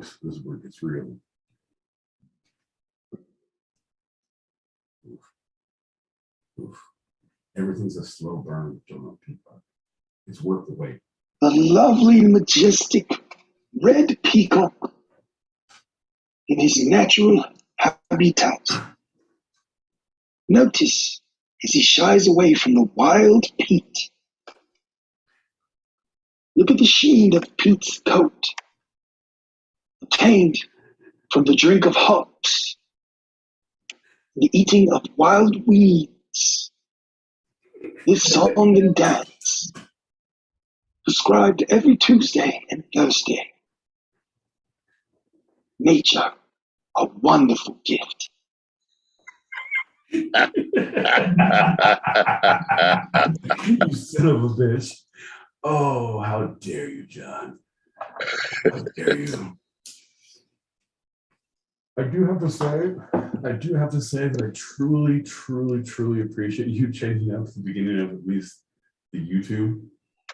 This is where it gets real. Oof. Oof. Everything's a slow burn, John Peacock. It's worth the wait. The lovely, majestic red peacock in his natural habitat. Notice as he shies away from the wild Pete. Look at the sheen of Pete's coat, obtained from the drink of hops, the eating of wild weeds. This song and dance, prescribed every Tuesday and Thursday. Nature, a wonderful gift. You son of a bitch. Oh, how dare you, John. How dare you. I do have to say that I truly, truly, truly appreciate you changing up the beginning of at least the YouTube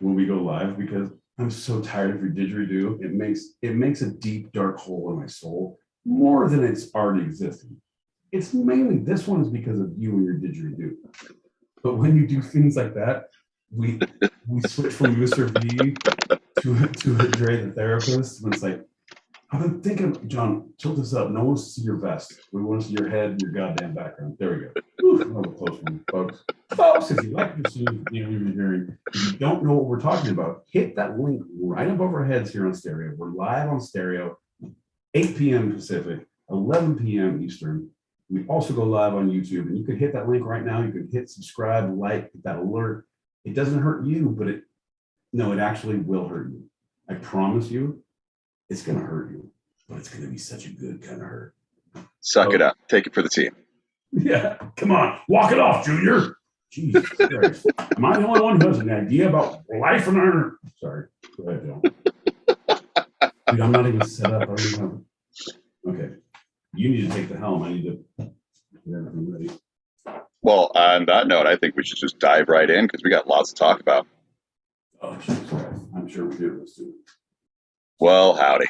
when we go live, because I'm so tired of your didgeridoo. It makes a deep, dark hole in my soul more than it's already existing. It's mainly, this one is because of you and your didgeridoo. But when you do things like that, we switch from Mr. V to Dre the therapist. And it's like, I've been thinking, John, tilt this up. No one wants to see your vest. We want to see your head and your goddamn background. There we go. Ooh, another close one, folks. Folks, if you like to see you're hearing, if you don't know what we're talking about, hit that link right above our heads here on stereo. We're live on stereo, 8 p.m. Pacific, 11 p.m. Eastern. We also go live on YouTube, and you can hit that link right now. You can hit subscribe, like, get that alert. It doesn't hurt you, but it actually will hurt you. I promise you, it's going to hurt you, but it's going to be such a good kind of hurt. Suck it up. Take it for the team. Yeah, come on. Walk it off, Junior. Jesus Christ. Am I the only one who has an idea about life and honor? Sorry. Go ahead, John. Dude, I'm not even set up. Okay. You need to take the helm. I need to get everything ready. Well, on that note, I think we should just dive right in because we got lots to talk about. Oh, Jesus Christ. I'm sure we do. Let's do it. Well, howdy.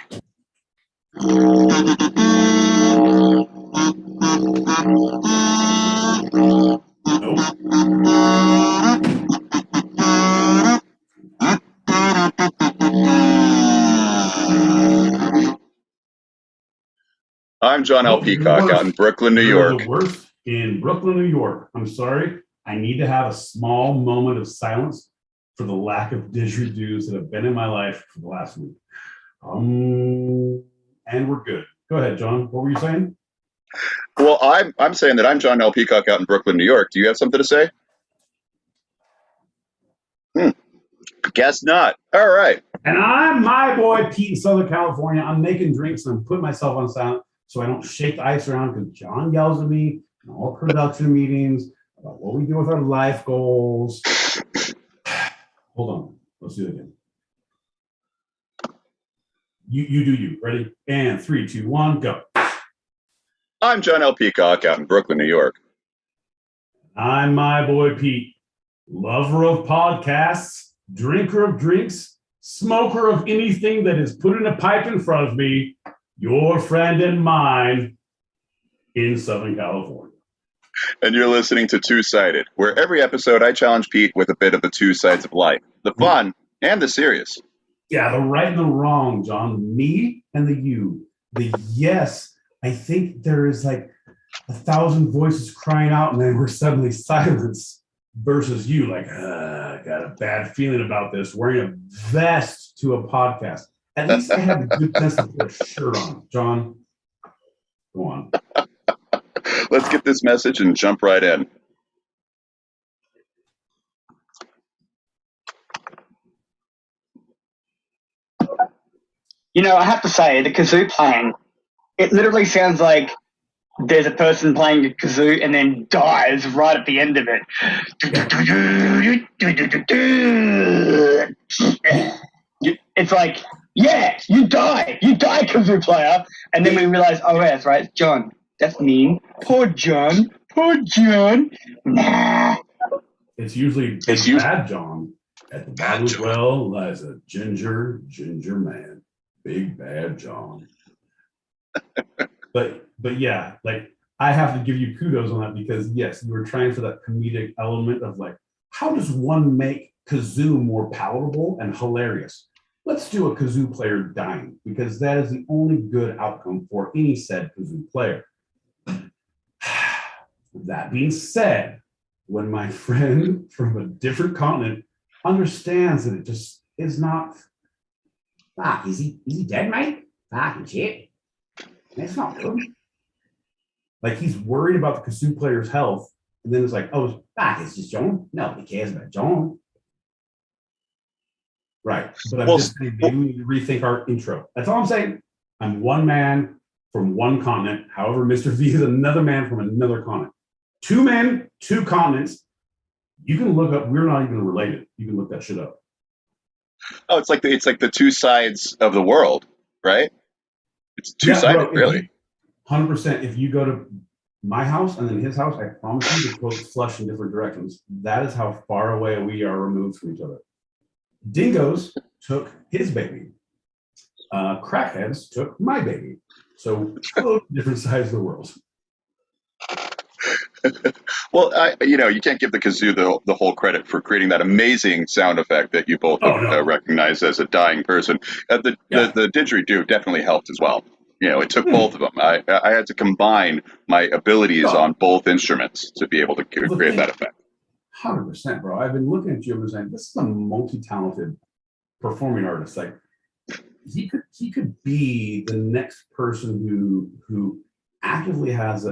I'm John L. Peacock out in Brooklyn, New York. The worst in Brooklyn, New York. I'm sorry. I need to have a small moment of silence for the lack of didgeridoos that have been in my life for the last week. And we're good. Go ahead, John. What were you saying? Well, I'm saying that I'm John L. Peacock out in Brooklyn, New York. Do you have something to say? Guess not. All right. And I'm my boy Pete in Southern California. I'm making drinks and I'm putting myself on silent so I don't shake the ice around because John yells at me in all production meetings about what we do with our life goals. Hold on. Let's do it again. You do you. Ready? And 3, 2, 1, go. I'm John L. Peacock out in Brooklyn, New York. I'm my boy Pete, lover of podcasts, drinker of drinks, smoker of anything that is put in a pipe in front of me, your friend and mine in Southern California. And you're listening to Two-Sided, where every episode I challenge Pete with a bit of the two sides of life, the fun and the serious. Yeah, the right and the wrong, John. Me and the you. The yes, I think there is like 1,000 voices crying out and then we're suddenly silenced versus you like, I got a bad feeling about this. Wearing a vest to a podcast. At least I have a good sense to put a shirt on. John, go on. Let's get this message and jump right in. You know, I have to say, the kazoo playing, it literally sounds like there's a person playing a kazoo and then dies right at the end of it. It's like, yeah, you die, kazoo player. And then we realize, oh, yeah, that's right, it's John. That's mean. Poor John. Nah. It's usually bad John. At the bottom of the well lies a ginger man. Big Bad John. but yeah, like I have to give you kudos on that because yes, you were trying for that comedic element of like, how does one make kazoo more palatable and hilarious? Let's do a kazoo player dying because that is the only good outcome for any said kazoo player. That being said, when my friend from a different continent understands that it just is not, is he dead, mate? Fucking shit. That's not good. Like he's worried about the kazoo player's health, and then it's like, oh, it's just John. Nobody cares about John. Right. But I'm just saying, maybe we need to rethink our intro. That's all I'm saying. I'm one man from one continent. However, Mr. V is another man from another continent. Two men, two continents. You can look up, we're not even related. You can look that shit up. Oh, it's like the two sides of the world, right? It's two-sided, really. 100%. If you go to my house and then his house, I promise you the quotes flush in different directions. That is how far away we are removed from each other. Dingoes took his baby. Crackheads took my baby. So different sides of the world. Well, you can't give the kazoo the whole credit for creating that amazing sound effect that you both recognize as a dying person. The didgeridoo definitely helped as well. It took both of them. I had to combine my abilities on both instruments to be able to create that effect. 100%, bro. I've been looking at you and saying, this is a multi-talented performing artist. Like he could be the next person who actively has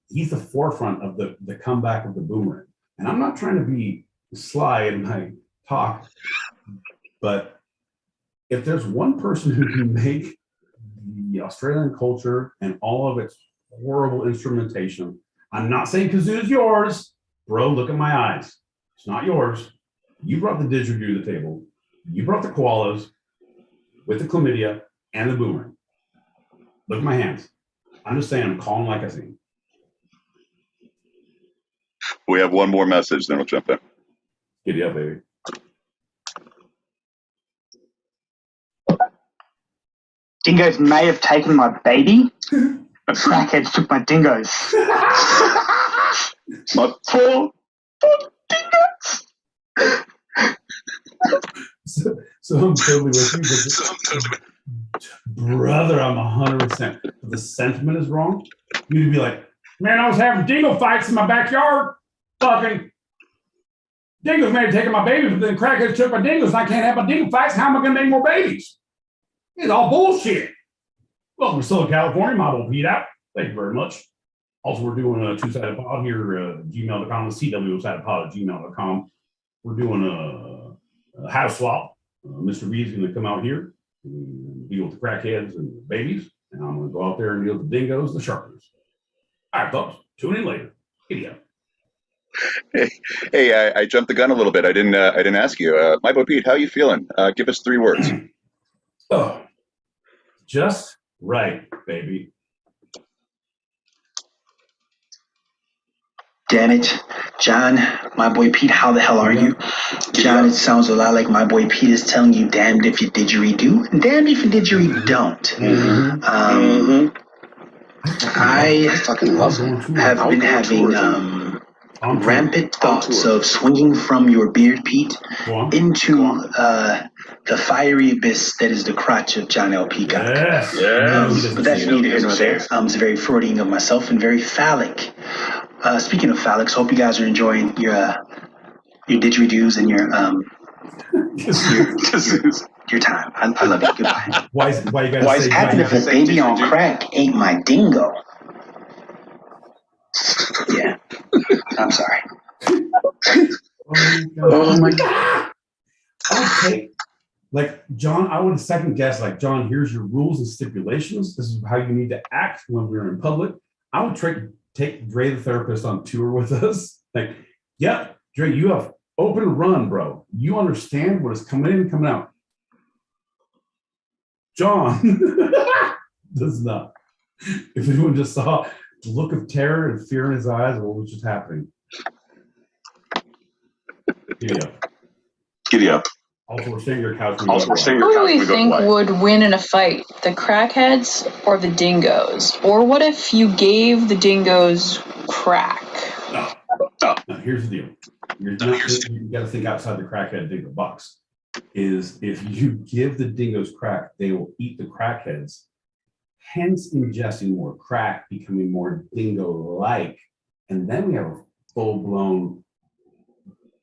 he's the forefront of the comeback of the boomerang. And I'm not trying to be sly in my talk, but if there's one person who can make the Australian culture and all of its horrible instrumentation, I'm not saying kazoo is yours. Bro, look at my eyes. It's not yours. You brought the didgeridoo to the table. You brought the koalas with the chlamydia and the boomerang. Look at my hands. I'm just saying I'm calling like I sing. We have one more message, then we'll jump in. Giddy up, baby. Dingoes may have taken my baby, but crackheads took my dingoes. My poor dingoes. So I'm totally with you, but brother, I'm 100%. The sentiment is wrong. You need to be like, man, I was having dingo fights in my backyard. Fucking dingoes may have taken my baby, but then crackheads took my dingoes, and I can't have my dingo fights. How am I going to make more babies? It's all bullshit. Welcome to Southern California. My old Pete out. Thank you very much. Also, we're doing a two-sided pod here, gmail.com, cwsidedpod@gmail.com. We're doing a house swap. Mr. V is going to come out here and deal with the crackheads and the babies, and I'm going to go out there and deal with the dingoes and the sharpers. All right, folks, tune in later. Giddy up. Hey, I jumped the gun a little bit. I didn't ask you. My boy Pete, how you feeling? Give us 3 words. Oh, just right, baby. Damn it. John, my boy Pete, how the hell are you? John, it sounds a lot like my boy Pete is telling you damned if you didgeridoo, and damned if you didgeridoo-don't. I fucking love have been having rampant thoughts of swinging from your beard, Pete, into the fiery abyss that is the crotch of John L. Peacock. Yes. But that's neither here nor there. It's very Freudian of myself and very phallic. Speaking of phallics, hope you guys are enjoying your didgeridoos and your time. I love you. Goodbye. Why you guys say Happen if the baby on crack ain't my dingo. Yeah. I'm sorry. Oh my God. Okay. Like, John, I would second guess, like, John, here's your rules and stipulations. This is how you need to act when we're in public. I would take Dre the therapist on tour with us. Like, yeah, Dre, you have open run, bro. You understand what is coming in and coming out. John does not. If anyone just saw the look of terror and fear in his eyes, what was just happening? Giddy up. Giddy up. Also, we're staying at your couch. Also, we're staying at Who your do couch. we We go think play. would win in a fight? The crackheads or the dingoes? Or what if you gave the dingoes crack? No. No, here's the deal. You got to think outside the crackhead dingo box. Is if you give the dingoes crack, they will eat the crackheads, hence ingesting more crack, becoming more dingo-like, and then we have a full-blown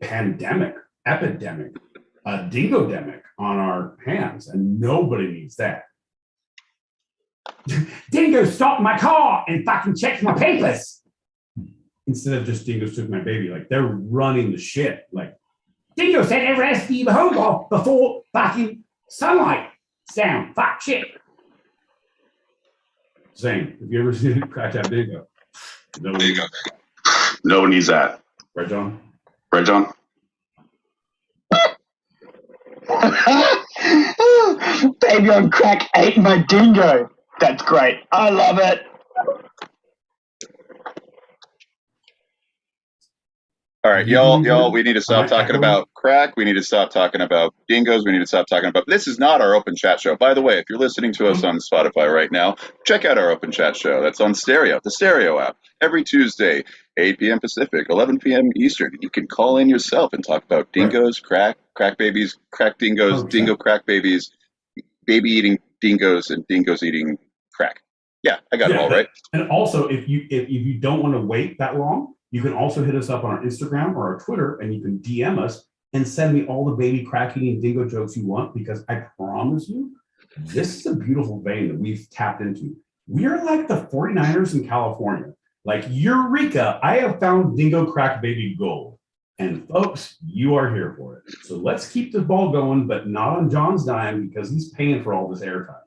epidemic, a dingo-demic on our hands, and nobody needs that. Dingoes stopped my car and fucking checked my papers. Instead of just dingoes took my baby, like they're running the shit. Like dingo said every has to be home before fucking sunlight. Sound fuck shit. Same. Have you ever seen a cracked out dingo? No one needs that. Right, John? Right, John? Baby on crack ate my dingo. That's great. I love it. All right, y'all, we need to stop talking about crack. We need to stop talking about dingoes. We need to stop talking about, this is not our open chat show. By the way, if you're listening to us on Spotify right now, check out our open chat show. That's on Stereo, the Stereo app, every Tuesday, 8 p.m. Pacific, 11 p.m. Eastern. You can call in yourself and talk about dingoes, crack babies, crack dingoes, dingo crack babies, baby eating dingoes, and dingoes eating crack. Yeah, I got it all right. And also, if you don't want to wait that long, you can also hit us up on our Instagram or our Twitter, and you can DM us and send me all the baby crack eating dingo jokes you want, because I promise you, this is a beautiful vein that we've tapped into. We are like the 49ers in California. Like, Eureka, I have found dingo crack baby gold. And folks, you are here for it. So let's keep the ball going, but not on John's dime, because he's paying for all this airtime.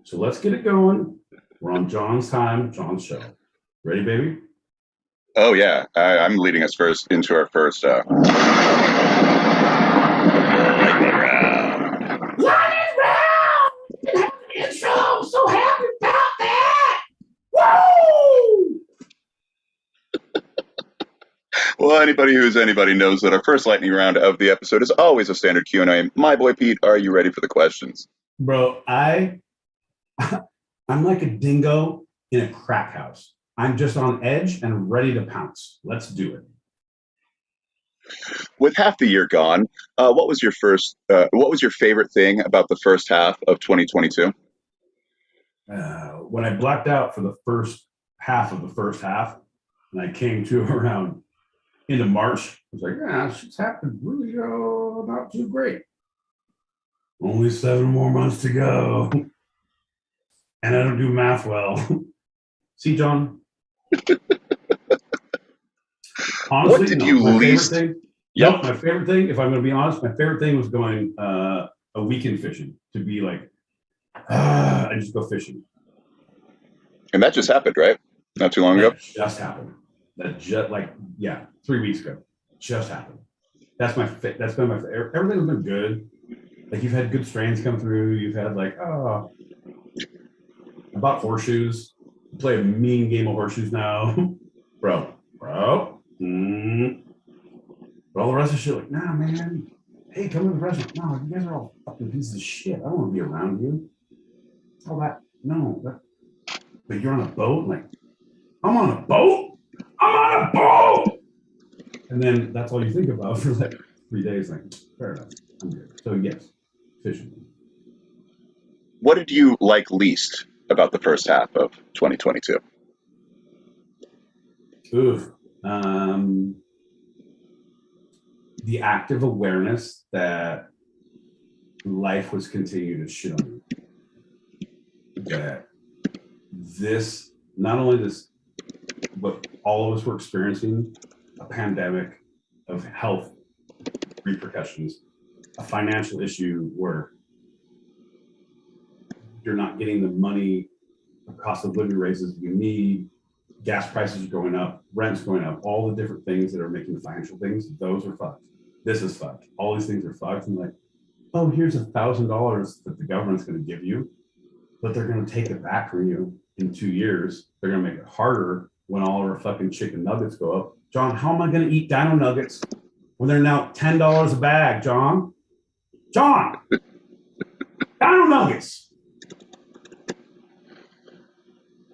So let's get it going. We're on John's time, John's show. Ready, baby? Oh, yeah. I'm leading us into our first lightning round. Lightning round! Intro! I'm so happy about that! Woo! Well, anybody knows that our first lightning round of the episode is always a standard Q&A. My boy Pete, are you ready for the questions? Bro, I'm like a dingo in a crack house. I'm just on edge and ready to pounce. Let's do it. With half the year gone, what was your favorite thing about the first half of 2022? When I blacked out for the first half of the first half, and I came to around into March, I was like, yeah, shit's happened really not too great. Only 7 more months to go. And I don't do math well. See, John? Honestly, what did you least? Yep. My favorite thing, if I'm going to be honest, my favorite thing was going a weekend fishing, to be like, I just go fishing. And that just happened, right? Not too long ago? Just happened. 3 weeks ago. Just happened. That's been my everything's been good. Like, you've had good strains come through. You've had I bought horseshoes. Play a mean game of horseshoes now. bro. But all the rest of shit, like, nah, man. Hey, come to the restaurant. No, you guys are all fucking pieces of shit. I don't want to be around you. All that. No. But you're on a boat? Like, I'm on a boat? I'm on a boat! And then that's all you think about for like 3 days. Like, fair enough. I'm good. So, yes, fishing. What did you like least about the first half of 2022? The active awareness that life was continuing to shit on me. That this, not only this, but all of us were experiencing a pandemic of health repercussions, a financial issue where you're not getting the money, the cost of living raises you need, gas prices are going up, rent's going up, all the different things that are making the financial things, those are fucked. This is fucked. All these things are fucked. And like, oh, here's $1,000 that the government's going to give you, but they're going to take it back from you in 2 years. They're going to make it harder when all our fucking chicken nuggets go up. John, how am I going to eat dino nuggets when they're now $10 a bag, John? John, Donald Nuggets.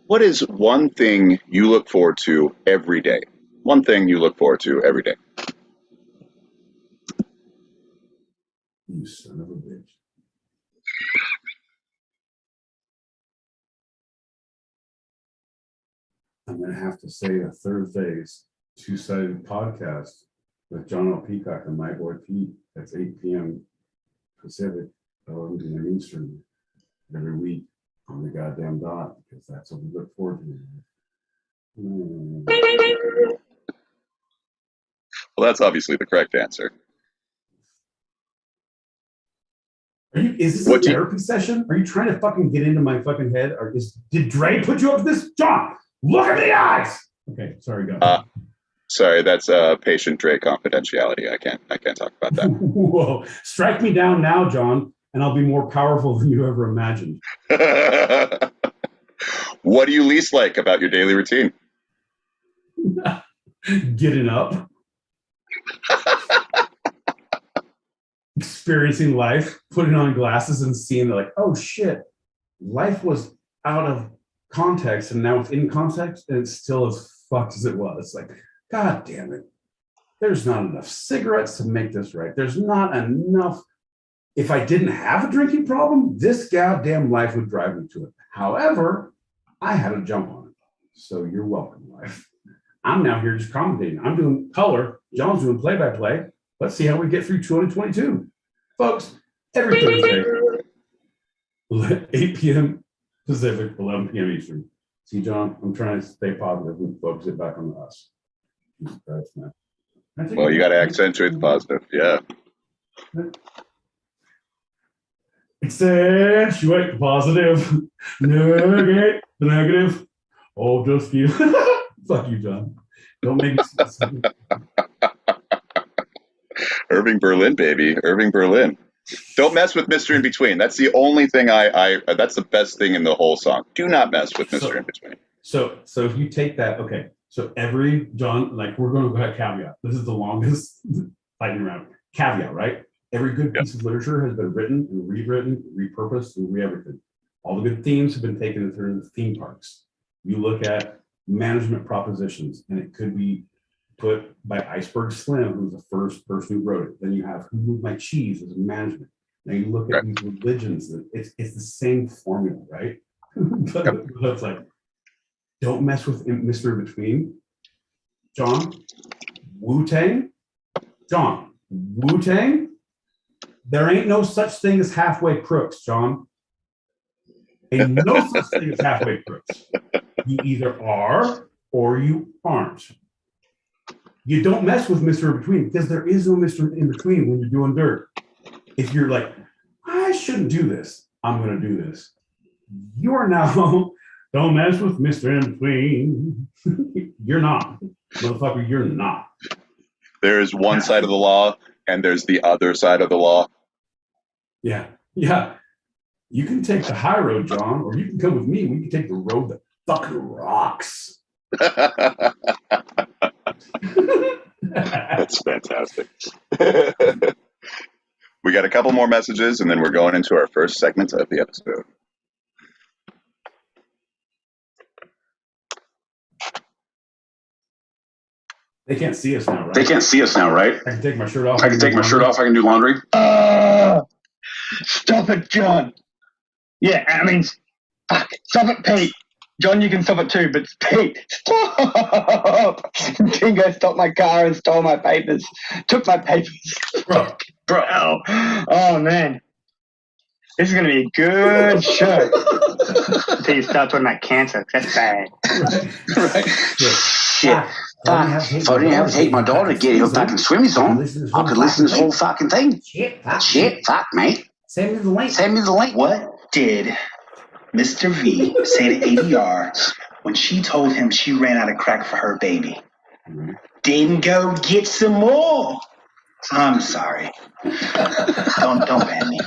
What is one thing you look forward to every day? One thing you look forward to every day. You son of a bitch. I'm going to have to say a Thursday's two-sided podcast with John L. Peacock and my boy Pete. That's 8 p.m. Pacific, 11 p.m. Eastern, every week on the goddamn dot, because that's what we look forward to. Well, that's obviously the correct answer. Is this a therapy session? Are you trying to fucking get into my fucking head? Or did Dre put you up to this? John, look at the eyes. Okay, sorry, go. Sorry, that's patient Dre confidentiality. I can't talk about that. Whoa, strike me down now, John, and I'll be more powerful than you ever imagined. What do you least like about your daily routine? Getting up. Experiencing life, putting on glasses and seeing that, like, oh shit, life was out of context and now it's in context and it's still as fucked as it was. Like, god damn it. There's not enough cigarettes to make this right. There's not enough. If I didn't have a drinking problem, this goddamn life would drive me to it. However, I had a jump on it. So you're welcome, life. I'm now here just commentating. I'm doing color. John's doing play-by-play. Let's see how we get through 2022. Folks, every Thursday, 8 p.m. Pacific, 11 p.m. Eastern. See, John, I'm trying to stay positive and focus it back on us. Well, you got to accentuate the positive, yeah. Accentuate the positive. Negate the negative. Oh, just you. Fuck you, John. Don't make me. Irving Berlin, baby. Irving Berlin. Don't mess with Mr. In Between. That's the only thing that's the best thing in the whole song. Do not mess with Mr. In Between. So if you take that, okay. So every, John, like we're going to go ahead caveat. This is the longest lightning round. Caveat, right? Every good piece of literature has been written and rewritten, repurposed, and re-everything. All the good themes have been taken through the theme parks. You look at management propositions, and it could be put by Iceberg Slim, who's the first person who wrote it. Then you have Who Moved My Cheese as a management. Now you look at these religions, it's the same formula, right? But it's like, don't mess with Mr. In Between. John, Wu-Tang. John, Wu-Tang. There ain't no such thing as halfway crooks, John. Ain't no such thing as halfway crooks. You either are or you aren't. You don't mess with Mr. In Between because there is no Mr. In Between when you're doing dirt. If you're like, I shouldn't do this, I'm going to do this. You are now, don't mess with Mr. In Between. You're not. Motherfucker, you're not. There's one side of the law and there's the other side of the law. Yeah. You can take the high road, John, or you can come with me. We can take the road that fucking rocks. That's fantastic. We got a couple more messages and then we're going into our first segment of the episode. They can't see us now, right? I can take my shirt off. I can do laundry. Stop it, John. Yeah, I mean, stop it, Pete. John, you can stop it too, but Pete, stop! Dingo stopped my car and stole my papers. Took my papers. Bro. Oh, man. This is going to be a good show. Until you start talking about cancer. That's bad. Right. Shit. If I didn't have to take my daughter to get her fucking swimmies on, I could listen to this whole fucking thing. Shit, fuck, mate. Send me the link. What did Mr. V say to ADR when she told him she ran out of crack for her baby? Didn't go get some more. I'm sorry. Don't ban me.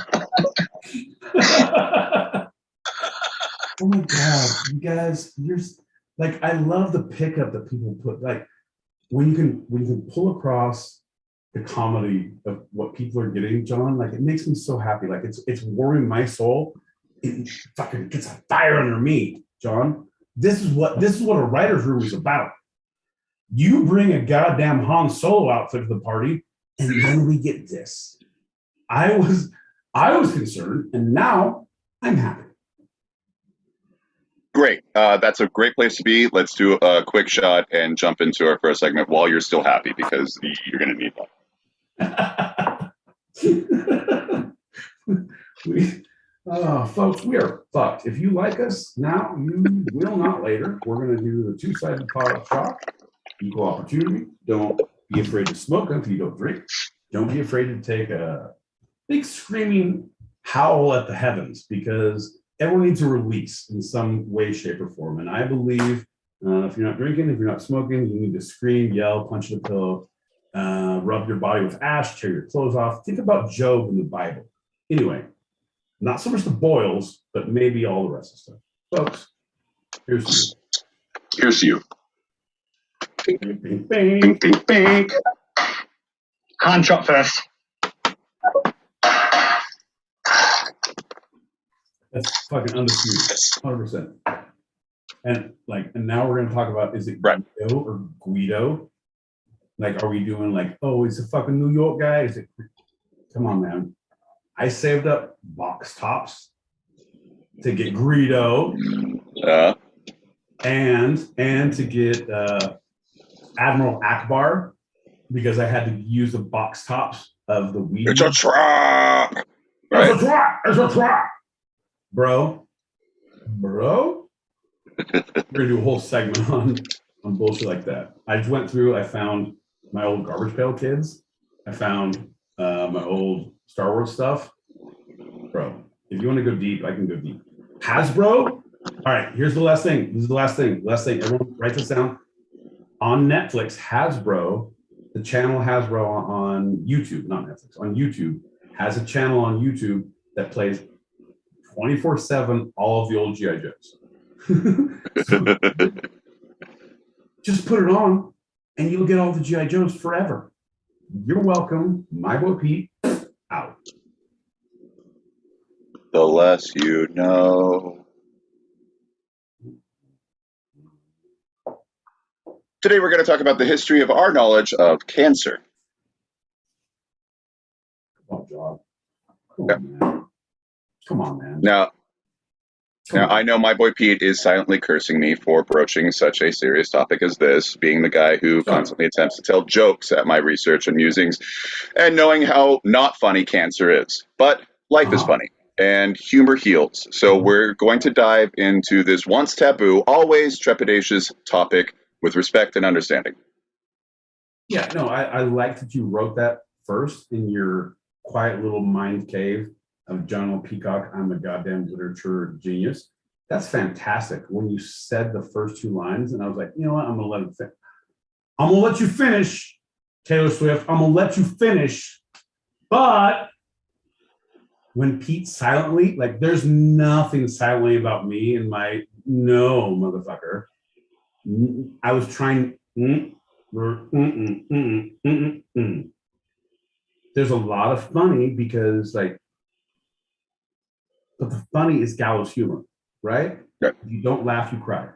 Oh my god, you guys, you're like, I love the pickup that people put, like when you can pull across the comedy of what people are getting, John. Like, it makes me so happy. Like, it's warming my soul. It fucking gets a fire under me, John. This is what a writer's room is about. You bring a goddamn Han Solo outfit to the party, and then we get this. I was concerned, and now I'm happy. Great. That's a great place to be. Let's do a quick shot and jump into our first segment while you're still happy, because you're going to need that. Folks, we are fucked. If you like us now, you will not later. We're going to do the two-sided pot of chalk, equal opportunity. Don't be afraid to smoke if you don't drink. Don't be afraid to take a big screaming howl at the heavens, because everyone needs a release in some way, shape, or form. And I believe if you're not drinking, if you're not smoking, you need to scream, yell, punch the pillow, rub your body with ash, tear your clothes off. Think about Job in the Bible. Anyway, not so much the boils, but maybe all the rest of the stuff. Folks, here's to you. Here's to you. Bing, bing, bing. Bing, bing, bing. Hand shot first. That's fucking undisputed, 100%. And now we're gonna talk about, is it Right. Guido or Guido? Like, are we doing like, oh, it's a fucking New York guy? Is it? Come on, man. I saved up box tops to get Guido and to get Admiral Akbar, because I had to use the box tops of the weed. It's a trap. Right? It's a trap. Bro. We're gonna do a whole segment on bullshit like that. I just went through, I found my old Garbage Pail Kids. I found my old Star Wars stuff. Bro, if you want to go deep, I can go deep. Hasbro. All right, here's the last thing. This is the last thing. Everyone write this down. On Netflix, Hasbro, the channel Hasbro on YouTube, not Netflix, on YouTube, has a channel on YouTube that plays 24/7 all of the old G.I. Joes. So, just put it on and you'll get all the G.I. Joes forever. You're welcome. My boy Pete, out. The less you know. Today we're going to talk about the history of our knowledge of cancer. Come on, John. Come on, man. Now, I know my boy Pete is silently cursing me for broaching such a serious topic as this, being the guy who constantly attempts to tell jokes at my research and musings, and knowing how not funny cancer is. But life is funny, and humor heals. So we're going to dive into this once taboo, always trepidatious topic with respect and understanding. Yeah, no, I like that you wrote that first in your quiet little mind cave of John L. Peacock. I'm a goddamn literature genius. That's fantastic. When you said the first two lines, and I was like, you know what? I'm gonna let him finish. I'm gonna let you finish, Taylor Swift. I'm gonna let you finish. But when Pete silently, like, there's nothing silently about me in my no, motherfucker. I was trying. There's a lot of funny because, like, but the funny is gallows humor, right? Right. If you don't laugh, you cry.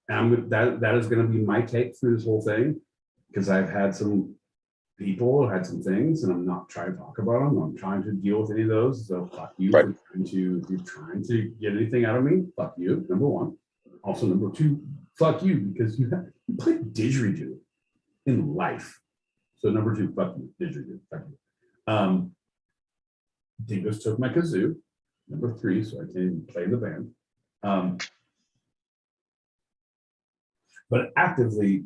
And that is going to be my take through this whole thing, because I've had some people, had some things, and I'm not trying to talk about them. I'm trying to deal with any of those. So fuck you right. for trying to, if you're trying to get anything out of me. Fuck you, number one. Also, number two, fuck you, because you played didgeridoo in life. So number two, fuck you, didgeridoo, fuck you. Dingoes took my kazoo. Number three, so I can't even play in the band. But actively,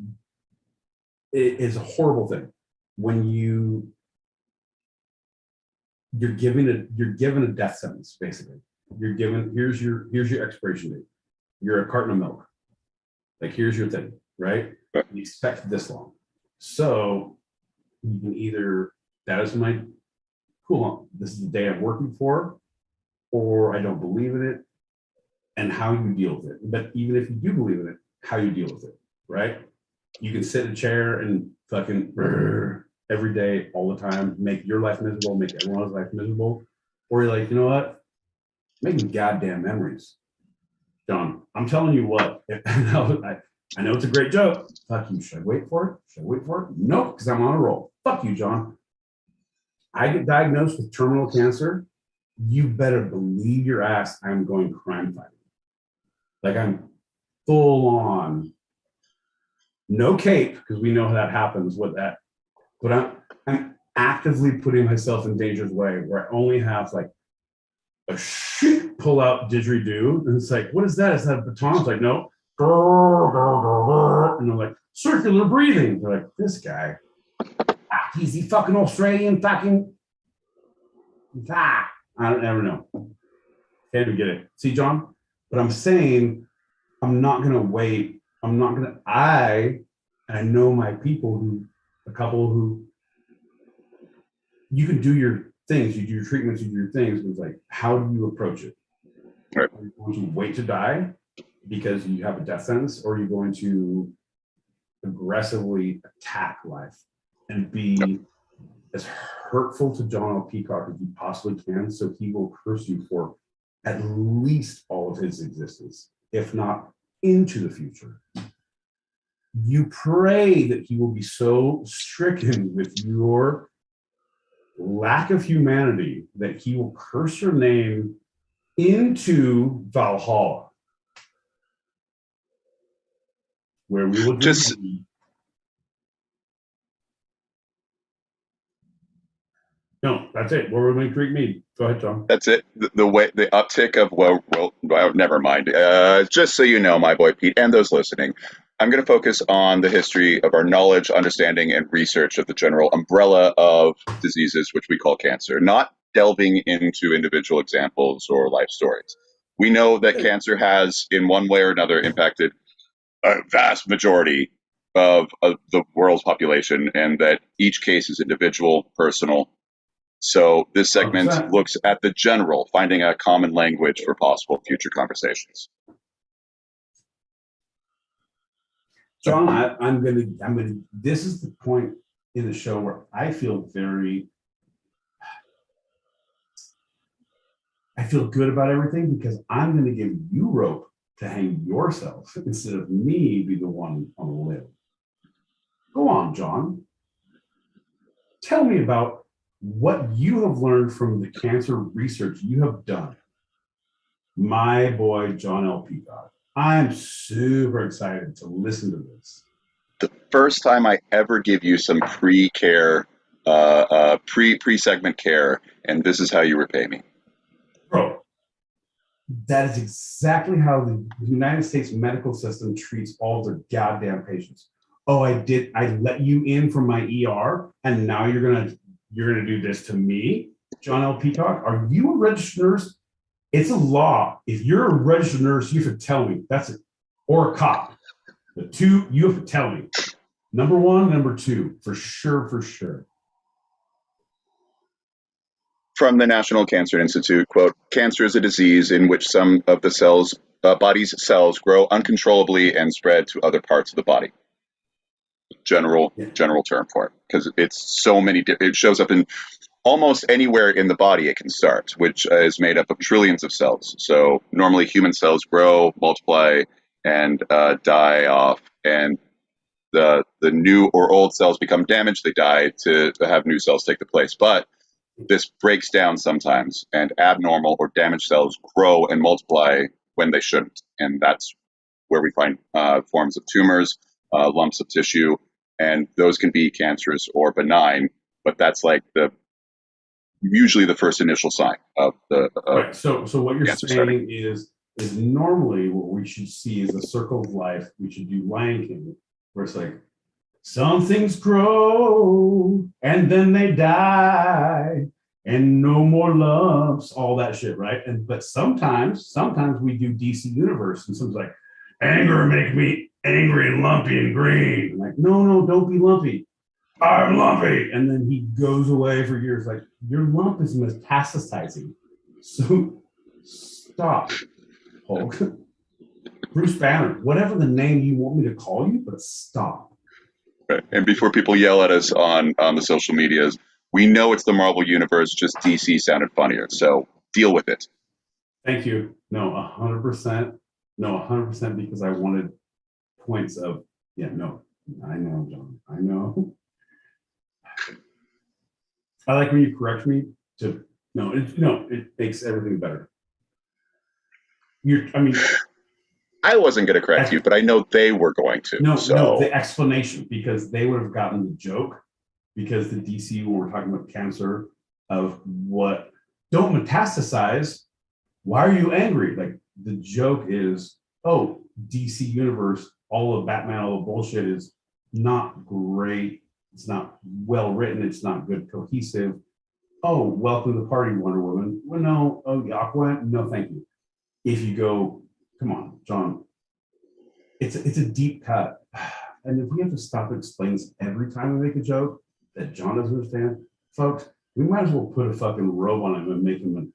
it is a horrible thing when you're given a death sentence. Basically, you're given, here's your expiration date. You're a carton of milk. Like, here's your thing, right? You expect this long, so you can either, that is my cool. This is the day I'm working for, or I don't believe in it, and how you deal with it. But even if you do believe in it, how you deal with it, right? You can sit in a chair and fucking every day, all the time, make your life miserable, make everyone's life miserable, or you're like, you know what, making goddamn memories. John, I'm telling you what, I know it's a great joke. Fuck you. Should I wait for it? Should I wait for it? Nope, because I'm on a roll. Fuck you, John. I get diagnosed with terminal cancer. You better believe your ass I'm going crime fighting. Like I'm full on, no cape, because we know how that happens with that. But I'm actively putting myself in danger's way where I only have like a shit pull out didgeridoo. And it's like, what is that? Is that a baton? It's like, no. And they're like, circular breathing. They're like, this guy, he's the fucking Australian fucking, I don't ever know. Can't even get it. See, John? But I'm saying, I'm not going to wait. I'm not going to, I know my people who, a couple who, you can do your things, you do your treatments, you do your things. It's like, how do you approach it? Right. Are you going to wait to die because you have a death sentence, or are you going to aggressively attack life and be as hurtful to John L. Peacock as you possibly can, so he will curse you for at least all of his existence, if not into the future? You pray that he will be so stricken with your lack of humanity that he will curse your name into Valhalla, where we will Just no, that's it. Where we're going to drink mead. Go ahead, Tom. That's it. The way the uptick of well, never mind. Just so you know, my boy Pete, and those listening, I'm going to focus on the history of our knowledge, understanding, and research of the general umbrella of diseases, which we call cancer, not delving into individual examples or life stories. We know that cancer has, in one way or another, impacted a vast majority of the world's population, and that each case is individual, personal. So this segment 100%. looks at the general, finding a common language for possible future conversations. John, I'm gonna. This is the point in the show where I feel good about everything, because I'm going to give you rope to hang yourself instead of me be the one on the limb. Go on, John. Tell me about what you have learned from the cancer research you have done. My boy, John L. Peacock. I'm super excited to listen to this. The first time I ever give you some pre-care, pre-segment care, and this is how you repay me. Bro, that is exactly how the United States medical system treats all their goddamn patients. Oh, I let you in from my ER, and now you're gonna do this to me, John L. Peacock? Are you a registered nurse? It's a law. If you're a registered nurse, you have to tell me. That's it. Or a cop. The two, you have to tell me. Number one, number two, for sure, for sure. From the National Cancer Institute, quote, "Cancer is a disease in which some of the body's cells grow uncontrollably and spread to other parts of the body." General term for it, because it's so many. It shows up in almost anywhere in the body it can start, which is made up of trillions of cells. So normally human cells grow, multiply, and die off, and the new or old cells become damaged. They die to have new cells take the place. But this breaks down sometimes, and abnormal or damaged cells grow and multiply when they shouldn't. And that's where we find forms of tumors, lumps of tissue, and those can be cancerous or benign, but that's like usually the first initial sign of the right. So what you're saying starting. is normally what we should see is a circle of life. We should do Lion King, where it's like, some things grow and then they die and no more lumps, all that shit, right? But sometimes we do DC Universe, and someone's like, anger make me angry and lumpy and green. I'm like, no, don't be lumpy. I'm lumpy. And then he goes away for years, like, your lump is metastasizing. So stop, Hulk. Bruce Banner, whatever the name you want me to call you, but stop. And before people yell at us on the social medias, we know it's the Marvel Universe, just DC sounded funnier. So deal with it. Thank you. No, 100%. No, 100% because I wanted points of, yeah, no, I know, John. I know. I like when you correct me to, it makes everything better. I wasn't going to correct you, but I know they were going to. No, so. The explanation, because they would have gotten the joke, because the DC, when we're talking about cancer, of what, don't metastasize, why are you angry? Like, the joke is, oh, DC Universe, all of Batman, all the bullshit is not great. It's not well written. It's not good, cohesive. Oh, welcome to the party, Wonder Woman. Well, no, oh, Aquaman, no, thank you. If you go, come on, John, it's a deep cut. And if we have to stop explaining every time we make a joke that John doesn't understand, folks, we might as well put a fucking robe on him and make him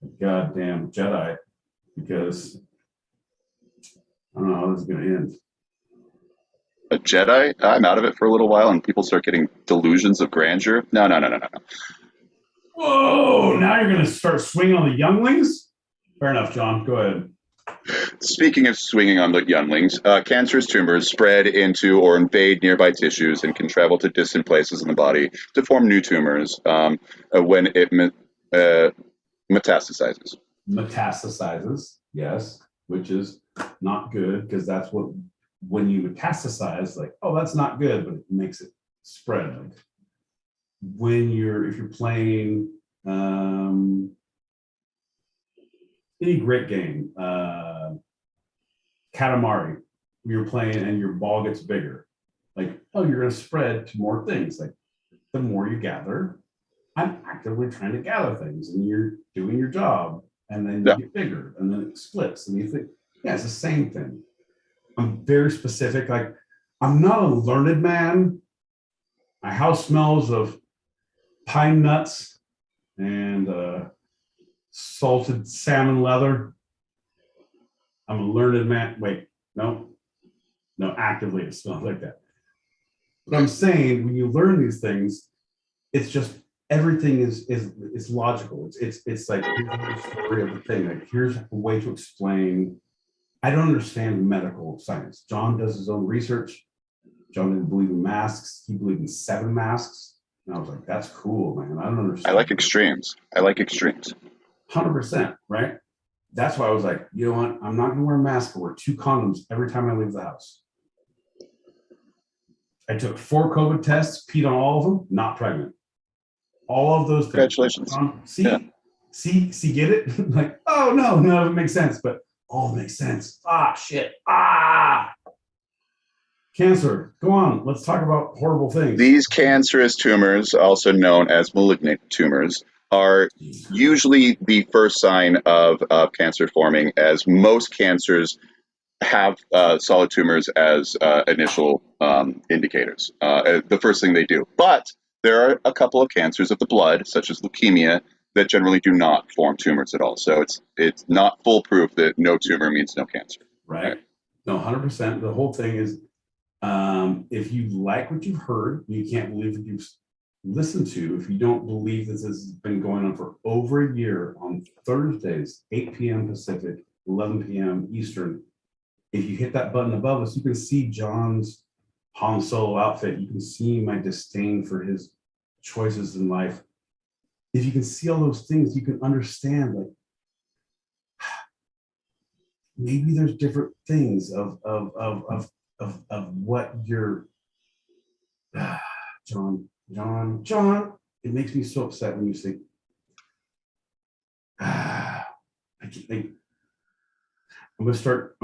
a goddamn Jedi, because I don't know how this is going to end. A Jedi? I'm out of it for a little while and people start getting delusions of grandeur. No. Whoa, now you're going to start swinging on the younglings? Fair enough, John. Go ahead. Speaking of swinging on the younglings, cancerous tumors spread into or invade nearby tissues and can travel to distant places in the body to form new tumors when it metastasizes. Metastasizes, yes, which is not good, because that's what, when you metastasize, like, oh, that's not good, but it makes it spread. Like, if you're playing any great game, Katamari, you're playing and your ball gets bigger, like, oh, you're going to spread to more things. Like, the more you gather, I'm actively trying to gather things, and you're doing your job, and then you get bigger, and then it splits, and you think, yeah, it's the same thing. I'm very specific. Like, I'm not a learned man. My house smells of pine nuts and salted salmon leather. I'm a learned man. Wait, no, actively it smells like that. But I'm saying, when you learn these things, it's just, everything is logical. It's like, here's the story of the thing. Like, here's a way to explain. I don't understand medical science. John does his own research. John didn't believe in masks. He believed in 7 masks. And I was like, that's cool, man. I don't understand. I like extremes. 100%, right? That's why I was like, you know what? I'm not going to wear a mask. I wear 2 condoms every time I leave the house. I took 4 COVID tests, peed on all of them, not pregnant. All of those things. Congratulations. See, get it? Like, oh, no, it makes sense. But all makes sense. Shit. Cancer. Go on. Let's talk about horrible things. These cancerous tumors, also known as malignant tumors, are usually the first sign of cancer forming, as most cancers have solid tumors as initial indicators. The first thing they do. But there are a couple of cancers of the blood, such as leukemia, that generally do not form tumors at all. So it's not foolproof that no tumor means no cancer. Right. No, 100%. The whole thing is, if you like what you've heard, you can't believe what you've listened to. If you don't believe this has been going on for over a year on Thursdays, 8 p.m. Pacific, 11 p.m. Eastern, if you hit that button above us, you can see John's Han Solo outfit. You can see my disdain for his choices in life. If you can see all those things, you can understand, like, maybe there's different things of what you're, John. It makes me so upset when you say, I'm gonna start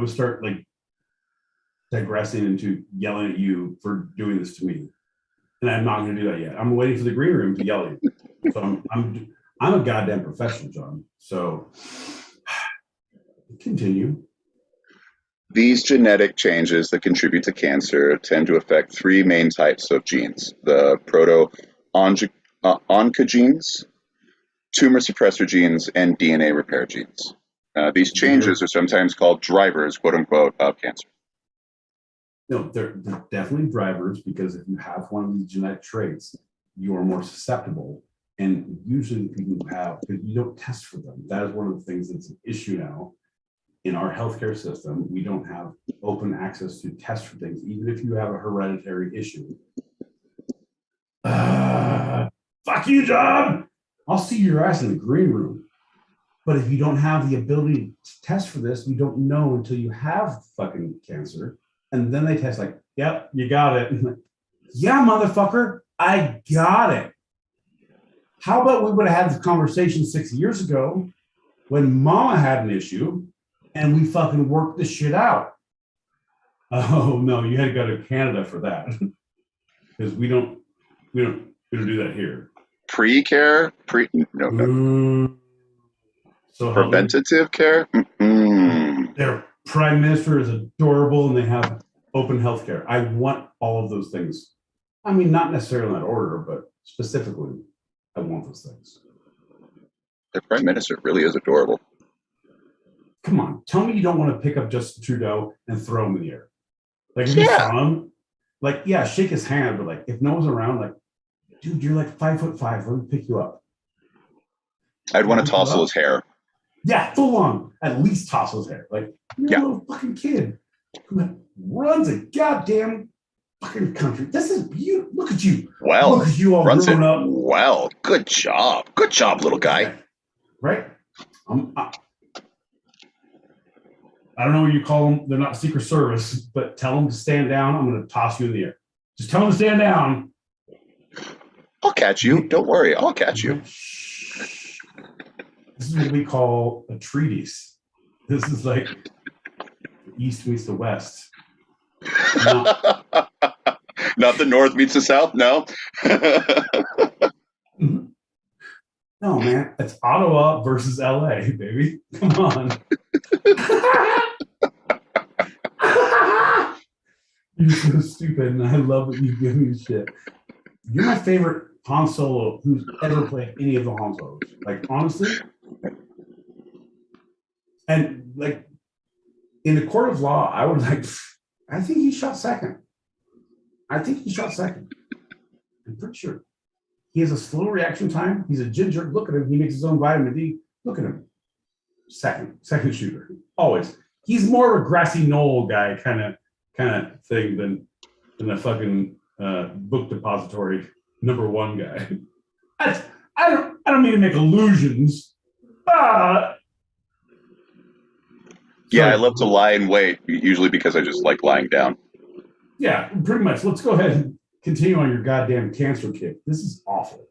like digressing into yelling at you for doing this to me, and I'm not gonna do that yet. I'm waiting for the green room to yell at you. So I'm a goddamn professional, John. So continue. These genetic changes that contribute to cancer tend to affect 3 main types of genes: the proto-oncogenes, tumor suppressor genes, and DNA repair genes. These changes are sometimes called drivers, quote unquote, of cancer. No, they're definitely drivers, because if you have one of these genetic traits, you are more susceptible. And usually the people who have, because you don't test for them. That is one of the things that's an issue now in our healthcare system. We don't have open access to test for things, even if you have a hereditary issue. Fuck you, John. I'll see your ass in the green room. But if you don't have the ability to test for this, you don't know until you have fucking cancer. And then they test like, yep, you got it. Like, yeah, motherfucker, I got it. How about we would have had this conversation 6 years ago when mama had an issue and we fucking worked this shit out? Oh no, you had to go to Canada for that. Because we don't do that here. Pre-care? No. So preventative care? Mm-mm. Their prime minister is adorable and they have open healthcare. I want all of those things. I mean, not necessarily in that order, but specifically, I want those things. The prime minister really is adorable. Come on, tell me you don't want to pick up Justin Trudeau and throw him in the air. Like, if you saw him, like, yeah, shake his hand, but like, if no one's around, like, dude, you're like 5'5". Let me pick you up. I'd want to tousle his hair. Yeah, full on. At least tousle his hair. Like, you're a little fucking kid who runs a goddamn fucking country. This is beautiful. Look at you. Well, look at you all runs grown it up. well. Good job, little guy. Right? I don't know what you call them. They're not Secret Service, but tell them to stand down. I'm going to toss you in the air. Just tell them to stand down. I'll catch you. Don't worry. I'll catch you. This is what we call a treatise. This is like East meets the West. Not the North meets the South? No. No, man. It's Ottawa versus LA, baby. Come on. You're so stupid, and I love that you give me shit. You're my favorite Han Solo who's ever played any of the Han Solos. Like, honestly. And like in the court of law, I would like, I think he shot second. I'm pretty sure. He has a slow reaction time. He's a ginger. Look at him. He makes his own vitamin D. Look at him. Second shooter. Always. He's more of a grassy knoll guy kind of thing than a fucking book depository #1 guy. I don't mean to make illusions. Yeah, I love to lie in wait, usually because I just like lying down. Yeah, pretty much. Let's go ahead and continue on your goddamn cancer kick. This is awful.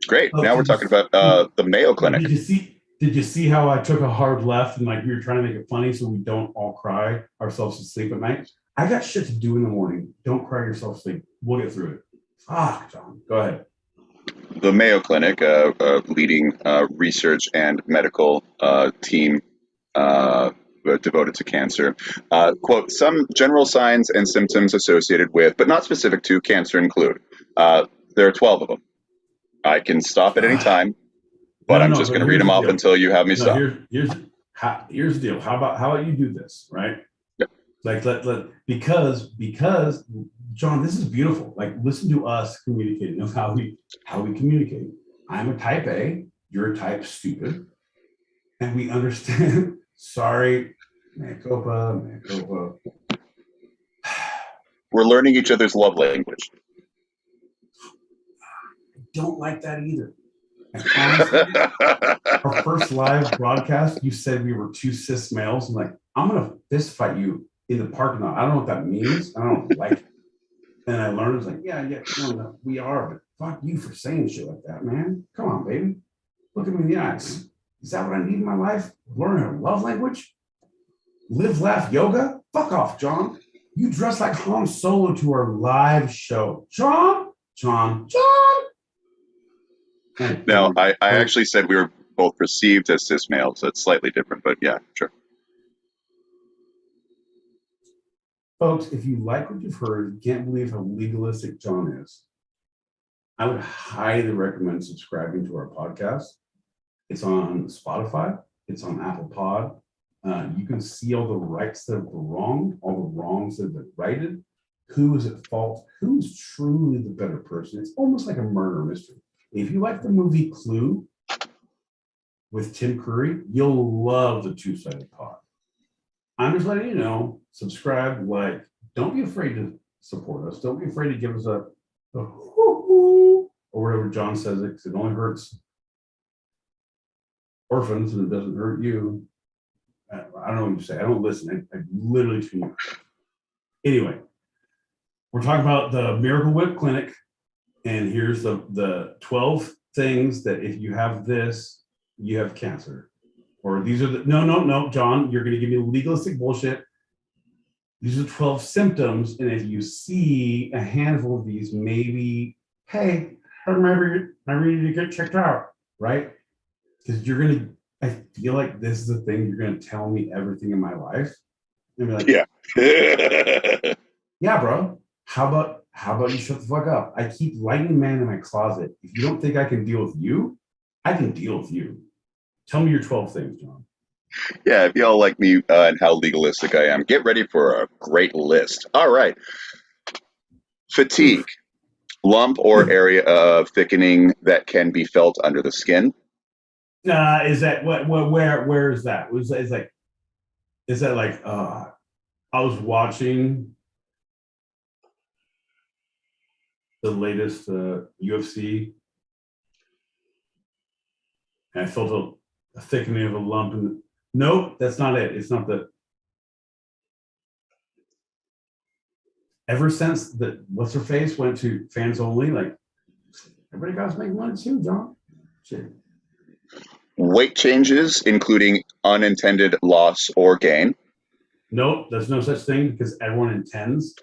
Great. Now we're talking about the Mayo Clinic. Did you see how I took a hard left and like we were trying to make it funny so we don't all cry ourselves to sleep at night? I got shit to do in the morning. Don't cry yourself to sleep. We'll get through it. Fuck, John. Go ahead. The Mayo Clinic, leading research and medical team devoted to cancer, quote, some general signs and symptoms associated with, but not specific to, cancer include, there are 12 of them. I can stop at any time, but I'm just going to read them off until you have me stop. Here's the deal. How about you do this, right? Yep. Like because John, this is beautiful. Like, listen to us communicating of how we communicate. I'm a type A, you're a type stupid, and we understand. Sorry, mea culpa. We're learning each other's love language. I don't like that either. And honestly, our first live broadcast, you said we were two cis males. I'm like, I'm gonna fist fight you in the parking lot. I don't know what that means. I don't like it. And I learned, I was like, yeah, no, we are, but fuck you for saying shit like that, man. Come on, baby. Look at me in the eyes. Is that what I need in my life? Learn a love language? Live, laugh, yoga? Fuck off, John. You dress like Han Solo to our live show. John. No, I actually said we were both perceived as cis males. That's slightly different, but yeah, sure. Folks, if you like what you've heard, you can't believe how legalistic John is, I would highly recommend subscribing to our podcast. It's on Spotify. It's on Apple Pod. You can see all the rights that have been wrong, all the wrongs that have been righted. who is at fault, who's truly the better person. It's almost like a murder mystery. If you like the movie Clue with Tim Curry, you'll love the two-sided pod. I'm just letting you know, subscribe, like, don't be afraid to support us. Don't be afraid to give us a whoo-hoo, or whatever John says it, because it only hurts orphans and it doesn't hurt you. I don't know what you say. I don't listen. I literally tune you. Anyway, we're talking about the Miracle Whip Clinic, and here's the 12 things that if you have this, you have cancer. Or these are the no, John, you're going to give me legalistic bullshit. These are 12 symptoms, and if you see a handful of these, maybe, hey, maybe I need to get checked out, right? Because you're going to, I feel like this is the thing, you're going to tell me everything in my life. And be like, yeah. Yeah, bro. How about you shut the fuck up? I keep lighting man in my closet. If you don't think I can deal with you, I can deal with you. Tell me your 12 things, John. Yeah, if y'all like me and how legalistic I am, get ready for a great list. All right. Fatigue, lump or area of thickening that can be felt under the skin. Is that where is that? Is that like I was watching the latest UFC, and I felt a thickening of a lump. And nope, that's not it. It's not the. Ever since the what's her face went to fans only, like everybody got to make money too, John. Shit. Weight changes, including unintended loss or gain. Nope, there's no such thing because everyone intends,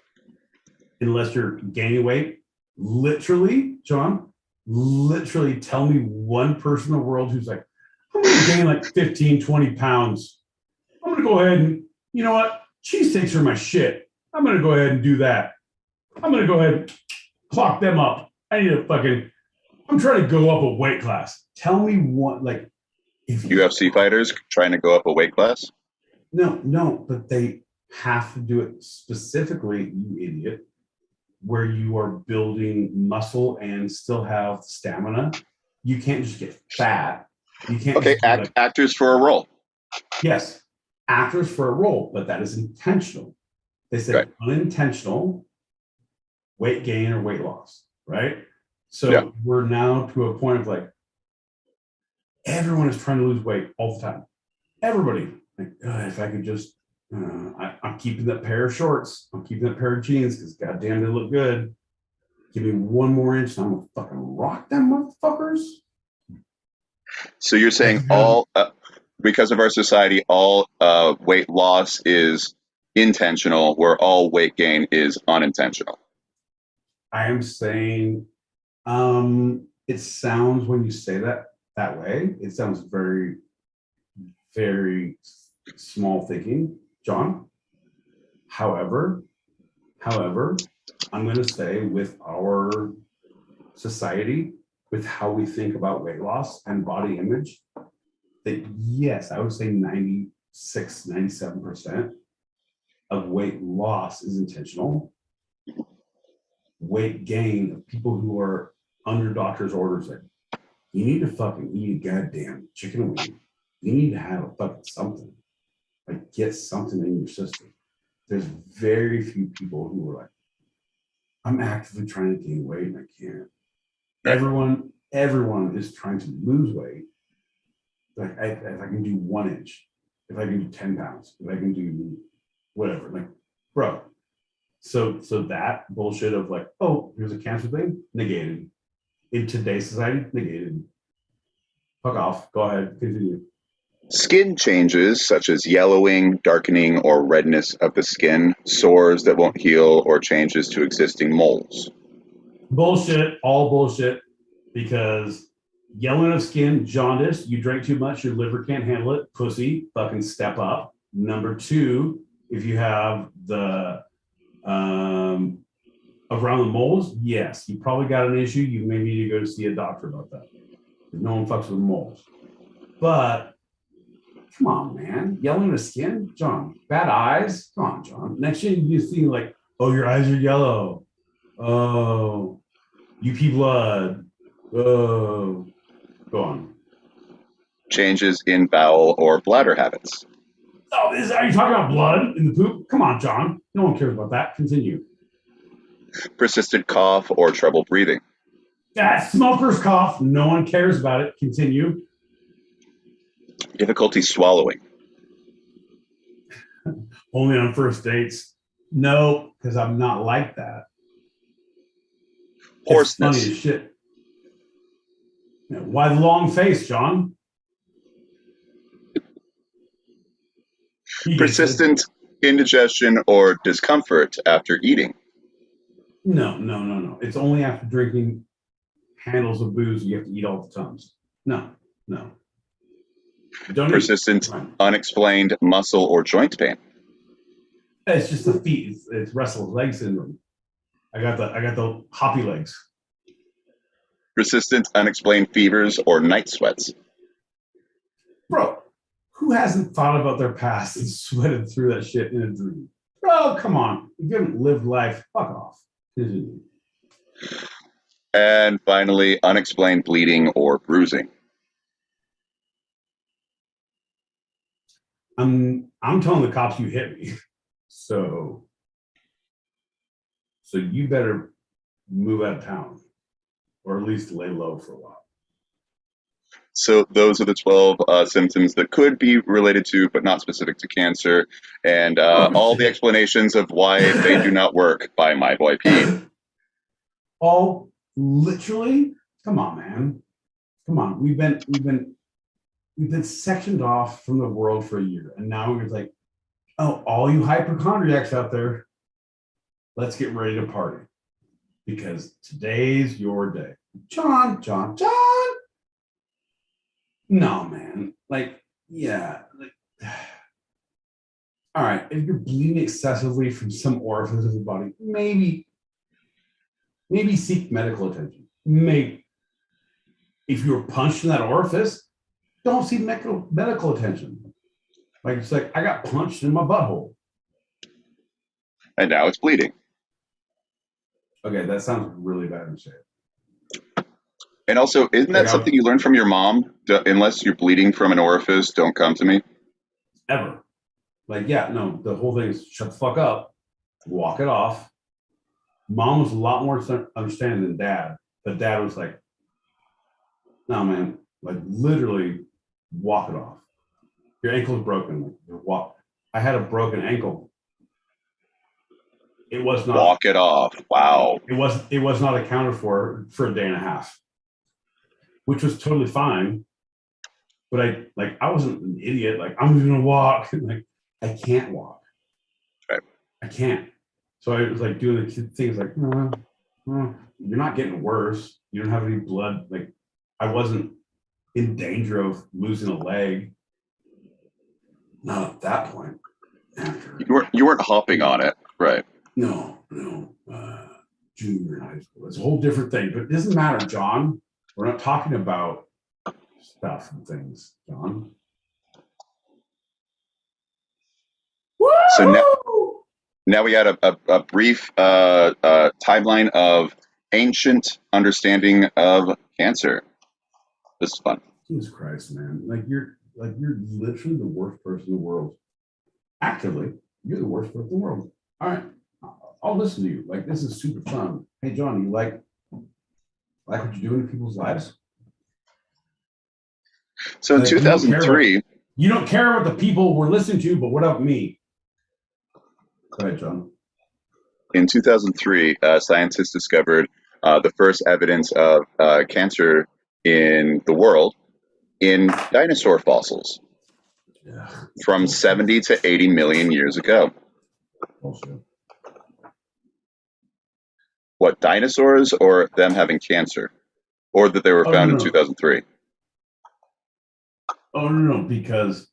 unless you're gaining weight. Literally, John, literally tell me one person in the world who's like, I'm going to gain like 15, 20 pounds. I'm going to go ahead and, you know what? Cheesesteaks are my shit. I'm going to go ahead and do that. I'm going to go ahead and clock them up. I need I'm trying to go up a weight class. Tell me what, like, if UFC fighters trying to go up a weight class? No, but they have to do it specifically, you idiot, where you are building muscle and still have stamina. You can't just get fat. You can't. Okay, actors for a role. Yes, actors for a role, but that is intentional. They said unintentional weight gain or weight loss, right? So we're now to a point of like, everyone is trying to lose weight all the time. Everybody, like, if I could just, I'm keeping that pair of shorts. I'm keeping that pair of jeans because goddamn, they look good. Give me one more inch and I'm going to fucking rock them motherfuckers. So you're saying because of our society, all weight loss is intentional, where all weight gain is unintentional. I am saying, it sounds, when you say that way, it sounds very, very small thinking, John. However, I'm going to say with our society, with how we think about weight loss and body image, that yes, I would say 96, 97% of weight loss is intentional. Weight gain of people who are under doctor's orders, like, you need to fucking eat a goddamn chicken wing. You need to have a fucking something. Like, get something in your system. There's very few people who are like, I'm actively trying to gain weight and I can't. Everyone is trying to lose weight. Like, if I can do 1 inch, if I can do 10 pounds, if I can do whatever, like, bro. So that bullshit of like, oh, here's a cancer thing, negated. In today's society, negated. Fuck off. Go ahead, continue. Skin changes such as yellowing, darkening, or redness of the skin, sores that won't heal, or changes to existing moles. Bullshit, all bullshit, because yellowing of skin, jaundice, you drank too much, your liver can't handle it, pussy, fucking step up. Number 2, if you have the around the moles, yes, you probably got an issue. You may need to go to see a doctor about that. No one fucks with moles. But come on, man. Yelling the skin? John, bad eyes? Come on, John. Next thing you see, like, Oh, your eyes are yellow. Oh, you pee blood. Oh, go on. Changes in bowel or bladder habits. Oh, are you talking about blood in the poop? Come on, John. No one cares about that. Continue. Persistent cough or trouble breathing. That smoker's cough. No one cares about it. Continue. Difficulty swallowing. Only on first dates. No, because I'm not like that. It's funny Hoarseness. as shit. Why the long face, John? Persistent indigestion or discomfort after eating. No. It's only after drinking handles of booze you have to eat all the tums. No. Don't Persistent, unexplained muscle or joint pain. It's just the feet. It's restless leg syndrome. I got the hoppy legs. Persistent, unexplained fevers or night sweats. Bro, who hasn't thought about their past and sweated through that shit in a dream? Bro, come on. If you haven't lived life, fuck off. And finally, unexplained bleeding or bruising. I'm telling the cops you hit me. So you better move out of town, or at least lay low for a while. So those are the 12 symptoms that could be related to, but not specific to cancer, and all the explanations of why they do not work by my boy Pete. Oh, literally? Come on, man. Come on. We've been sectioned off from the world for a year, and now we're like, oh, all you hypochondriacs out there, let's get ready to party because today's your day. John. No, man. Like, yeah. All right. If you're bleeding excessively from some orifice of the body, maybe seek medical attention. Maybe. If you were punched in that orifice, don't seek medical attention. Like, it's like, I got punched in my butthole. And now it's bleeding. Okay, that sounds really bad to say. And also, isn't that something you learned from your mom? Unless you're bleeding from an orifice, don't come to me. Ever. Like, yeah, no, the whole thing is shut the fuck up, walk it off. Mom was a lot more understanding than dad, but dad was like, no, man, like literally walk it off. Your ankle's broken. Like, walk. I had a broken ankle. It was not. Walk it off. Wow. It was not accounted for a day and a half, which was totally fine. But I wasn't an idiot. Like, I'm gonna walk. Like, I can't walk. Right. I can't. So I was like doing the things like, you're not getting worse. You don't have any blood. Like, I wasn't in danger of losing a leg. Not at that point. After you weren't hopping on it, right? No. Junior high school. It's a whole different thing. But it doesn't matter, John. We're not talking about stuff and things, John. So now we had a brief timeline of ancient understanding of cancer. This is fun. Jesus Christ, man! You're literally the worst person in the world. Actively, you're the worst person in the world. All right, I'll listen to you. Like, this is super fun. Hey, John, you like what you're doing in people's lives? So in 2003, you don't care what the people were listening to, but what about me? Go ahead, John. In 2003, scientists discovered the first evidence of cancer in the world in dinosaur fossils from 70 to 80 million years ago. Bullshit. What, dinosaurs or them having cancer? Or that they were found in 2003? Oh, no, because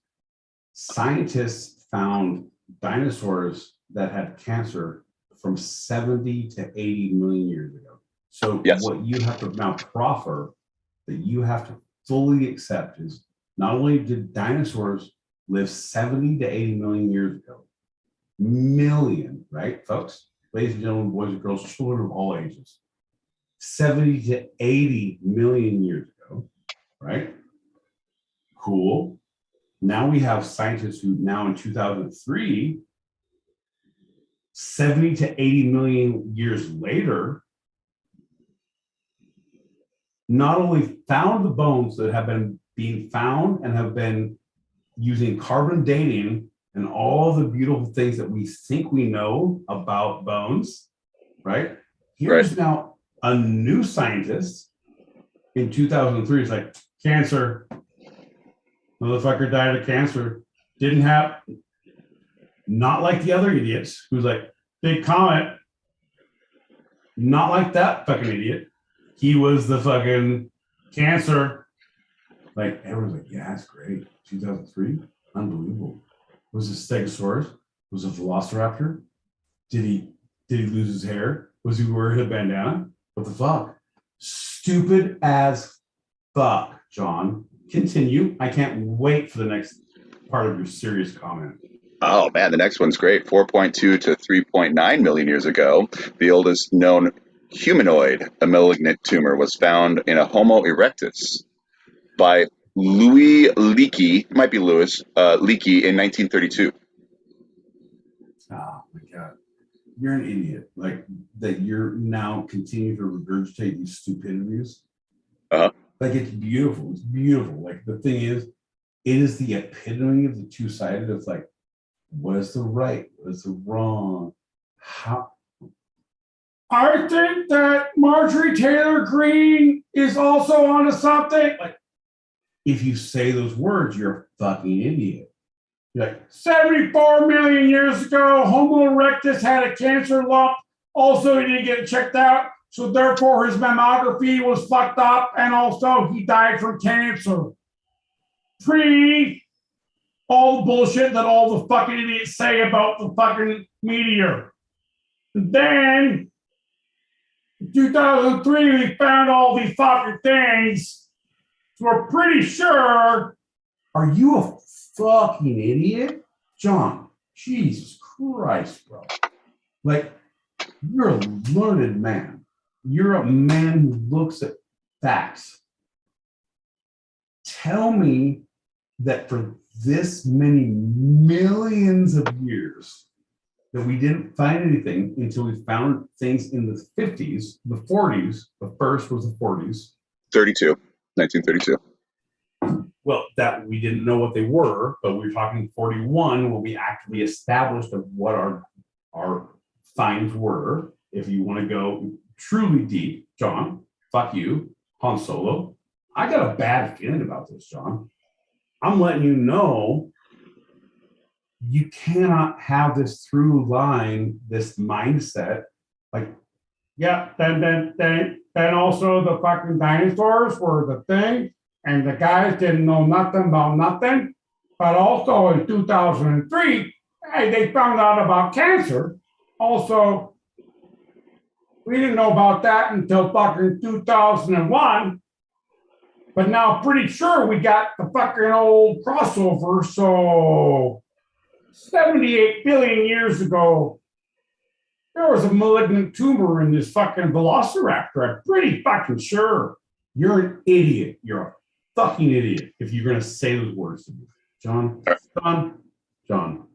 scientists found dinosaurs that had cancer from 70 to 80 million years ago. So what you have to now proffer, that you have to fully accept, is not only did dinosaurs live 70 to 80 million years ago, million, right, folks? ladies and gentlemen, boys and girls, children of all ages, 70 to 80 million years ago, right? Cool. Now we have scientists who now in 2003, 70 to 80 million years later, not only found the bones that have been being found and have been using carbon dating and all the beautiful things that we think we know about bones, right? Here's now a new scientist in 2003. It's like, cancer. Motherfucker died of cancer. Didn't have, not like the other idiots who's like, big comet. Not like that fucking idiot. He was the fucking cancer. Like, everyone's like, yeah, that's great. 2003, unbelievable. Was it Stegosaurus? Was it Velociraptor? Did he lose his hair? Was he wearing a bandana? What the fuck? Stupid as fuck, John. Continue. I can't wait for the next part of your serious comment. Oh man, the next one's great. 4.2 to 3.9 million years ago, the oldest known humanoid, a malignant tumor, was found in a Homo erectus by Louis Leakey, it might be Louis Leakey, in 1932. Oh my God. You're an idiot. Like that you're now continuing to regurgitate these stupidities. Uh-huh. Like it's beautiful. It's beautiful. Like the thing is, it is the epitome of the two-sided. It's like, what is the right? What is the wrong? How? I think that Marjorie Taylor Greene is also onto something. Like, if you say those words, you're a fucking idiot. You're like, 74 million years ago, Homo erectus had a cancer lump. Also, he didn't get checked out. So therefore, his mammography was fucked up. And also, he died from cancer. Pre all the bullshit that all the fucking idiots say about the fucking meteor. And then, in 2003, we found all these fucking things. So we're pretty sure. Are you a fucking idiot? John, Jesus Christ, bro. Like, you're a learned man. You're a man who looks at facts. Tell me that for this many millions of years that we didn't find anything until we found things in the 50s, the 40s. The first was the 40s. 1932. Well, that we didn't know what they were, but we were talking 41 when we actually established of what our finds were. If you want to go truly deep, John, fuck you, Han Solo. I got a bad feeling about this, John. I'm letting you know you cannot have this through line, this mindset. Like, yeah, then also the fucking dinosaurs were the thing, and the guys didn't know nothing about nothing. But also in 2003, hey, they found out about cancer. Also, we didn't know about that until fucking 2001. But now pretty sure we got the fucking old crossover. So 78 billion years ago, there was a malignant tumor in this fucking velociraptor. I'm pretty fucking sure. You're an idiot. You're a fucking idiot if you're going to say those words to me. John,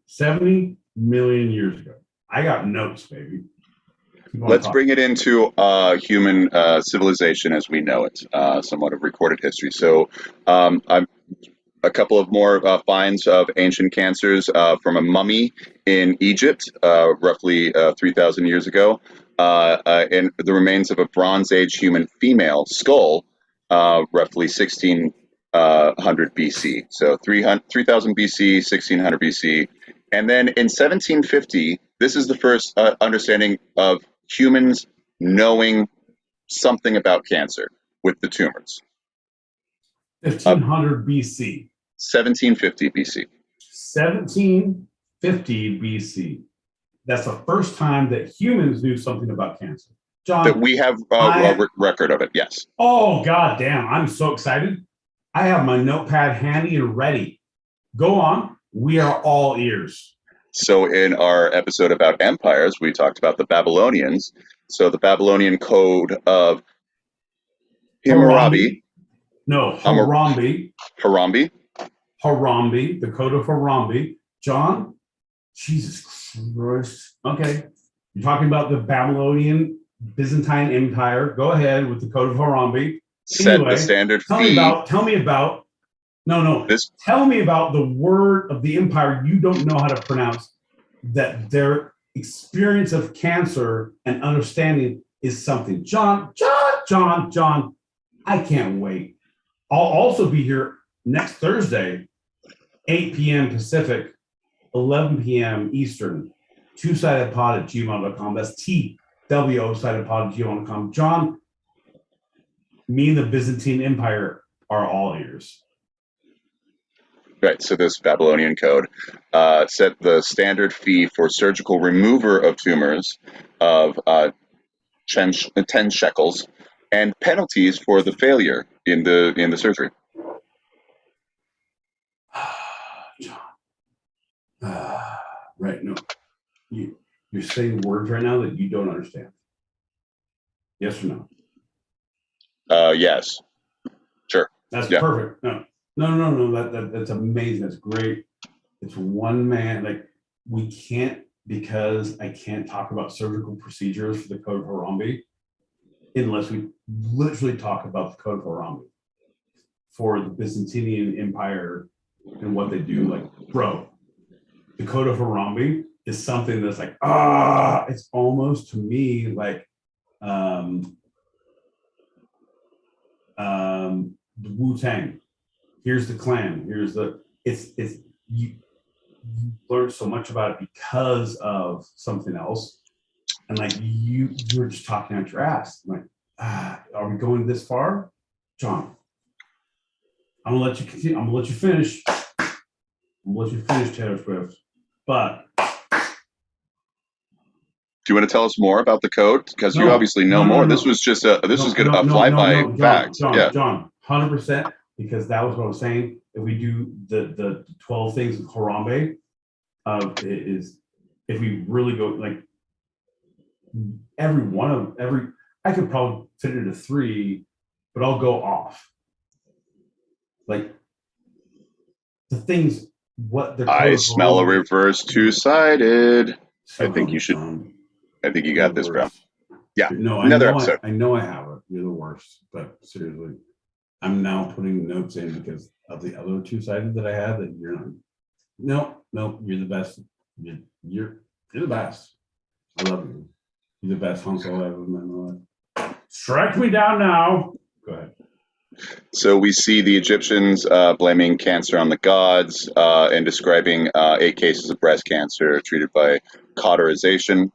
70 million years ago. I got notes, baby. Let's bring it into human civilization as we know it, somewhat of recorded history. So a couple of more finds of ancient cancers from a mummy in Egypt, roughly 3,000 years ago, and the remains of a Bronze Age human female skull, roughly 1600 BC. So 3000 BC, 1600 BC. And then in 1750, this is the first understanding of humans knowing something about cancer with the tumors. 1500 BC. 1750 BC. 1750 BC. That's the first time that humans knew something about cancer. John, that we have a record of it, yes. Oh, God damn. I'm so excited. I have my notepad handy and ready. Go on. We are all ears. So in our episode about empires, we talked about the Babylonians. So the Babylonian code of Hammurabi, No, Hammur- Harambe. Harambe. Harambe, the Code of Harambe. John, Jesus Christ. Okay. You're talking about the Babylonian Byzantine Empire. Go ahead with the Code of Harambe. Set the standard fee. Tell me about the word of the empire you don't know how to pronounce, that their experience of cancer and understanding is something. John, I can't wait. I'll also be here next Thursday, 8 p.m. Pacific, 11 p.m. Eastern, twosidedpod@gmail.com. That's TWO sidedpod@gmail.com. John, me and the Byzantine Empire are all ears. Right, so this Babylonian code set the standard fee for surgical remover of tumors of 10 shekels, and penalties for the failure in the surgery. John. Right, no. You're saying words right now that you don't understand. Yes or no? Yes. Sure. That's perfect. No. That's amazing. That's great. It's one man. Like, we can't, because I can't talk about surgical procedures for the Code of Hammurabi unless we literally talk about the Code of Hammurabi for the Byzantine Empire and what they do. Like, bro, the Code of Hammurabi is something that's like, it's almost to me like the Wu-Tang. Here's the clan. Here's the you learn so much about it because of something else, and like you're just talking out your ass. I'm like, are we going this far, John? I'm gonna let you continue. I'm gonna let you finish. Taylor Swift. But do you want to tell us more about the code? Because you obviously know more. This was just a flyby fact. John, 100%, because that was what I was saying. If we do the 12 things of Harambe, if we really go like I could probably fit it into 3, but I'll go off. Like the things, I smell a reverse two-sided. I think you should. I think you got this, bro. Yeah. No, another episode. I know I have it. You're the worst, but seriously, I'm now putting notes in because of the other two-sided that I had that you're not. No, you're the best. You're the best. I love you. You're the best hunter I've ever met in my life. Strike me down now. Go ahead. So we see the Egyptians blaming cancer on the gods and describing 8 cases of breast cancer treated by cauterization.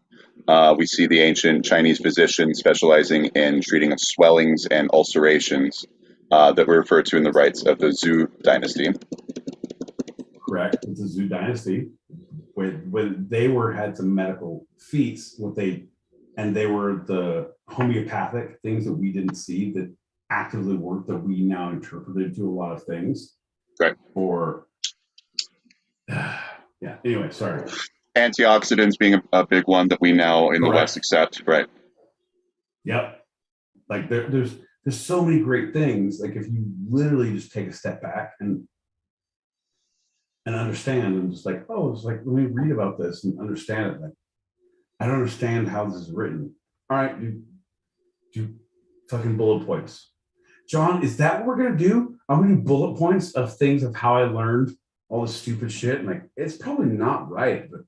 We see the ancient Chinese physicians specializing in treating of swellings and ulcerations that were referred to in the rites of the Zhou dynasty. Correct. It's the Zhou dynasty. When they had some medical feats, they were the homeopathic things that we didn't see that actively work, that we now interpreted to a lot of things. Right. Anyway, sorry. Antioxidants being a big one that we now in the West accept, right? Yep. Like there's so many great things. Like if you literally just take a step back and understand, and just like, it's like, let me read about this and understand it. Like, I don't understand how this is written. All right, do fucking bullet points. John, is that what we're gonna do? I'm gonna do bullet points of things of how I learned all this stupid shit. And like, it's probably not right, but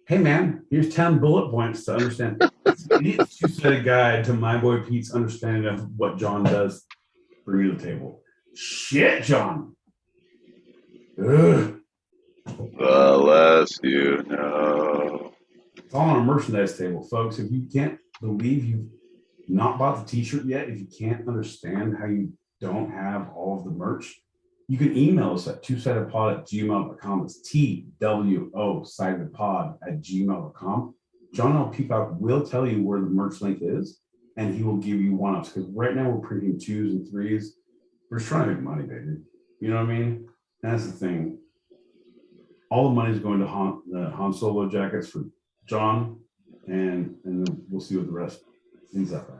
hey man, here's 10 bullet points to understand. It's an idiot's two-sided guide to my boy Pete's understanding of what John does bring to the table. Shit, John. Ugh. The less you know. It's all on a merchandise table, folks. If you can't believe you've not bought the t-shirt yet, if you can't understand how you don't have all of the merch, you can email us at twosidedpod@gmail.com. It's TWO sidedpod@gmail.com. John L. Peacock will tell you where the merch link is, and he will give you one-ups, because right now we're printing 2s and 3s. We're just trying to make money, baby. You know what I mean? And that's the thing. all the money's going to the Han Solo jackets for John, and then we'll see what the rest ends up at.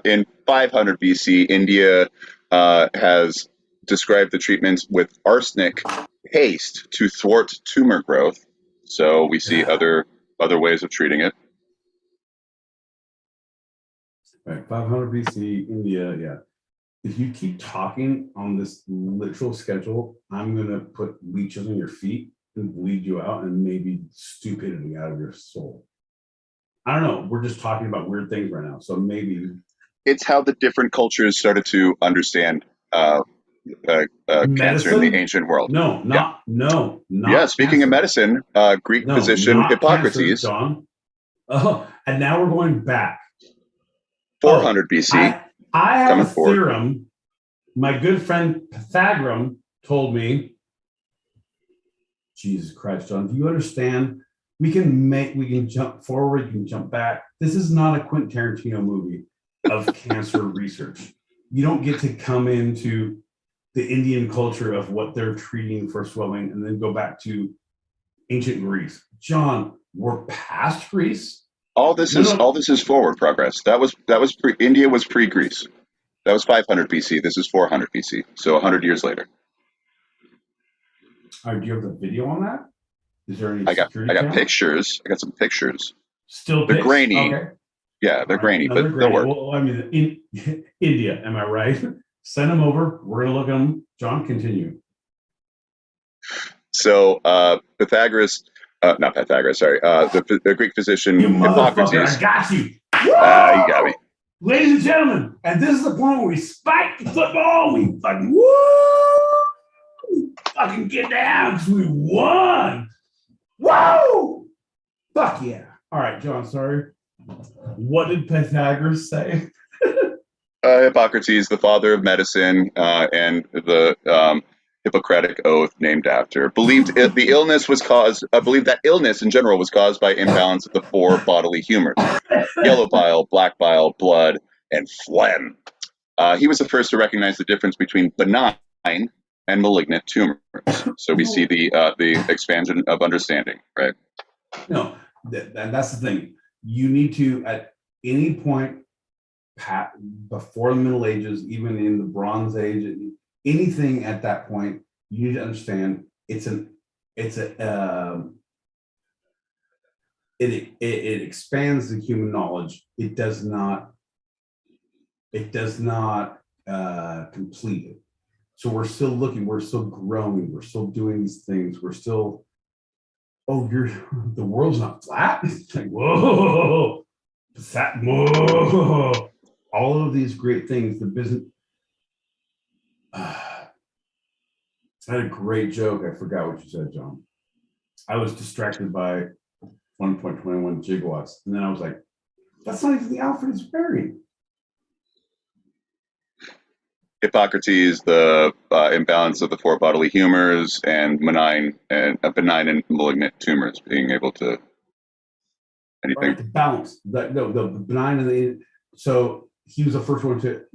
In 500 BC, India has described the treatments with arsenic paste to thwart tumor growth. So we see other ways of treating it. Right, 500 BC, India, yeah. If you keep talking on this literal schedule, I'm going to put leeches on your feet and bleed you out and maybe stupidity out of your soul. I don't know. We're just talking about weird things right now. So maybe. It's how the different cultures started to understand cancer in the ancient world. Not yeah, speaking cancer. of medicine, Greek physician Hippocrates. Cancer, John. Oh, and now we're going back. 400 BC. I have a theorem. My good friend Pythagoras told me, Jesus Christ, John, do you understand? We can jump forward, we can jump back. This is not a Quentin Tarantino movie of cancer research. You don't get to come into the Indian culture of what they're treating for swelling and then go back to ancient Greece. John, we're past Greece. All this is forward progress. That was India was pre-Greece. That was 500 BC. This is 400 BC. So 100 years later. All right, do you have the video on that? Is there any? I got pictures. I got some pictures. Still, they're grainy. Okay. Yeah, they're grainy, but they'll work. Well, I mean, in India, am I right? Send them over. We're gonna look at them. John, continue. So Pythagoras, not Pythagoras. Sorry, the Greek physician Hippocrates. I got you. You got me. Ladies and gentlemen, and this is the point where we spike the football. We fucking woo! Fucking get down because we won. Whoa! Fuck yeah. All right, John, sorry. What did Pythagoras say? Hippocrates, the father of medicine, and the Hippocratic oath named after, believed the illness was caused. Believed that illness in general was caused by imbalance of the four bodily humors: yellow bile, black bile, blood, and phlegm. He was the first to recognize the difference between benign and malignant tumors. So we see the expansion of understanding, right? No, that's the thing. You need to, at any point before the Middle Ages, even in the Bronze Age, anything at that point, you need to understand it expands the human knowledge. It does not complete it. So we're still looking, we're still growing, we're still doing these things, we're still, the world's not flat. It's like, whoa, all of these great things, the business. I had a great joke. I forgot what you said, John. I was distracted by 1.21 gigawatts. And then I was like, that's not even the outfit it's wearing. Hippocrates, the imbalance of the four bodily humors, and benign and malignant tumors being able to anything. Right, the balance. The benign and the, so he was the first one to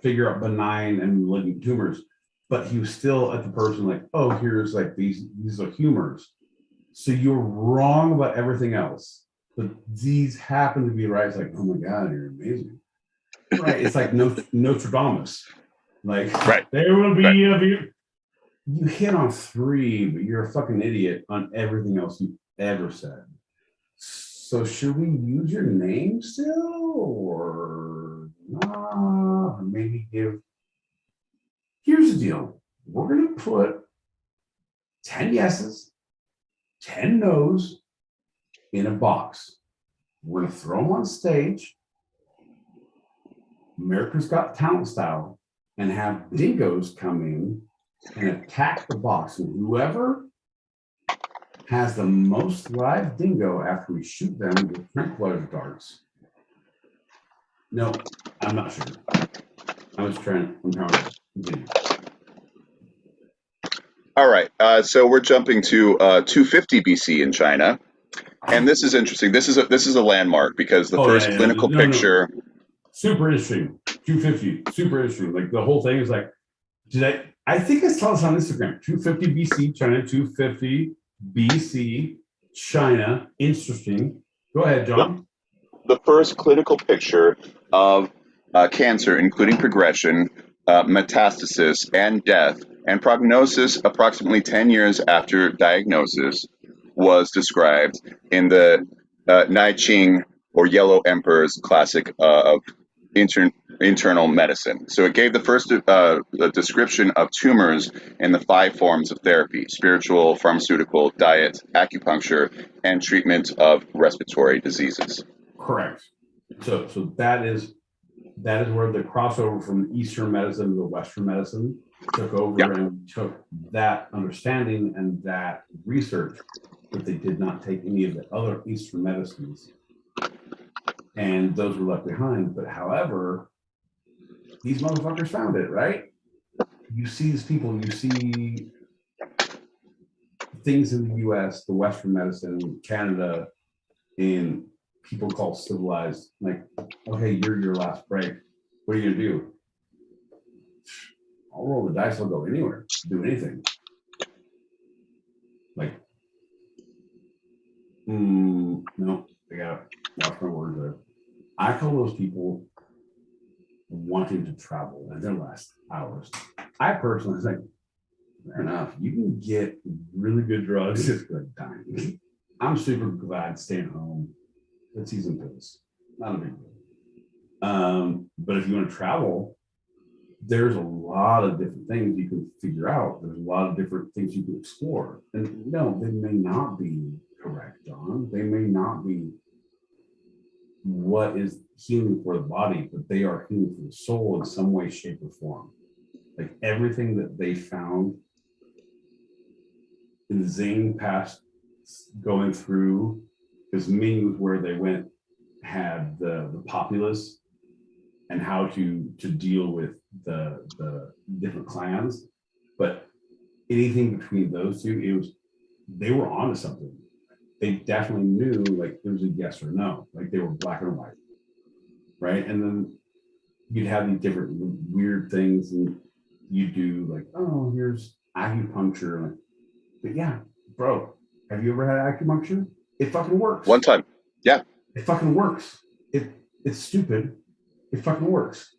figure out benign and malignant tumors, but he was still at the person like, oh, here's like these are humors. So you're wrong about everything else, but these happen to be right. It's like, oh my God, you're amazing. Right, it's like Notre Dame. Like, right. There will be you hit on three, but you're a fucking idiot on everything else you ever said. So should we use your name still, or not? Or maybe here's the deal. We're gonna put 10 yeses, 10 no's in a box. We're gonna throw them on stage. America's Got Talent style, and have dingoes come in and attack the box. And whoever has the most live dingo after we shoot them with tranquilizer darts. No, I'm not sure. I'm trying to continue. All right. So we're jumping to 250 BC in China. And this is interesting. This is a landmark because the first clinical picture. Super interesting. 250, super interesting. Like the whole thing is like, I think I saw this on Instagram. 250 BC, China, 250 BC, China. Interesting. Go ahead, John. The first clinical picture of cancer, including progression, metastasis, and death, and prognosis approximately 10 years after diagnosis, was described in the Naiqing or Yellow Emperor's Classic of Internal Medicine. So it gave the first description of tumors in the 5 forms of therapy: spiritual, pharmaceutical, diet, acupuncture, and treatment of respiratory diseases. Correct. So that is where the crossover from Eastern medicine to Western medicine took over, Yep. and took that understanding and that research, but they did not take any of the other Eastern medicines, and those were left behind. But however, these motherfuckers found it, right? You see these people, you see things in the US, the Western medicine, Canada, in people called civilized, like, okay, you're your last break. What are you gonna do? I'll roll the dice, I'll go anywhere, do anything. Like, no, I gotta watch my words there. I call those people wanting to travel in their last hours. I personally think, fair enough, you can get really good drugs if you're dying. I'm super glad staying home. Let's see some pills. Not a big deal. But if you want to travel, there's a lot of different things you can figure out. There's a lot of different things you can explore. And no, they may not be correct, John. They may not be what is healing for the body, but they are healing for the soul in some way, shape, or form. Like everything that they found in the Zane past going through, because Ming was where they went, had the populace and how to deal with the different clans. But anything between those two, they were onto something. They definitely knew, like, it was a yes or no, like they were black and white, right? And then you'd have these different weird things, and you do like, oh, here's acupuncture. But yeah, bro, have you ever had acupuncture? It fucking works. One time, yeah. It fucking works. It's stupid. It fucking works.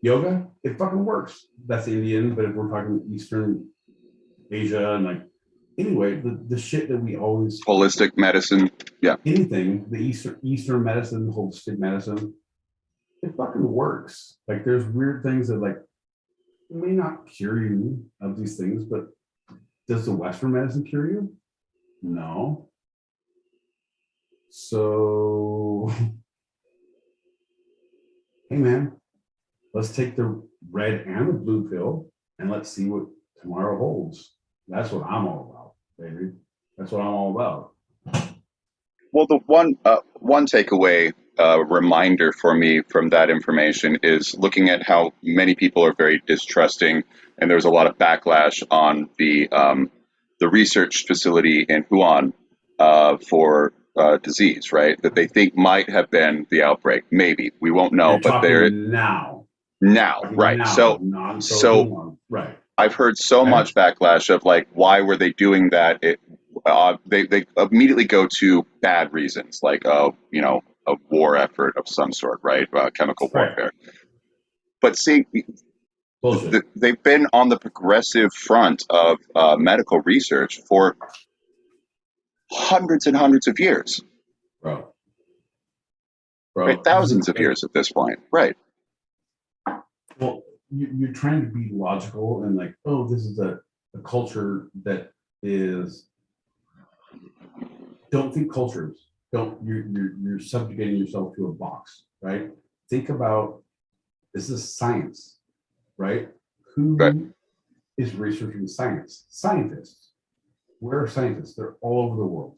Yoga, it fucking works. That's Indian, but if we're talking Eastern Asia and like, anyway, the shit that we always Holistic medicine, yeah. Anything, the Eastern medicine, holistic medicine, it fucking works. Like there's weird things that like may not cure you of these things, but does the Western medicine cure you? No. So, hey man, let's take the red and the blue pill and let's see what tomorrow holds. That's what I'm all about, baby. That's what I'm all about. Well, the one takeaway reminder for me from that information is looking at how many people are very distrusting, and there's a lot of backlash on the research facility in Wuhan for disease, right? That they think might have been the outbreak. Maybe we won't know, You're but they're now, right. Now, So right. I've heard so Okay. much backlash of like, why were they doing that? They immediately go to bad reasons, like a war effort of some sort, right? Chemical warfare. But see, they've been on the progressive front of medical research for hundreds and hundreds of years, bro. Right? Thousands of years at this point, right? Well, you're trying to be logical and like, oh, this is a culture that is. Don't think cultures. You're subjugating yourself to a box, right? Think about, this is science, right? Who is researching science? Scientists. Where are scientists? They're all over the world,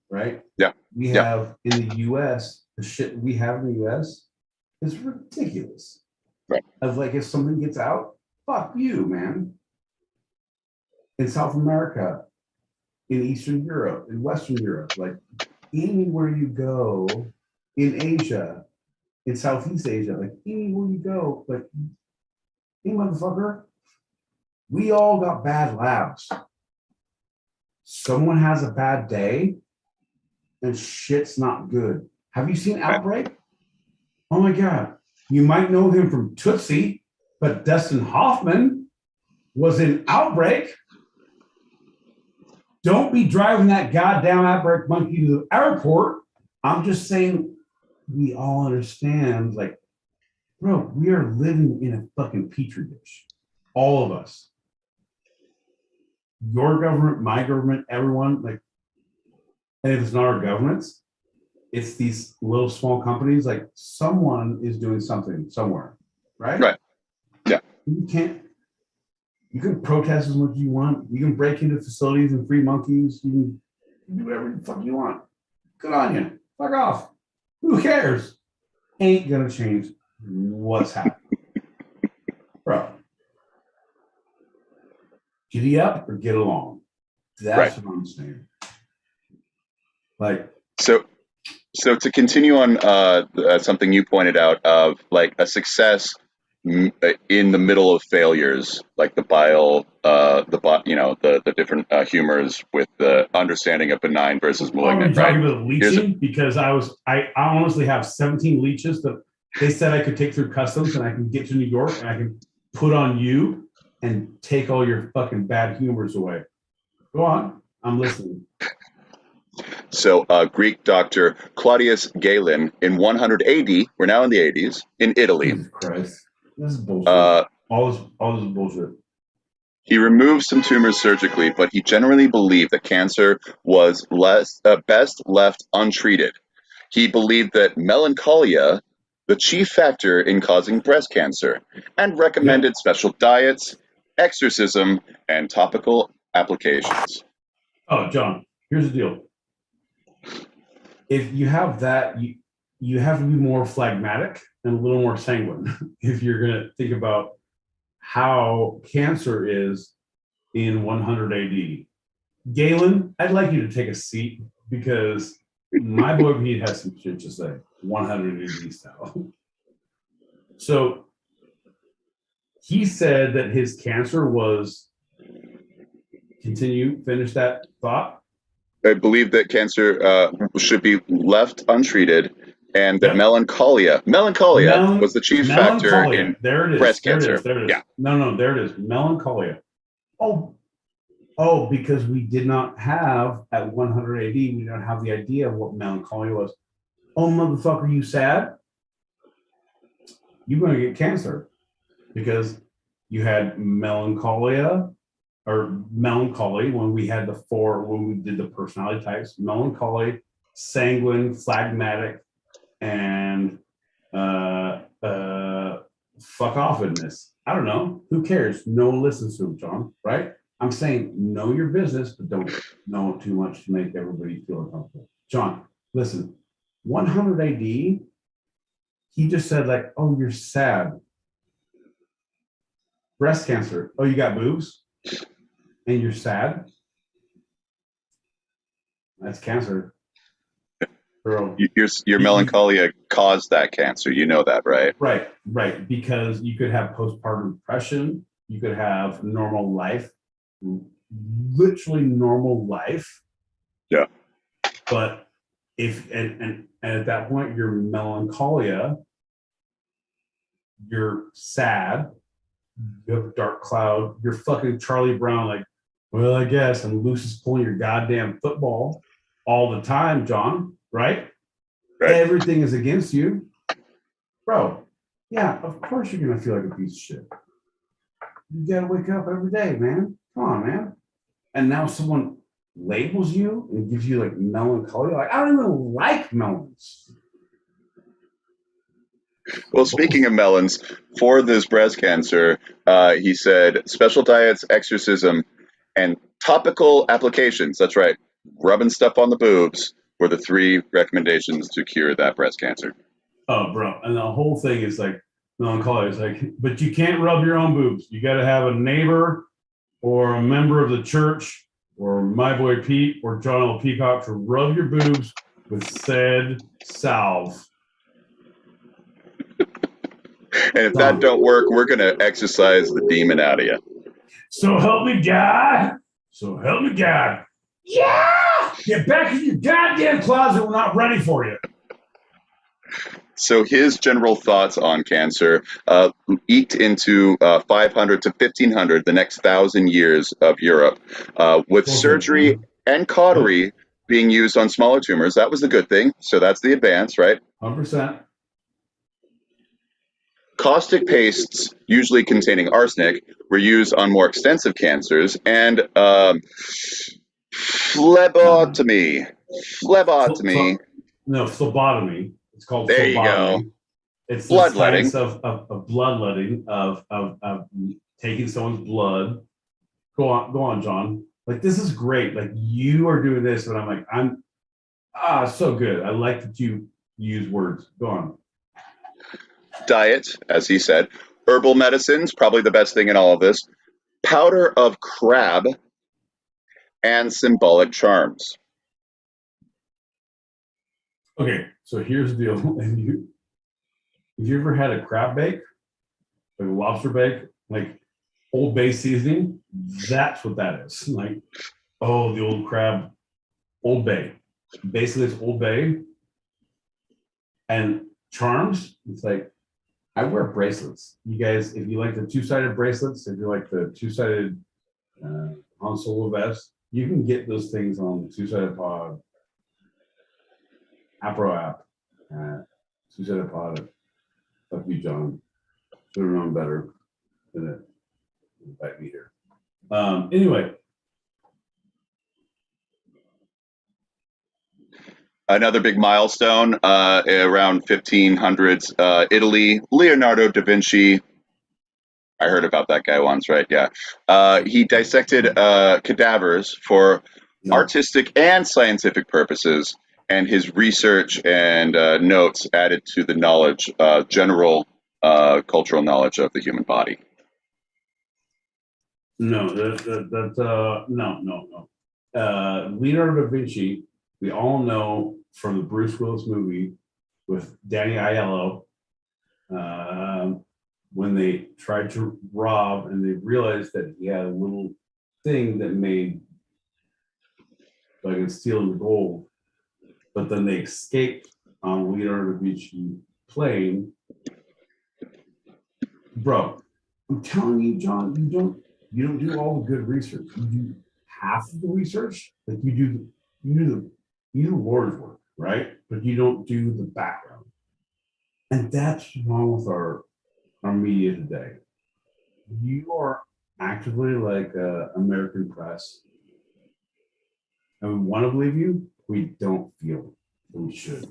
right? Yeah. We have in the US, the shit we have in the US is ridiculous. Right. Of like, if something gets out, fuck you, man. In South America, in Eastern Europe, in Western Europe, like anywhere you go, in Asia, in Southeast Asia, like anywhere you go, like, hey motherfucker, We all got bad labs. Someone has a bad day and shit's not good. Have you seen Outbreak? Oh my God. You might know him from Tootsie, but Dustin Hoffman was in Outbreak. Don't be driving that goddamn Outbreak monkey to the airport. I'm just saying we all understand, like, bro, we are living in a fucking petri dish. All of us. Your government, my government, everyone, like, and if it's not our governments, it's these little small companies, like someone is doing something somewhere, right? Right. Yeah. You can protest as much as you want. You can break into facilities and free monkeys. You can do whatever the fuck you want. Good on you. Fuck off. Who cares? Ain't gonna change what's happening. Bro. Giddy up or get along. That's what I'm saying. Like, so to continue on something you pointed out of like a success in the middle of failures, like the different humors with the understanding of benign versus malignant. Are we talking about leeching? Because I honestly have 17 leeches that they said I could take through customs and I can get to New York and I can put on you and take all your fucking bad humors away. Go on, I'm listening. So Greek doctor Claudius Galen in 100 AD, we're now in the 80s, in Italy. Jesus Christ. This is bullshit. All this is bullshit. He removed some tumors surgically, but he generally believed that cancer was best left untreated. He believed that melancholia, the chief factor in causing breast cancer, and recommended special diets, exorcism, and topical applications. Oh, John, here's the deal. If you have that, you have to be more phlegmatic and a little more sanguine if you're going to think about how cancer is in 100 AD. Galen, I'd like you to take a seat because my boy Pete has some shit to say. 100 AD style. So he said that his cancer was. Finish that thought. I believe that cancer should be left untreated, and that melancholia was the chief factor in breast cancer. There it is. Yeah. No, there it is. Melancholia. Oh, because we did not have at 100 AD, we don't have the idea of what melancholia was. Oh, motherfucker, you sad? You're going to get cancer because you had melancholy when we had when we did the personality types: melancholy, sanguine, phlegmatic, and fuck offness. I don't know. Who cares? No one listens to him, John, right? I'm saying know your business, but don't know too much to make everybody feel uncomfortable. John, listen, 100 AD, he just said like, oh, you're sad. Breast cancer. Oh, you got boobs? And you're sad? That's cancer. Bro. Your melancholia caused that cancer. You know that, right? Right. Because you could have postpartum depression. You could have normal life. Literally normal life. Yeah. But if and at that point, your melancholia, you're sad, you have a dark cloud, you're fucking Charlie Brown, like, well, I guess, and Lucy's pulling your goddamn football all the time, John, right? Everything is against you. Bro, yeah, of course you're going to feel like a piece of shit. You got to wake up every day, man. Come on, man. And now someone labels you and gives you like melancholia. Like, I don't even like melons. Well, speaking of melons, for this breast cancer, he said special diets, exorcism, and topical applications. That's right. Rubbing stuff on the boobs were the 3 recommendations to cure that breast cancer. Oh, bro. And the whole thing is like, melancholia is like, but you can't rub your own boobs. You got to have a neighbor or a member of the church or my boy Pete or John L. Peacock to rub your boobs with said salve. And if that don't work, we're going to exorcise the demon out of you. So help me God. So help me God. Yeah! Get back in your goddamn closet. We're not ready for you. So his general thoughts on cancer eked into 500 to 1500, the next 1,000 years of Europe, with surgery and cautery being used on smaller tumors. That was the good thing. So that's the advance, right? 100%. Caustic pastes, usually containing arsenic, were used on more extensive cancers, and phlebotomy. No, phlebotomy. It's called There you go. phlebotomy. It's the Bloodletting. science of bloodletting, of taking someone's blood. Go on, John. Like, this is great. Like, you are doing this, and I'm like, so good. I like that you use words. Go on. Diet, as he said. Herbal medicines, probably the best thing in all of this. Powder of crab, and symbolic charms. Okay, so here's the deal. Have you ever had a crab bake? Like a lobster bake? Like Old Bay seasoning? That's what that is. Like, oh, the old crab, Old Bay. Basically, it's Old Bay. And charms, it's like, I wear bracelets. You guys, if you like the two-sided bracelets, if you like the two-sided Han Solo vest, you can get those things on two-sided pod, Apro app, two-sided pod. Fuck you, John. Should have known better than it. Invite me here. Anyway. Another big milestone around 1500s, Italy, Leonardo da Vinci. I heard about that guy once, right? Yeah. He dissected cadavers for artistic and scientific purposes, and his research and notes added to the knowledge, general cultural knowledge of the human body. No. Leonardo da Vinci, we all know from the Bruce Willis movie with Danny Aiello, when they tried to rob and they realized that he had a little thing that made like stealing the gold, but then they escaped on Leonardo da Vinci plane. Bro, I'm telling you, John, you don't do all the good research. You do half of the research. Like you do the Lord's work, right? But you don't do the background. And that's wrong with our media today. You are actively like American press. And we want to believe you, we don't feel that we should.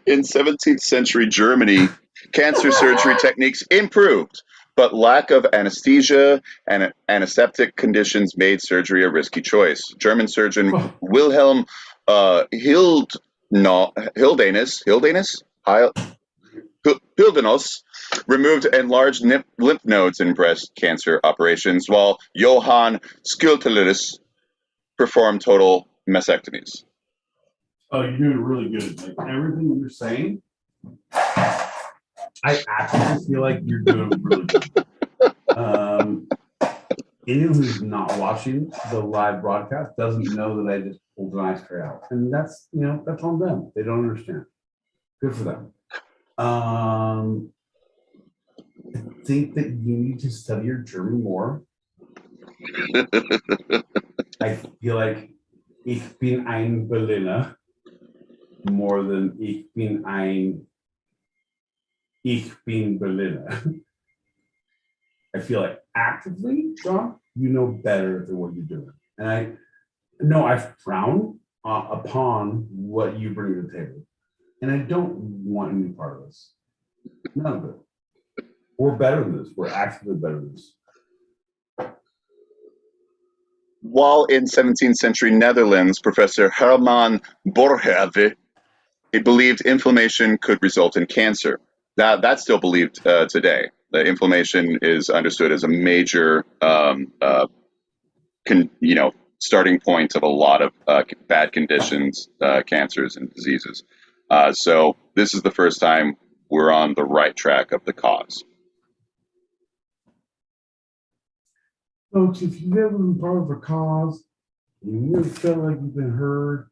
In 17th century Germany, cancer surgery techniques improved, but lack of anesthesia and antiseptic conditions made surgery a risky choice. German surgeon Wilhelm Hildenus removed enlarged lymph nodes in breast cancer operations, while Johann Schulte performed total mastectomies. Oh, you're doing really good. Like everything you're saying, I actually feel like you're doing really good. Anyone who's not watching the live broadcast doesn't know that I just pulled an eye tray out, and that's that's on them. They don't understand. Good for them. I think that you need to study your German more. I feel like ich bin ein Berliner more than ich bin Berliner. I feel like actively, John, you know better than what you're doing. And I frown upon what you bring to the table. And I don't want any part of this. None of it. We're better than this. We're actively better than this. While in 17th century Netherlands, Professor Herman Boerhaave, he believed inflammation could result in cancer. That's still believed today. The inflammation is understood as a major, starting point of a lot of bad conditions, cancers, and diseases. So this is the first time we're on the right track of the cause. Folks, if you've ever been part of a cause, and you really felt like you've been heard,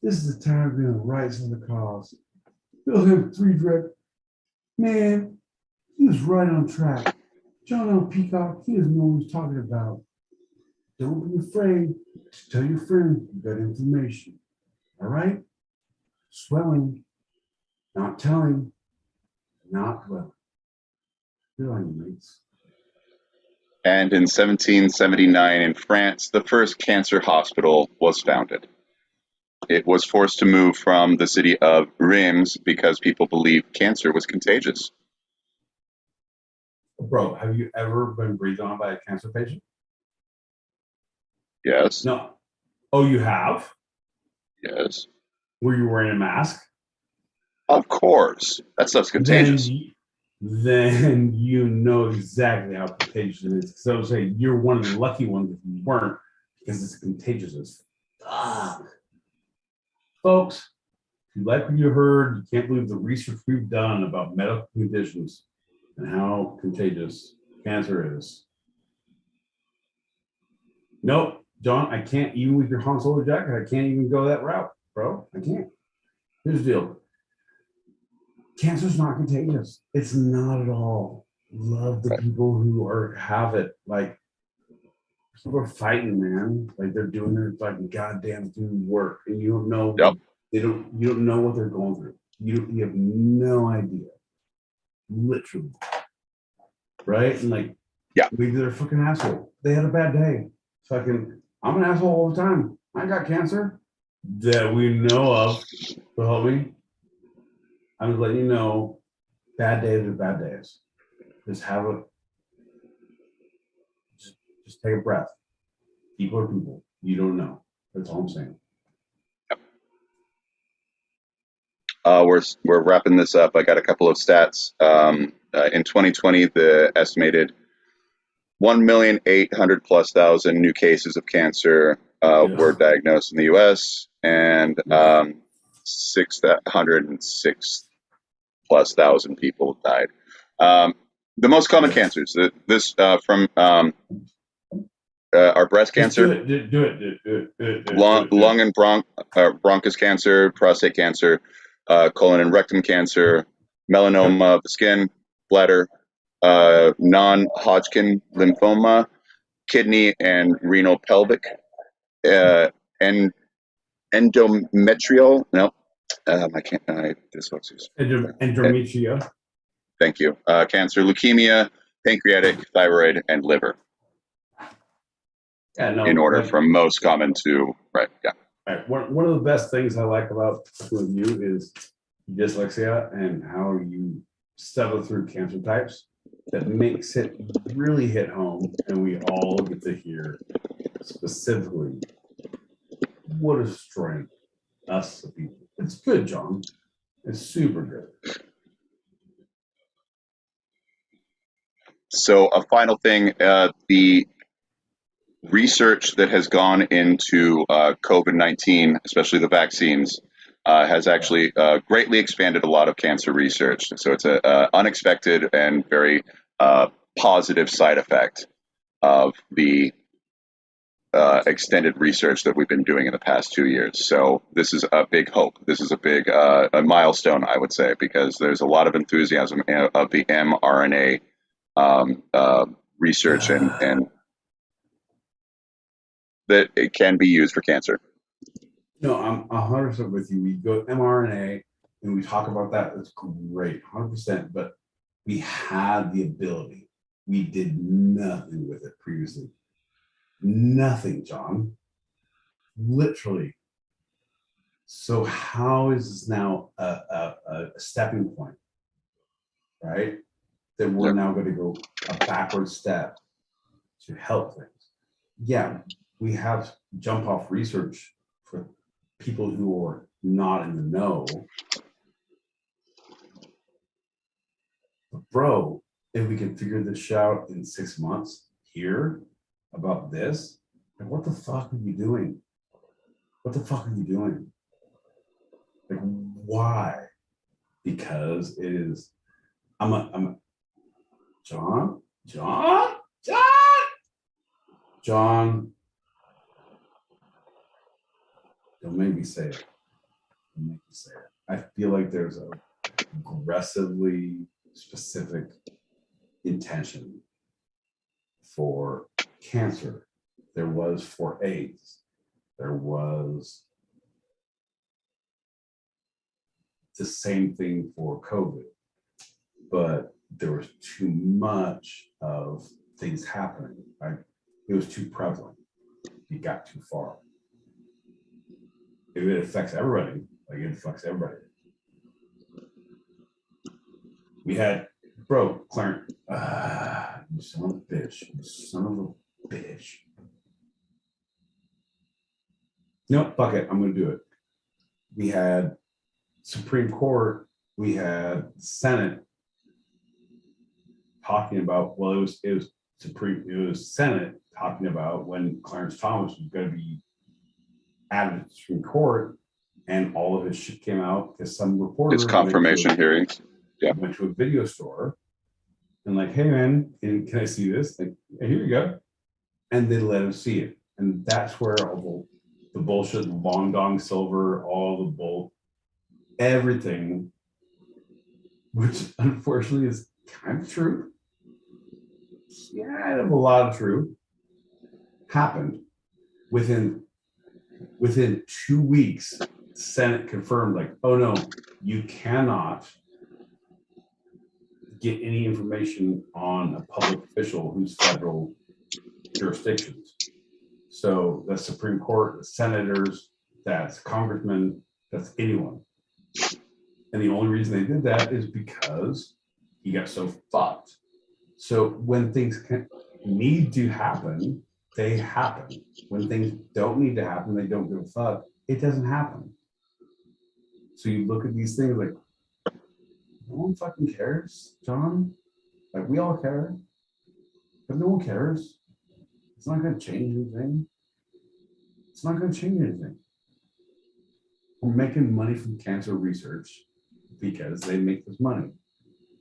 this is the time to be on the right side of the cause. Bill him 3 direct. Man, he was right on track. John L. Peacock, he doesn't know what he's talking about. Don't be afraid to tell your friend you got information. All right? Swelling, not telling, not dwelling. Good on you, mates. And in 1779 in France, the first cancer hospital was founded. It was forced to move from the city of Reims because people believed cancer was contagious. Bro, have you ever been breathed on by a cancer patient? Yes. No. Oh, you have? Yes. Were you wearing a mask? Of course. That stuff's contagious. Then you know exactly how contagious it is. So I would say you're one of the lucky ones if you weren't, because it's contagious as fuck. Folks, if you like what you heard, you can't believe the research we've done about medical conditions and how contagious cancer is. Nope, John, I can't, even with your Han Solo jacket, I can't even go that route, bro. I can't. Here's the deal. Cancer's not contagious. It's not at all. Love the people who have it. Like, people are fighting, man. Like, they're doing their fucking goddamn work, and you don't know. Yep. You don't know what they're going through. You have no idea. Literally. Right? And like, yeah, maybe they're a fucking asshole. They had a bad day. Fucking, I'm an asshole all the time. I got cancer that we know of. So help me. I'm just letting you know, bad days are bad days. Just have a, just take a breath. People are people. You don't know. That's all I'm saying. We're wrapping this up. I got a couple of stats. In 2020, the estimated 1,800,000+ new cases of cancer were diagnosed in the U.S. and 606,000+ people died. The most common cancers. This from are breast cancer, Do it. lung and bronchus cancer, prostate cancer, colon and rectum cancer, melanoma of the skin, bladder, non-Hodgkin lymphoma, kidney and renal pelvic, and endometrial. No, I can't. Dyslexia. Endometria. Thank you. Cancer, leukemia, pancreatic, thyroid, and liver. Yeah, no, in order from most common to right. Yeah. Right. One of the best things I like about with you is dyslexia and how you settle through cancer types. That makes it really hit home, and we all get to hear specifically what is destroying us, the people. It's good, John. It's super good. So a final thing, the research that has gone into COVID-19, especially the vaccines, has actually greatly expanded a lot of cancer research. So it's an unexpected and very positive side effect of the extended research that we've been doing in the past 2 years. So this is a big hope. This is a big a milestone, I would say, because there's a lot of enthusiasm of the mRNA research and that it can be used for cancer. No, I'm 100% with you. We go mRNA and we talk about that. It's great, 100%. But we had the ability. We did nothing with it previously. Nothing, John. Literally. So how is this now a stepping point, right? That we're now going to go a backward step to help things. Yeah, we have jump off research for people who are not in the know. But bro, if we can figure this out in 6 months here about this, like what the fuck are you doing? What the fuck are you doing? Like why? Because it is. I'm a John. John, don't make me say it. Don't make me say it. I feel like there's a aggressively specific intention for cancer. There was for AIDS. There was the same thing for COVID, but there was too much of things happening. Right? It was too prevalent. It got too far. If it affects everybody, like it affects everybody. We had, bro, Clarence, you son of a bitch, you son of a bitch. No, fuck it, I'm gonna do it. We had Supreme Court, we had Senate talking about, well, it was Senate talking about when Clarence Thomas was gonna be added to the Supreme Court, and all of his shit came out because some reporter It's confirmation hearings. Yeah. Went to a video store and like, hey man, can I see this? Like, hey, here you go. And they let him see it. And that's where all the bullshit, long dong silver, all the bull, everything, which unfortunately is kind of true. Kind of a lot of truth happened within 2 weeks. The Senate confirmed, like, oh no, you cannot get any information on a public official who's federal jurisdictions. So the Supreme Court, the senators, that's congressmen, that's anyone. And the only reason they did that is because he got so fucked. So when things need to happen, they happen. When things don't need to happen, they don't give a fuck. It doesn't happen. So you look at these things like, no one fucking cares, John. Like, we all care, but no one cares. It's not going to change anything. It's not going to change anything. We're making money from cancer research because they make this money.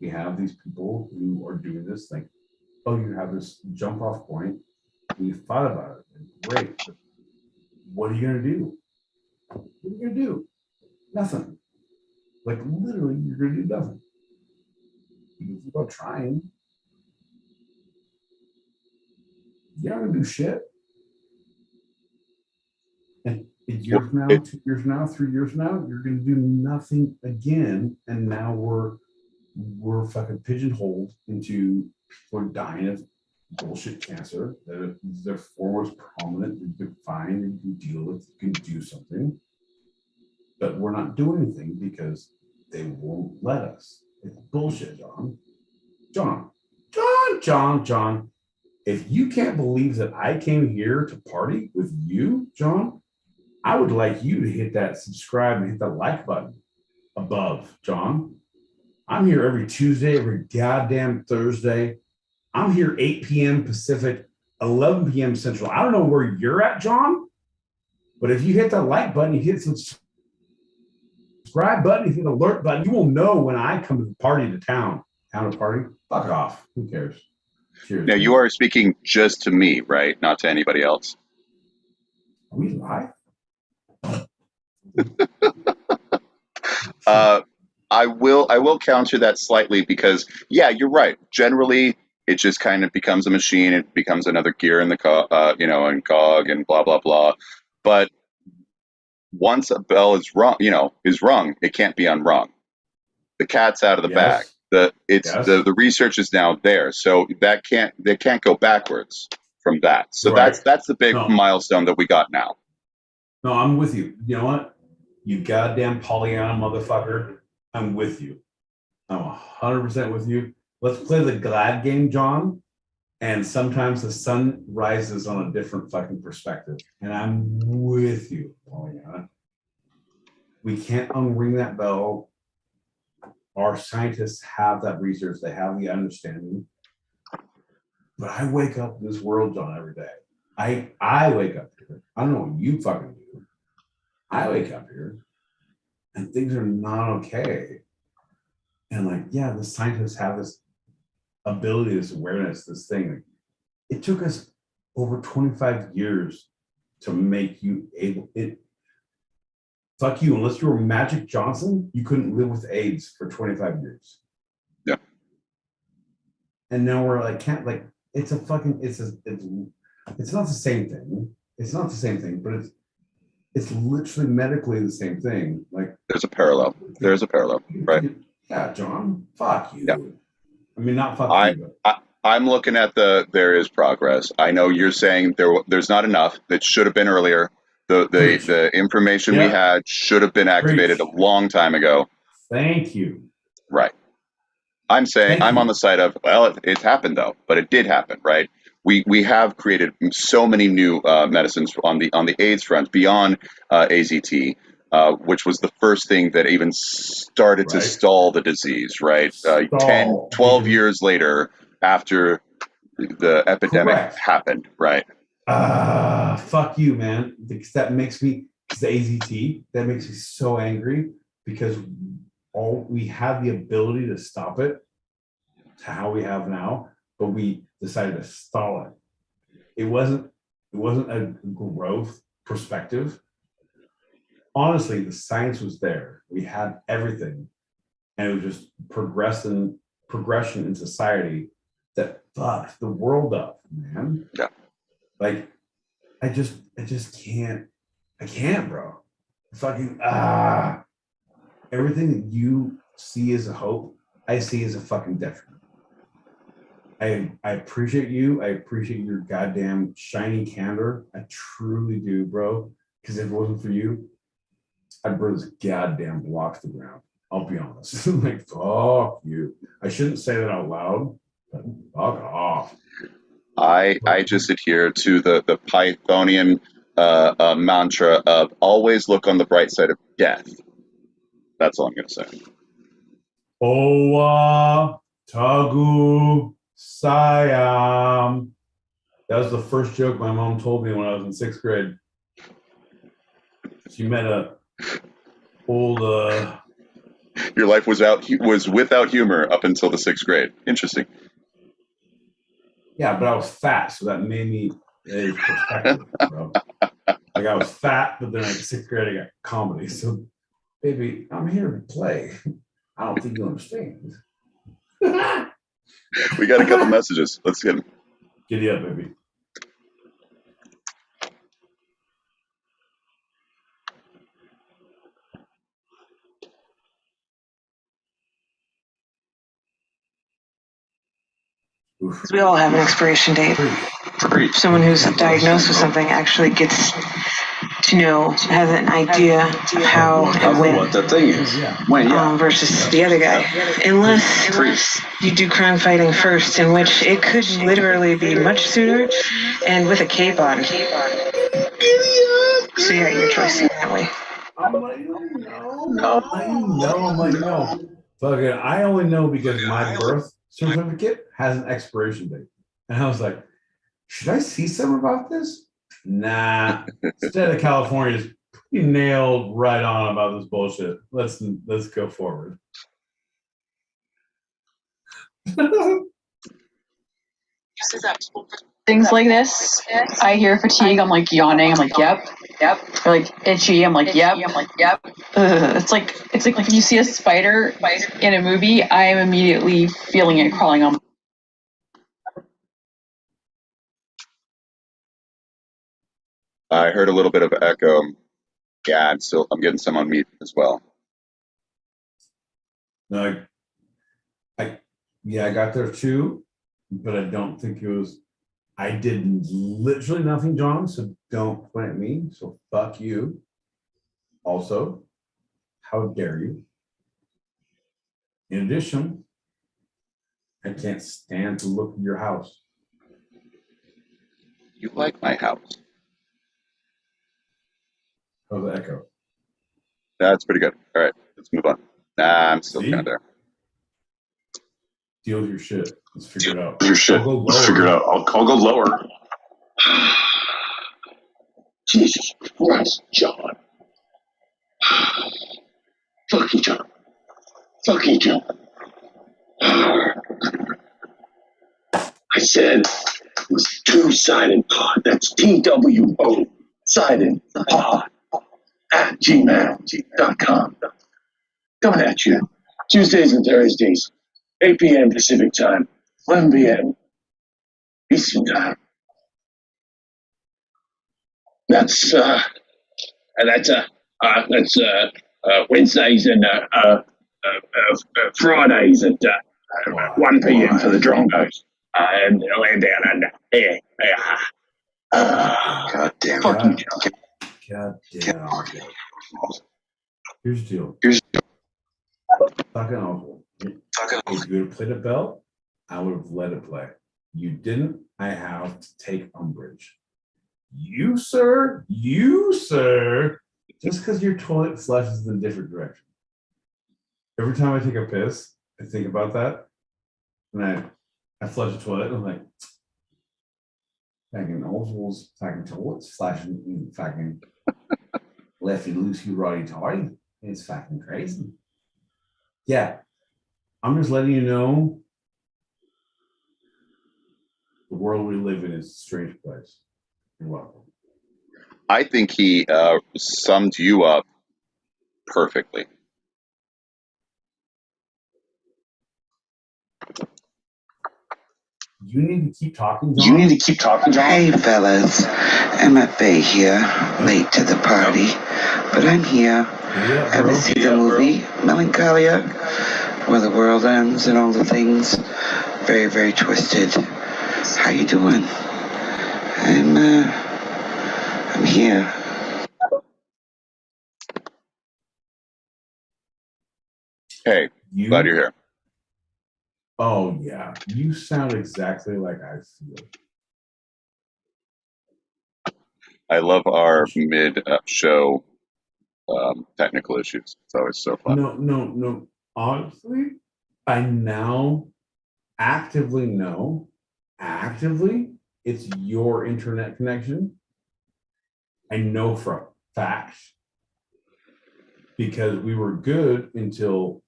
We have these people who are doing this, like, oh, you have this jump off point, and you thought about it. Great. But what are you going to do? What are you going to do? Nothing. Like, literally, you're going to do nothing. You can keep on trying. You're not going to do shit. And a year from now, 2 years from now, 3 years from now, you're going to do nothing again. And now we're fucking pigeonholed into people dying of bullshit cancer. That their form was prominent, you could find, you can deal with, you can do something. But we're not doing anything because they won't let us. It's bullshit, John. John. If you can't believe that I came here to party with you, John, I would like you to hit that subscribe and hit that like button above, John. I'm here every Tuesday, every goddamn Thursday. I'm here 8 p.m. Pacific, 11 p.m. Central. I don't know where you're at, John, but if you hit that like button, you hit the subscribe button, you hit the alert button, you will know when I come to the party to town to party. Fuck off. Who cares? Cheers. Now, you are speaking just to me, right? Not to anybody else. Are we live? I will counter that slightly because, yeah, you're right. Generally, it just kind of becomes a machine. It becomes another gear in the and cog and blah blah blah. But once a bell is rung, it can't be unrung. The cat's out of the bag. The research is now there, so they can't go backwards from that. So right. that's the big milestone that we got now. No, I'm with you. You know what? You goddamn Pollyanna motherfucker. I'm with you. I'm 100% with you. Let's play the glad game, John. And sometimes the sun rises on a different fucking perspective. And I'm with you, Pollyanna. We can't unring that bell. Our scientists have that research. They have the understanding. But I wake up in this world, John, every day. I wake up here. I don't know what you fucking do. I wake up here and things are not okay. And like, yeah, the scientists have this ability, this awareness, this thing. It took us over 25 years to make you able it. Fuck you, unless you were Magic Johnson, you couldn't live with AIDS for 25 years. Yeah. And now we're like, can't like, it's a fucking, it's not the same thing. It's not the same thing, but it's literally medically the same thing. Like there's a parallel. There's a parallel, right? Yeah, John. Fuck you. Yeah. I mean, not fuck you, but I'm looking at there is progress. I know you're saying there's not enough. That should have been earlier. The information we had should have been activated a long time ago. Thank you. Right. I'm saying I'm on the side of, well, it's happened though, but it did happen, right? We have created so many new medicines on the AIDS front beyond AZT, which was the first thing that even started to stall the disease, right? 10, 12 years later after the epidemic happened, right? Fuck you, man. Because that makes me, because the AZT, that makes me so angry because we had the ability to stop it to how we have now, but we decided to stall it. It wasn't a growth perspective. Honestly, the science was there. We had everything. And it was just progression in society that fucked the world up, man. Yeah. Like, I just can't. I can't, bro. Fucking everything that you see as a hope, I see as a fucking detriment. I appreciate you. I appreciate your goddamn shiny candor. I truly do, bro. Because if it wasn't for you, I'd burn this goddamn block to the ground. I'll be honest. Like, fuck you. I shouldn't say that out loud, but fuck off. I just adhere to the Pythonian mantra of always look on the bright side of death. That's all I'm going to say. Owa Tagu Sayam. That was the first joke my mom told me when I was in 6th grade. She met a old. Your life was without humor up until the 6th grade. Interesting. Yeah, but I was fat, so that made me a perspective, bro. Like I was fat, but then like 6th grade I got comedy. So, baby, I'm here to play. I don't think you understand. We got a couple messages. Let's get them. Giddy up, baby. Because we all have an expiration date. Someone who's diagnosed with something actually gets to know, has an idea of how and when. What that thing is. Versus the other guy. Unless you do crime fighting first, in which it could literally be much sooner and with a cape on. So yeah, your choice in that way. I'm like, no. Fuck it. I only know because my birth certificate has an expiration date. And I was like, should I see something about this? Nah. State of California is pretty nailed right on about this bullshit. Let's go forward. Things like this, I hear fatigue, I'm like yawning, I'm like, yep. Or like itchy, I'm like, yep. It's like if you see a spider in a movie, I am immediately feeling it crawling on. I heard a little bit of echo. Yeah, I'm getting some on mute as well. No, I got there too, but I don't think it was. I did literally nothing, John, so don't point at me. So fuck you. Also, how dare you? In addition, I can't stand to look at your house. You like my house. How's the echo? That's pretty good. All right, let's move on. Nah, I'm still kind of there. Deal with your shit. Let's figure it out. Let's figure it out. I'll go lower. Jesus Christ, John. Fucking John. Fucking John. I said, was two-sided pod. That's TWO, sided pod at gmail.com. Coming at you Tuesdays and Thursdays, 8 p.m. Pacific time, 11 p.m. Eastern time. That's Wednesdays and Fridays at 1 p.m. for the Drongos. And land down under. Yeah. God damn it. God damn. Here's the deal. Fucking awful. If you would have played a belt, I would have let it play. You didn't. I have to take umbrage. You, sir, just because your toilet flushes in a different direction. Every time I take a piss, I think about that. And I flush the toilet, and I'm like, fucking Oswald's fucking toilets flashing, fucking lefty loosey, roddy tighty. It's fucking crazy. Yeah. I'm just letting you know the world we live in is a strange place. You're welcome. I think he summed you up perfectly. You need to keep talking, John. Hey, fellas. MFA here, late to the party, but I'm here. Ever see the movie Melancholia, where the world ends and all the things? Very, very twisted. How you doing? I'm here. Hey, glad you're here. Oh, yeah. You sound exactly like I feel. I love our mid-show technical issues. It's always so fun. No. Honestly, I now actively know, it's your internet connection. I know for a fact. Because we were good until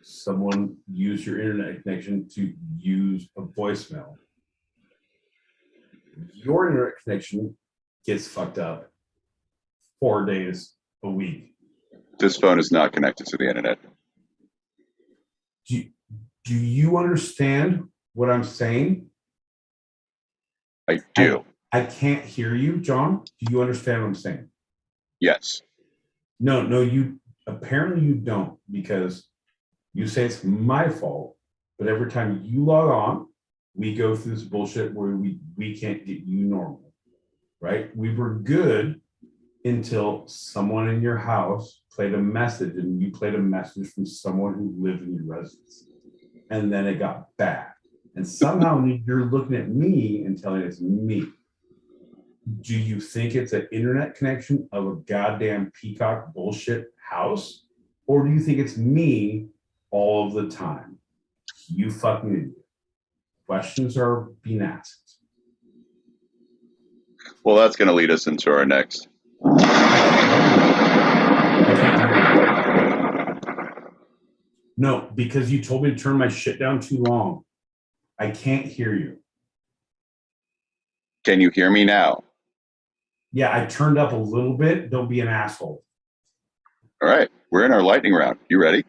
someone used your internet connection to use a voicemail. Your internet connection gets fucked up 4 days a week. This phone is not connected to the internet. Do you understand what I'm saying? I do. I can't hear you, John. Do you understand what I'm saying? Yes. No, you apparently you don't, because you say it's my fault, but every time you log on, we go through this bullshit where we can't get you normal, right? We were good until someone in your house played a message, and you played a message from someone who lived in your residence. And then it got bad. And somehow you're looking at me and telling it's me. Do you think it's an internet connection of a goddamn peacock bullshit house? Or do you think it's me all of the time? You fucking idiot. Questions are being asked. Well, that's going to lead us into our next. No, because you told me to turn my shit down too long. I can't hear you. Can you hear me now? Yeah, I turned up a little bit. Don't be an asshole. All right. We're in our lightning round. You ready?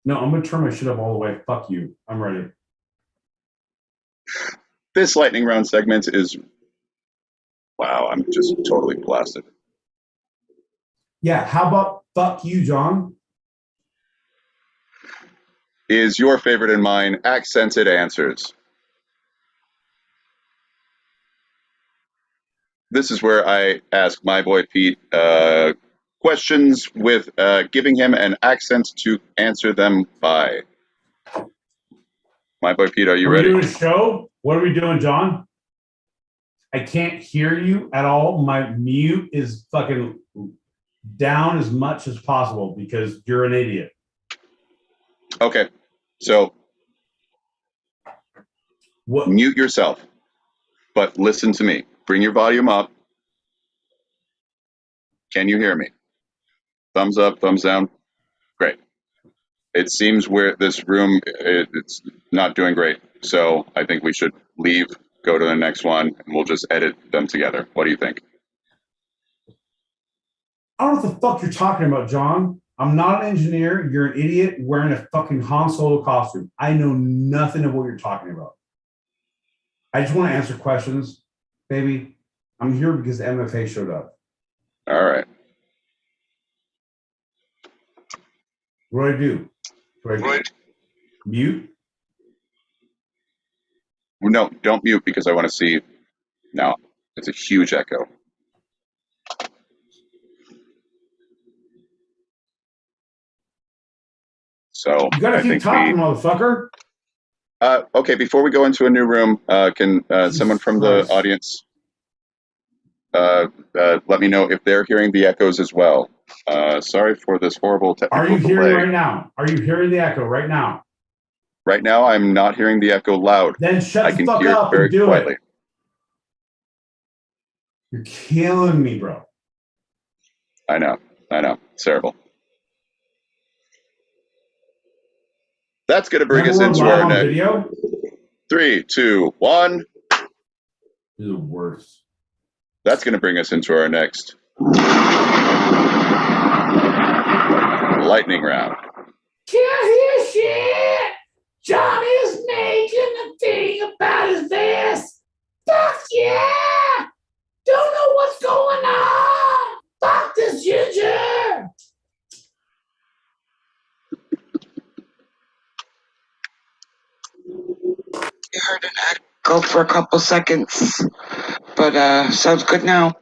No, I'm going to turn my shit up all the way. Fuck you. I'm ready. This lightning round segment is... Wow, I'm just totally blasted. Yeah, how about fuck you, John? Is your favorite and mine accented answers? This is where I ask my boy Pete questions with giving him an accent to answer them by. My boy Pete, are you ready? Are we doing a show? What are we doing, John? I can't hear you at all. My mute is fucking down as much as possible because you're an idiot. Okay, so mute yourself, but listen to me. Bring your volume up. Can you hear me? Thumbs up, thumbs down. Great. It seems where this room it's not doing great, so I think we should leave, go to the next one, and we'll just edit them together. What do you think? I don't know what the fuck you're talking about, John. I'm not an engineer. You're an idiot wearing a fucking Han Solo costume. I know nothing of what you're talking about. I just want to answer questions, baby. I'm here because the MFA showed up. All right. What do I do? Mute? No, don't mute because I want to see. Now, it's a huge echo. So you gotta keep talking, motherfucker. Okay, before we go into a new room, can someone from the audience let me know if they're hearing the echoes as well? Sorry for this horrible technical delay. Are you hearing right now? Are you hearing the echo right now? Right now, I'm not hearing the echo loud. Then shut the can fuck hear up very and do quietly. it. You're killing me, bro. I know. It's terrible. That's going to bring us into our next video. 3, 2, 1. This is the worst. That's going to bring us into our next lightning round. Can't hear shit. Johnny's making a thing about his vest. Fuck yeah. Don't know what's going on. Fuck this ginger. You heard an echo for a couple seconds, but sounds good now.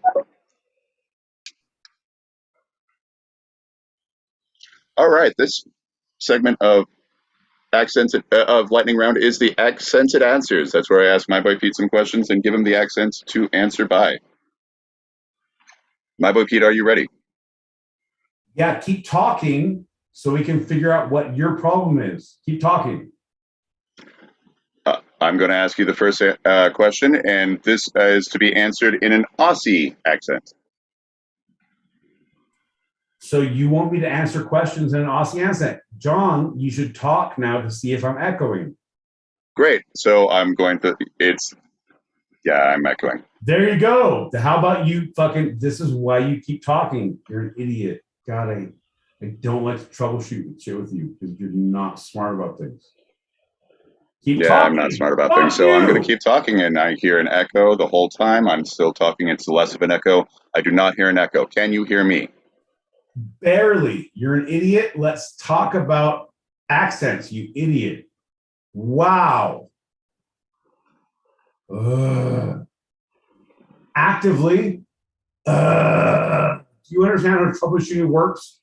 All right, this segment of lightning round is the accented answers. That's where I ask my boy Pete some questions and give him the accents to answer by. My boy Pete, are you ready? Yeah, keep talking so we can figure out what your problem is. Keep talking. I'm going to ask you the first question, and this is to be answered in an Aussie accent. So you want me to answer questions in an Aussie accent. John, you should talk now to see if I'm echoing. Great. So I'm going to, I'm echoing. There you go. How about you fucking, this is why you keep talking. You're an idiot. God, I don't like to troubleshoot shit with you because you're not smart about things. Keep talking. I'm not smart about things, so I'm going to keep talking, and I hear an echo the whole time. I'm still talking. It's less of an echo. I do not hear an echo. Can you hear me? Barely. You're an idiot. Let's talk about accents, you idiot. Wow. Actively. Do you understand how troubleshooting works?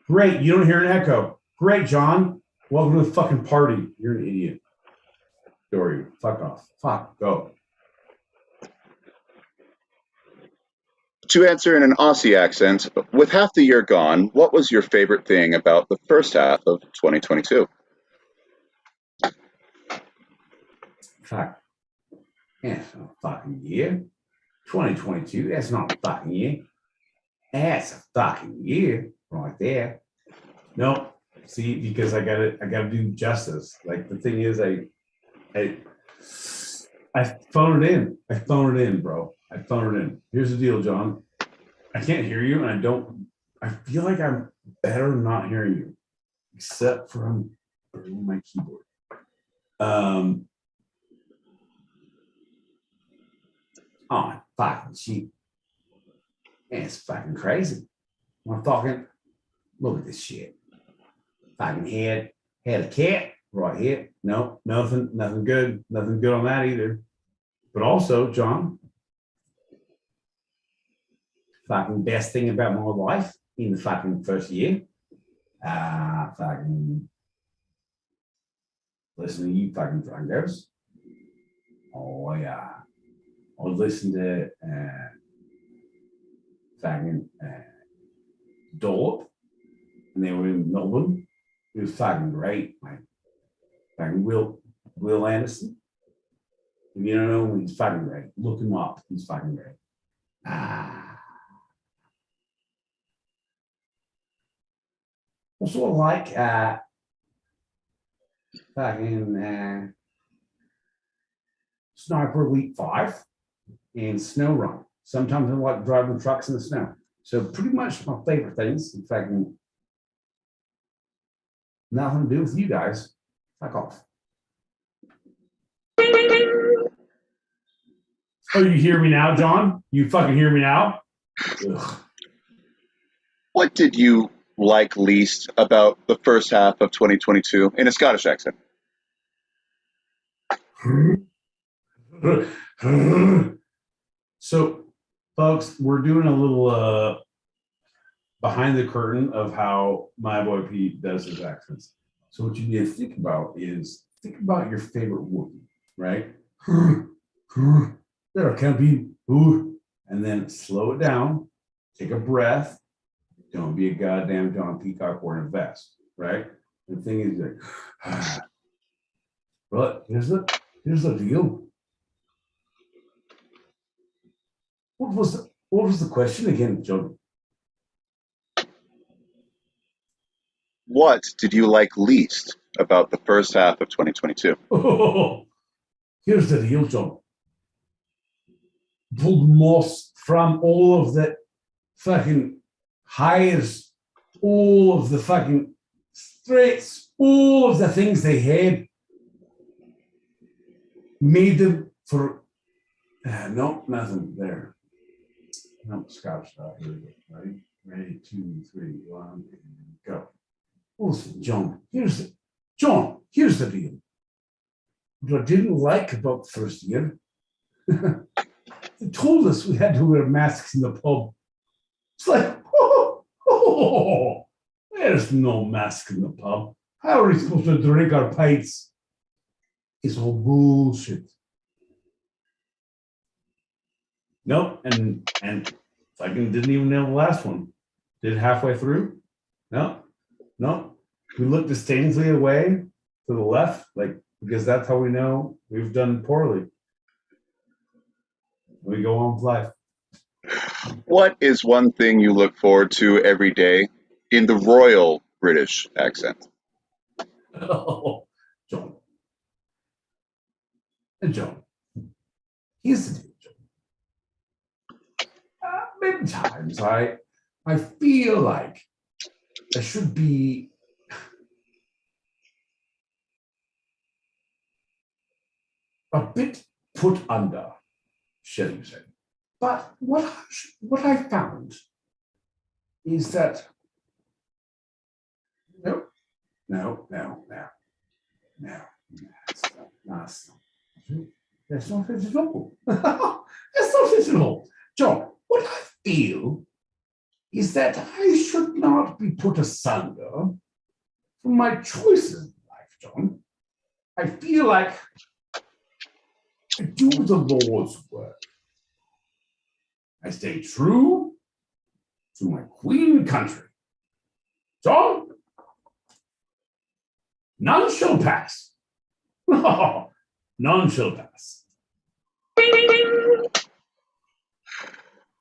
Great. You don't hear an echo. Great, John. Welcome to the fucking party. You're an idiot. Dory, fuck off. Fuck, go. To answer in an Aussie accent, with half the year gone, what was your favorite thing about the first half of 2022? Fuck. That's not a fucking year. 2022, that's not a fucking year. That's a fucking year right there. Nope. See, because I gotta do justice. Like the thing is, I phone it in. I phone it in, bro. I phone it in. Here's the deal, John. I can't hear you, and I feel like I'm better not hearing you, except for I'm burning my keyboard. Oh, fucking shit. Man, it's fucking crazy. I'm talking, look at this shit. Fucking had a cat right here. No, nothing good. Nothing good on that either. But also, John, fucking best thing about my life in the fucking first year. Fucking listen to you fucking drungos. Oh yeah. I would listen to fucking Dorp, and they were in Melbourne. It was fucking great, mate. Fucking Will Anderson. If you don't know him, he's fucking great. Look him up. He's fucking great. Also like fucking Sniper Elite 5 and Snow Run. Sometimes I like driving trucks in the snow. So pretty much my favorite things. In fact, nothing to do with you guys. Fuck off. Oh, you hear me now, John? You fucking hear me now? Ugh. What did you like least about the first half of 2022 in a Scottish accent? So, folks, we're doing a little behind the curtain of how my boy Pete does his accents. So what you need to think about is your favorite Wookiee, right? There can be, and then slow it down, take a breath. Don't be a goddamn John Peacock wearing a vest, right? The thing is like, but here's the deal. What was the question again, John? What did you like least about the first half of 2022? Oh, here's the deal, John. Pulled most from all of the fucking hires, all of the fucking threats, all of the things they had, made them for no, nothing there. No, Scotch style. Here we go. Ready? Ready, 2, 3, 1, and go. Listen, John, here's the deal. What I didn't like about the first year, they told us we had to wear masks in the pub. It's like, there's no mask in the pub. How are we supposed to drink our pints? It's all bullshit. Nope, and fucking didn't even know the last one. Did halfway through? No. We look disdainfully away to the left, like, because that's how we know we've done poorly. We go on with life. What is one thing you look forward to every day in the royal British accent? Oh, John. John. Here's the deal, John. Many times I feel like I should be a bit put under, shall you say. But what I found is that no, that's not it at all. That's not it at all. John, what I feel is that I should not be put asunder from my choices in life, John. I feel like I do the Lord's work. I stay true to my queen country. John, none shall pass. None shall pass.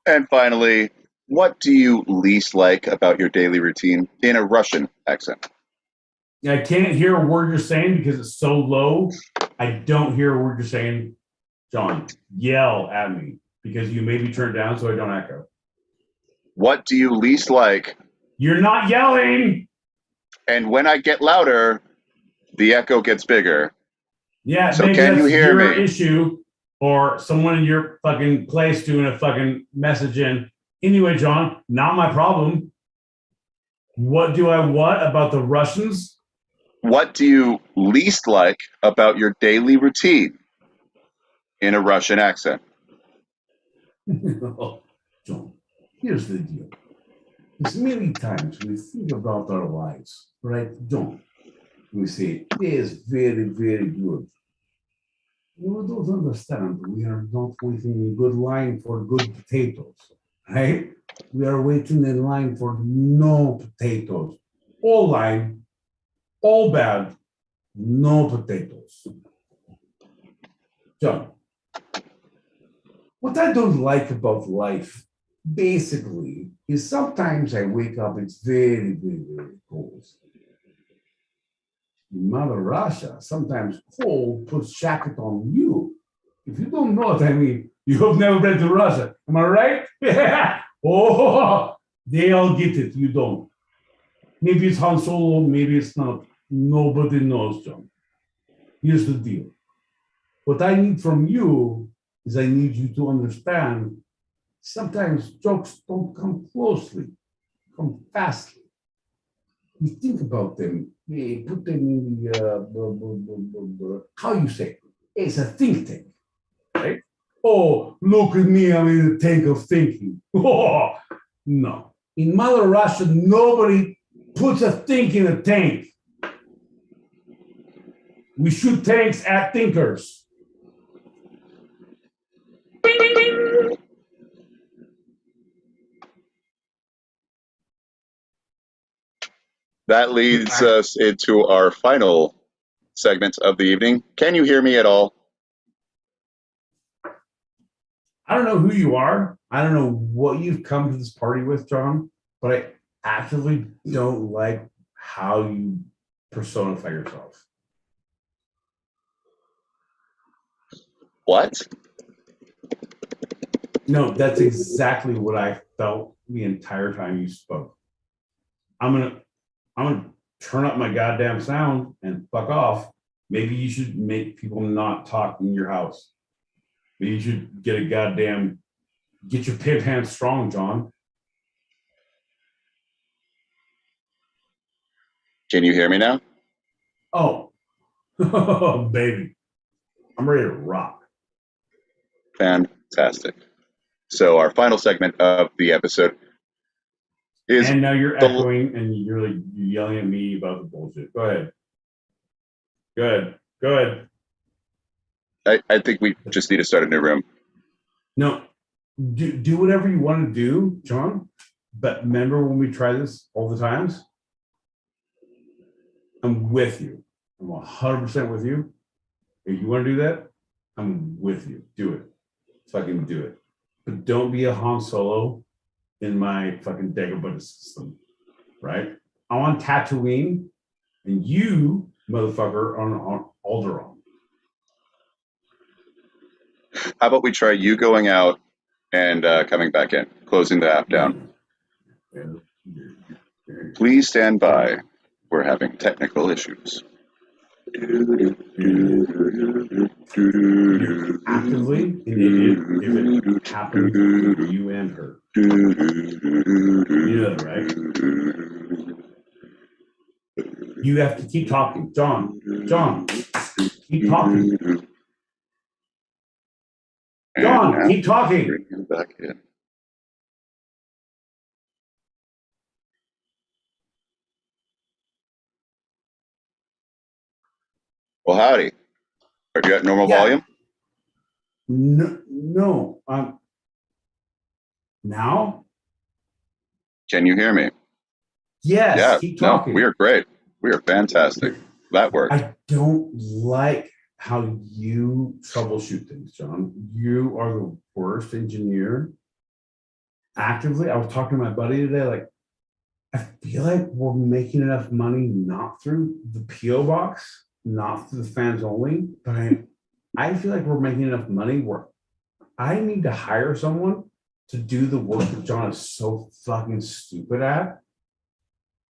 And finally, what do you least like about your daily routine in a Russian accent? I can't hear a word you're saying because it's so low. I don't hear a word you're saying. John, yell at me because you may be turned down so I don't echo. What do you least like? You're not yelling. And when I get louder, the echo gets bigger. Yeah, so maybe can that's you hear your me? issue or someone in your fucking place doing a fucking message in. Anyway, John, not my problem. What about the Russians? What do you least like about your daily routine in a Russian accent? John, here's the deal. As many times we think about our lives, right, John? We say, it is very, very good. You don't understand. We are not waiting in good line for good potatoes, right? We are waiting in line for no potatoes. All line, all bad, no potatoes. John, what I don't like about life, basically, is sometimes I wake up, it's very, very, very cold. in Mother Russia, sometimes cold puts jacket on you. If you don't know what I mean, you have never been to Russia. Am I right? Yeah. Oh, they all get it. You don't. Maybe it's Han Solo, maybe it's not. Nobody knows, John. Here's the deal. What I need from you is I need you to understand sometimes jokes don't come closely, come fastly. You think about them, you put them in the, how you say, it's a think tank, right? Oh, look at me, I'm in a tank of thinking. Oh, no. In Mother Russia, nobody puts a think in a tank. We shoot tanks at thinkers. That leads us into our final segment of the evening. Can you hear me at all? I don't know who you are. I don't know what you've come to this party with, John, but I actively don't like how you personify yourself. What? No, that's exactly what I felt the entire time you spoke. I'm gonna turn up my goddamn sound and fuck off. Maybe you should make people not talk in your house. Maybe you should get your pimp hands strong, John. Can you hear me now? Oh, baby, I'm ready to rock. Fantastic. So our final segment of the episode is... And now you're echoing and you're yelling at me about the bullshit. Go ahead. Go ahead. I think we just need to start a new room. No, do whatever you want to do, John. But remember when we try this all the times? I'm with you. I'm 100% with you. If you want to do that, I'm with you. Do it. Fucking do it. But don't be a Han Solo in my fucking Dagobah system, right? I'm on Tatooine, and you, motherfucker, are on Alderaan. How about we try you going out and coming back in, closing the app down. Please stand by. We're having technical issues. Actively an idiot if it happened to you and her. You know that, right? You have to keep talking. John, keep talking. John, keep talking. Bring him back in. Well, howdy. Are you at normal volume? No. Now? Can you hear me? Yes. Yeah. Keep talking. No, we are great. We are fantastic. That worked. I don't like how you troubleshoot things, John. You are the worst engineer. Actively, I was talking to my buddy today, like, I feel like we're making enough money not through the P.O. box, not through the fans only, but I feel like we're making enough money where I need to hire someone to do the work that John is so fucking stupid at.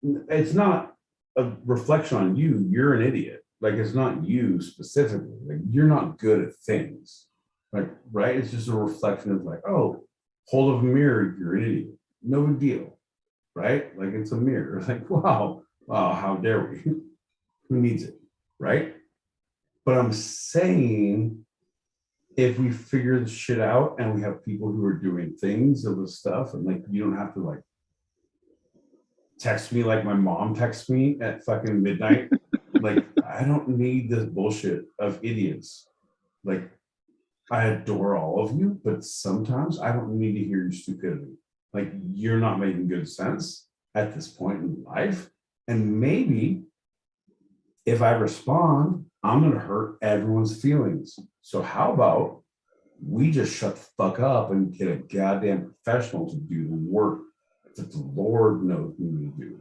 It's not a reflection on you. You're an idiot. Like, it's not you specifically. Like, you're not good at things. Like, right? It's just a reflection of like, oh, hold of a mirror, you're an idiot. No big deal. Right? Like, it's a mirror. Like, wow, how dare we? Who needs it? Right? But I'm saying if we figure this shit out and we have people who are doing things of this stuff, and like, you don't have to like text me like my mom texts me at fucking midnight. Like, I don't need this bullshit of idiots. Like, I adore all of you, but sometimes I don't need to hear your stupidity. Like, you're not making good sense at this point in life. And maybe if I respond, I'm going to hurt everyone's feelings. So how about we just shut the fuck up and get a goddamn professional to do the work that the Lord knows we need to do.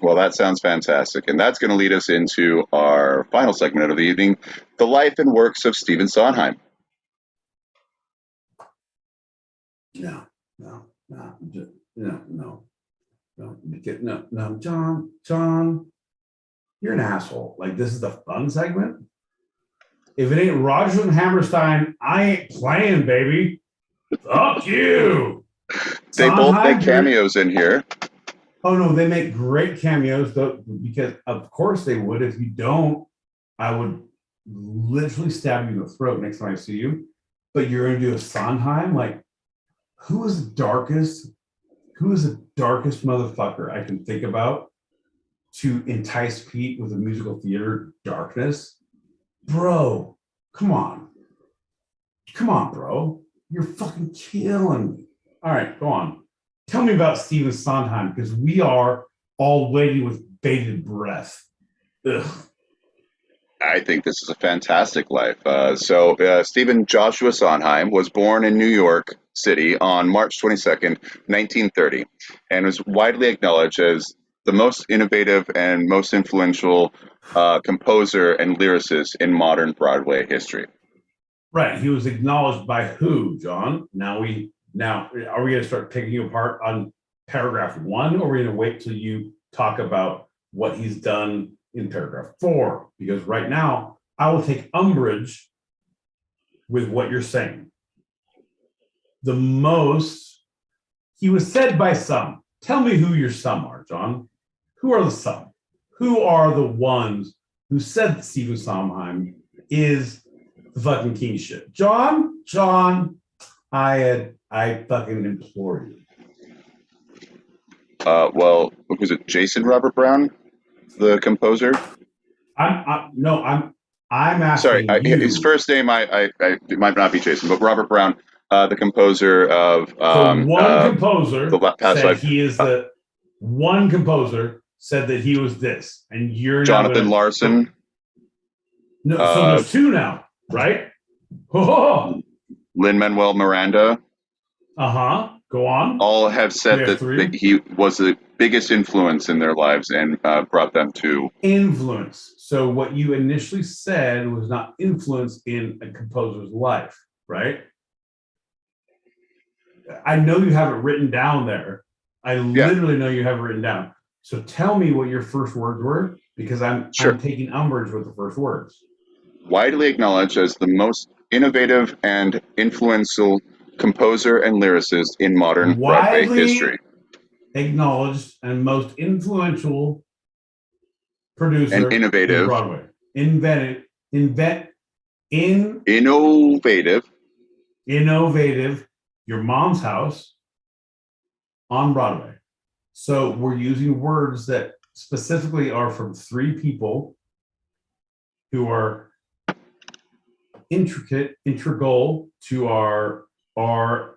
Well, that sounds fantastic. And that's going to lead us into our final segment of the evening, the life and works of Stephen Sondheim. No, John, you're an asshole. Like, this is the fun segment. If it ain't Rodgers and Hammerstein, I ain't playing, baby. Fuck you. They both Sondheim, make cameos in here. Oh no, they make great cameos though, because of course they would. If you don't, I would literally stab you in the throat next time I see you. But you're gonna do a Sondheim? Like, who is the darkest motherfucker I can think about to entice Pete with a musical theater darkness? Bro, come on, bro. You're fucking killing me. All right, go on. Tell me about Stephen Sondheim, because we are all waiting with bated breath. Ugh. I think this is a fantastic life. Stephen Joshua Sondheim was born in New York City on March 22nd, 1930, and was widely acknowledged as the most innovative and most influential composer and lyricist in modern Broadway history. Right. He was acknowledged by who, John? Now, are we going to start picking you apart on paragraph 1, or are we going to wait till you talk about what he's done in paragraph 4? Because right now, I will take umbrage with what you're saying. The most, he was said by some. Tell me who your some are, John. Who are the some? Who are the ones who said that Stephen Sondheim is the fucking king shit? John, I fucking implore you. Well, was it Jason Robert Brown, the composer? I'm asking you. His first name it might not be Jason, but Robert Brown, the composer of composer past said life. He is the one composer said that he was this, and you're Jonathan Larson. No, so there's 2 now, right? Lin-Manuel Miranda. Go on. All have said that he was the biggest influence in their lives and brought them to influence. So what you initially said was not influence in a composer's life, right? I know you have it written down there. I literally know you have it written down. So tell me what your first words were, because I'm taking umbrage with the first words. Widely acknowledged as the most innovative and influential composer and lyricist in modern Broadway history. Acknowledged and most influential producer and innovative. In Broadway. Innovative. Your Mom's House on Broadway. So we're using words that specifically are from 3 people who are integral to our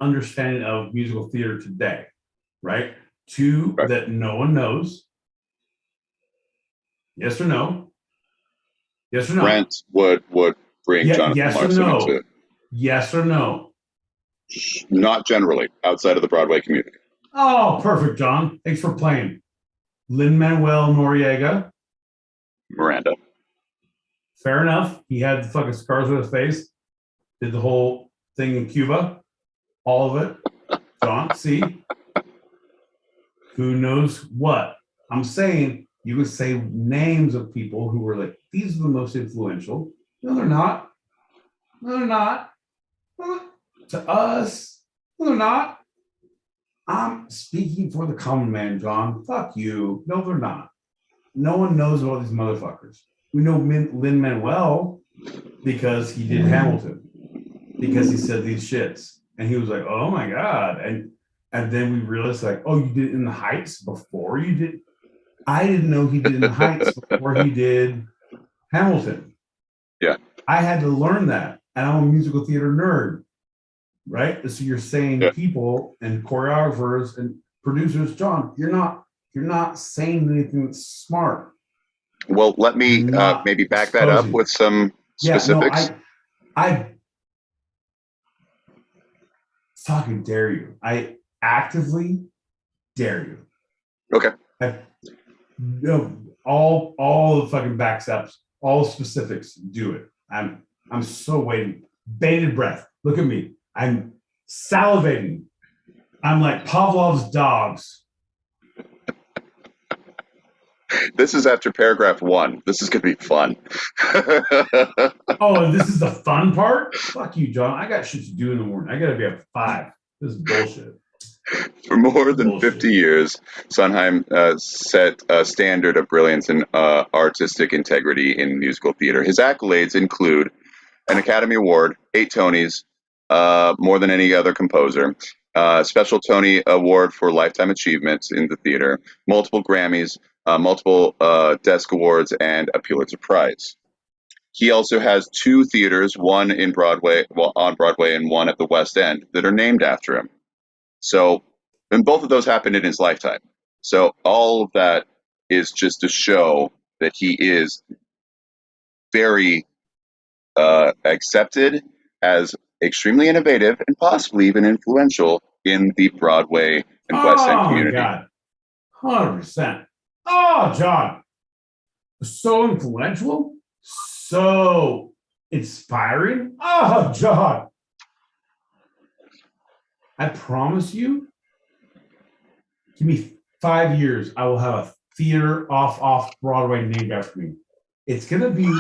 understanding of musical theater today, right? 2 that no one knows. Yes or no? Yes or no? Brent would bring Jonathan Larson into it. Yes or no? Not generally, outside of the Broadway community. Oh, perfect, John. Thanks for playing. Lin-Manuel Miranda. Fair enough. He had the fucking scars on his face. Did the whole thing in Cuba. All of it. John, see? Who knows what? I'm saying you would say names of people who were like, these are the most influential. No, they're not. No, they're not. To us, no, they're not. I'm speaking for the common man, John. Fuck you. No, they're not. No one knows about these motherfuckers. We know Lin-Manuel because he did Hamilton, because he said these shits. And he was like, oh my God. And then we realized, like, oh, you did In the Heights before you did. I didn't know he did In the Heights before he did Hamilton. Yeah. I had to learn that. And I'm a musical theater nerd, right? So you're saying people and choreographers and producers, John, you're not saying anything that's smart. Well, let me maybe back that up with some specifics. I fucking dare you. I actively dare you. Okay. No, all the fucking backsteps, all specifics, do it. I'm so waiting. Bated breath. Look at me. I'm salivating. I'm like Pavlov's dogs. This is after paragraph 1. This is gonna be fun. Oh, and this is the fun part? Fuck you, John. I got shit to do in the morning. I gotta be up at 5. This is bullshit. For more than 50 years, Sondheim set a standard of brilliance and artistic integrity in musical theater. His accolades include an Academy Award, 8 Tonys, more than any other composer, special Tony Award for Lifetime Achievements in the theater, multiple Grammys, multiple Desk Awards, and a Pulitzer Prize. He also has 2 theaters, one in Broadway, on Broadway, and one at the West End, that are named after him. So, and both of those happened in his lifetime. So all of that is just to show that he is very accepted as extremely innovative and possibly even influential in the Broadway and West End community. Oh, my God. 100%. Oh, John. So influential. So inspiring. Oh, John. I promise you, give me 5 years, I will have a theater off Broadway named after me. It's gonna be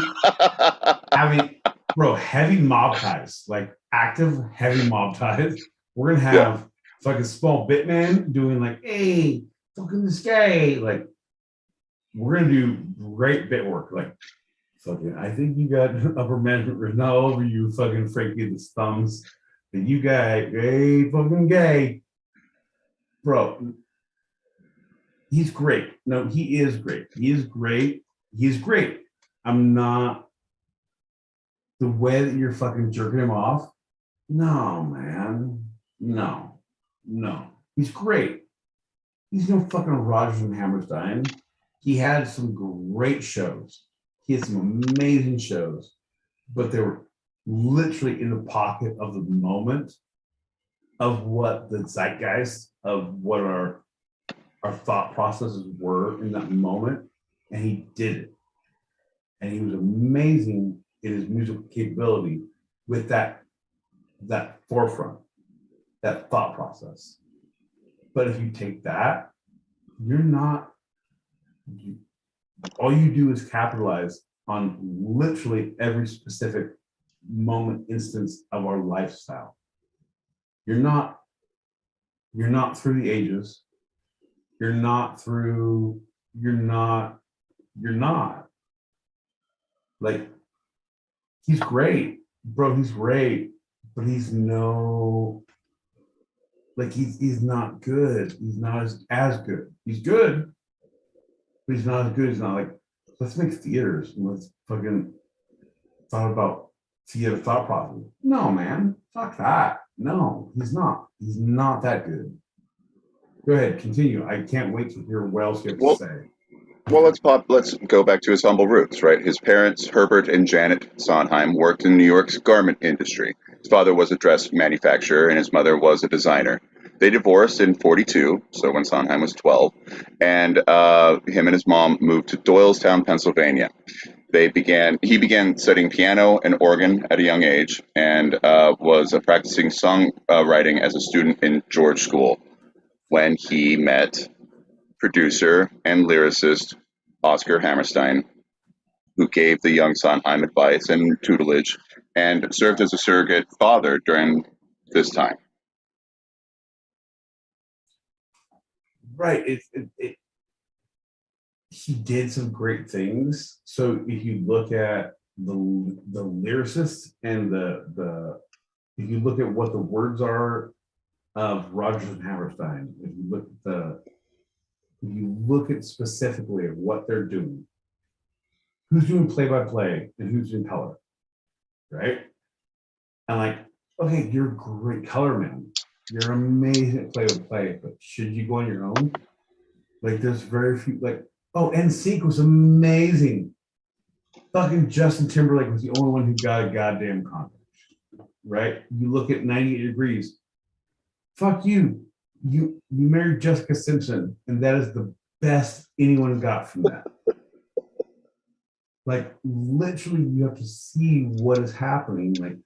having, bro, heavy mob ties, like active heavy mob ties. We're gonna have fucking small bit man doing like, hey, fucking this guy. Like, we're gonna do great bit work. Like, fucking, I think you got upper management written all over you, fucking Frankie the thumbs. And you guy, hey, fucking gay. Bro, he's great. No, he is great. He is great. He is great. I'm not, the way that you're fucking jerking him off. No, man. No. He's great. He's no fucking Rodgers and Hammerstein. He had some great shows. He had some amazing shows, but they were literally in the pocket of the moment of what the zeitgeist of what our thought processes were in that moment, and he did it. And he was amazing in his musical capability with that forefront, that thought process. But if you take that, all you do is capitalize on literally every specific moment, instance of our lifestyle. You're not through the ages. You're not. Like, he's great, bro. He's great, but he's not good. He's not as good. He's good, but he's not as good. He's not like, let's make theaters and let's fucking thought about theater thought process. No, man, fuck that. No, he's not. He's not that good. Go ahead, continue. I can't wait to hear what else you have to say. Well, let's go back to his humble roots, right? His parents, Herbert and Janet Sondheim, worked in New York's garment industry. His father was a dress manufacturer and his mother was a designer. They divorced in 1942, so when Sondheim was 12, and him and his mom moved to Doylestown, Pennsylvania. He began studying piano and organ at a young age and was practicing songwriting as a student in George School when he met producer and lyricist Oscar Hammerstein, who gave the young Sondheim advice and tutelage and served as a surrogate father during this time. Right. He did some great things. So if you look at the lyricist and if you look at what the words are of Rodgers and Hammerstein, if you look at specifically at what they're doing, who's doing play-by-play and who's doing color, right? And like, okay, you're a great color man. You're amazing at play-by-play, but should you go on your own? Like, there's very few, like, NSYNC was amazing. Fucking Justin Timberlake was the only one who got a goddamn contract, right? You look at 98 Degrees. Fuck you. You married Jessica Simpson, and that is the best anyone got from that. Like literally, you have to see what is happening. Like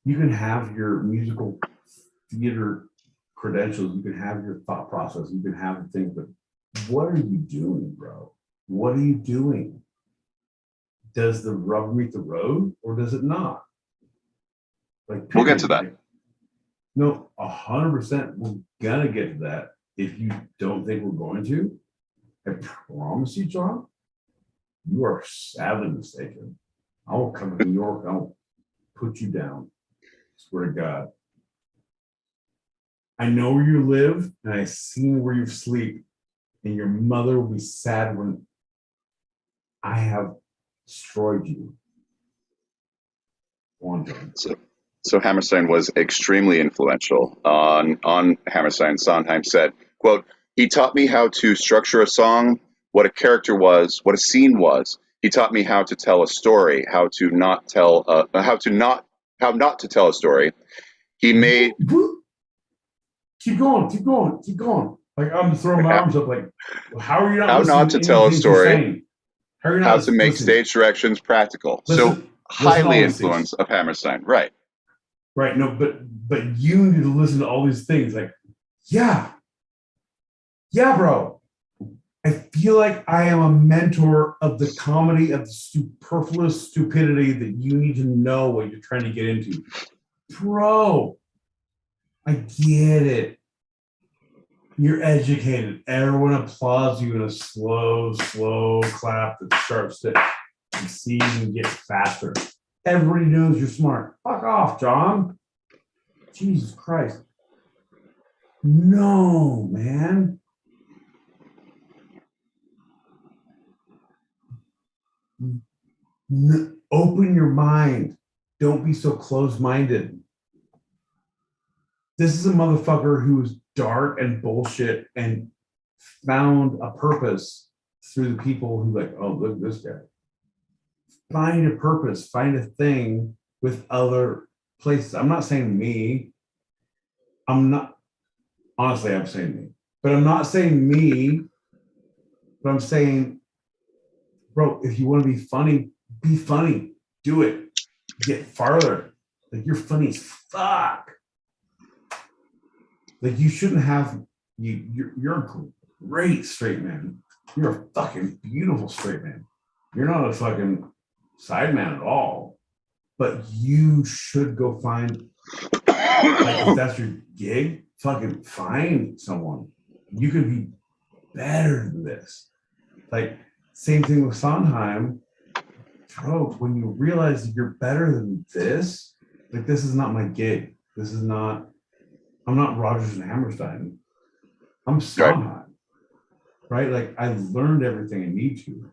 you can have your musical theater credentials, you can have your thought process, you can have the things, but what are you doing, bro? What are you doing? Does the rubber meet the road or does it not? Like we'll get to that. Like, no, 100%. We're gonna get to that. If you don't think we're going to, I promise you, John, you are sadly mistaken. I will come to New York. I'll put you down. Swear to God. I know where you live, and I've seen where you sleep, and your mother will be sad when I have destroyed you. So Hammerstein was extremely influential on Hammerstein. Sondheim said, quote, "He taught me how to structure a song, what a character was, what a scene was. He taught me how to tell a story, how not to tell a story. He made..." Keep going. Like I'm throwing my arms up. Like, how are you not? How not to tell a story. How to make stage directions practical. So highly influence of Hammerstein, right? Right. No, but you need to listen to all these things. Like, yeah, bro. I feel like I am a mentor of the comedy of the superfluous stupidity that you need to know what you're trying to get into, bro. I get it. You're educated. Everyone applauds you in a slow clap that starts to succeed and get faster. Everybody knows you're smart. Fuck off, John. Jesus Christ. No, man. Open your mind. Don't be so closed-minded. This is a motherfucker who's dark and bullshit and found a purpose through the people who like, oh, look at this guy. Find a purpose, find a thing with other places. I'm not saying me. Honestly, I'm saying me. But I'm not saying me, but I'm saying, bro, if you want to be funny, do it. Get farther. Like you're funny as fuck. Like you shouldn't have you're a great straight man. You're a fucking beautiful straight man. You're not a fucking side man at all. But you should go find, like, if that's your gig, fucking find someone. You could be better than this. Like same thing with Sondheim. Bro, when you realize that you're better than this, like this is not my gig. I'm not Rodgers and Hammerstein. I'm Sondheim, right? Like I learned everything I need to,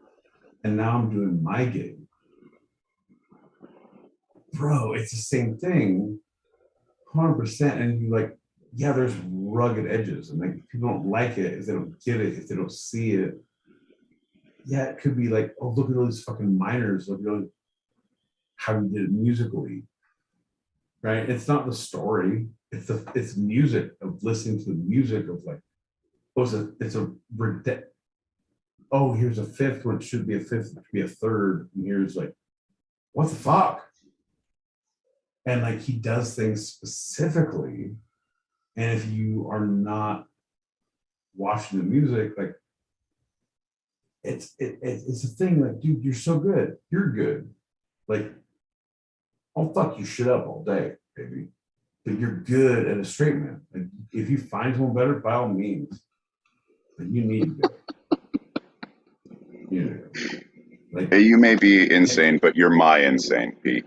and now I'm doing my gig. Bro, it's the same thing, 100%. And you like, yeah, there's rugged edges, and like people don't like it if they don't get it, if they don't see it. Yeah, it could be like, oh, look at all these fucking minors, look at how we did it musically, right? It's not the story. It's music of listening to the music of like, here's a fifth when it should be a fifth, it should be a third, and here's like, what the fuck? And like he does things specifically, and if you are not watching the music, like it's a thing. Like, dude, you're so good, you're good. Like, I'll fuck you shit up all day, baby. But you're good at a straight man. Like, if you find someone better, by all means. But you need to go. You know, like you may be insane, but you're my insane, Pete.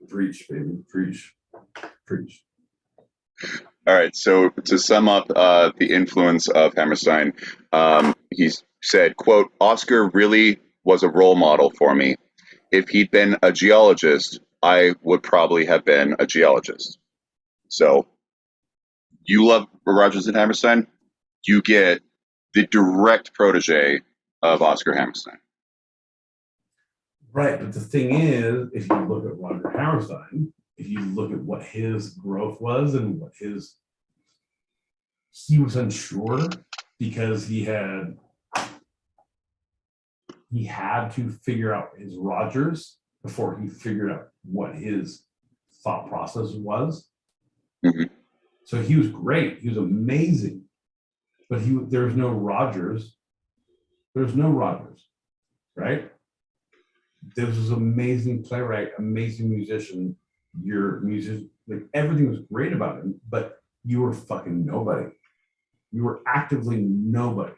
Preach, baby, preach. All right. So to sum up the influence of Hammerstein, he said, quote, "Oscar really was a role model for me. If he'd been a geologist, I would probably have been a geologist." So you love Rodgers and Hammerstein, you get the direct protege of Oscar Hammerstein. Right, but the thing is, if you look at Roger Hammerstein, if you look at what his growth was and he was unsure because he had he had to figure out his Rogers before he figured out what his thought process was. Mhm. So he was great. He was amazing. But there was no Rogers. There's no Rogers, right? This was amazing playwright, amazing musician. Your music, like everything was great about him, but you were fucking nobody. You were actively nobody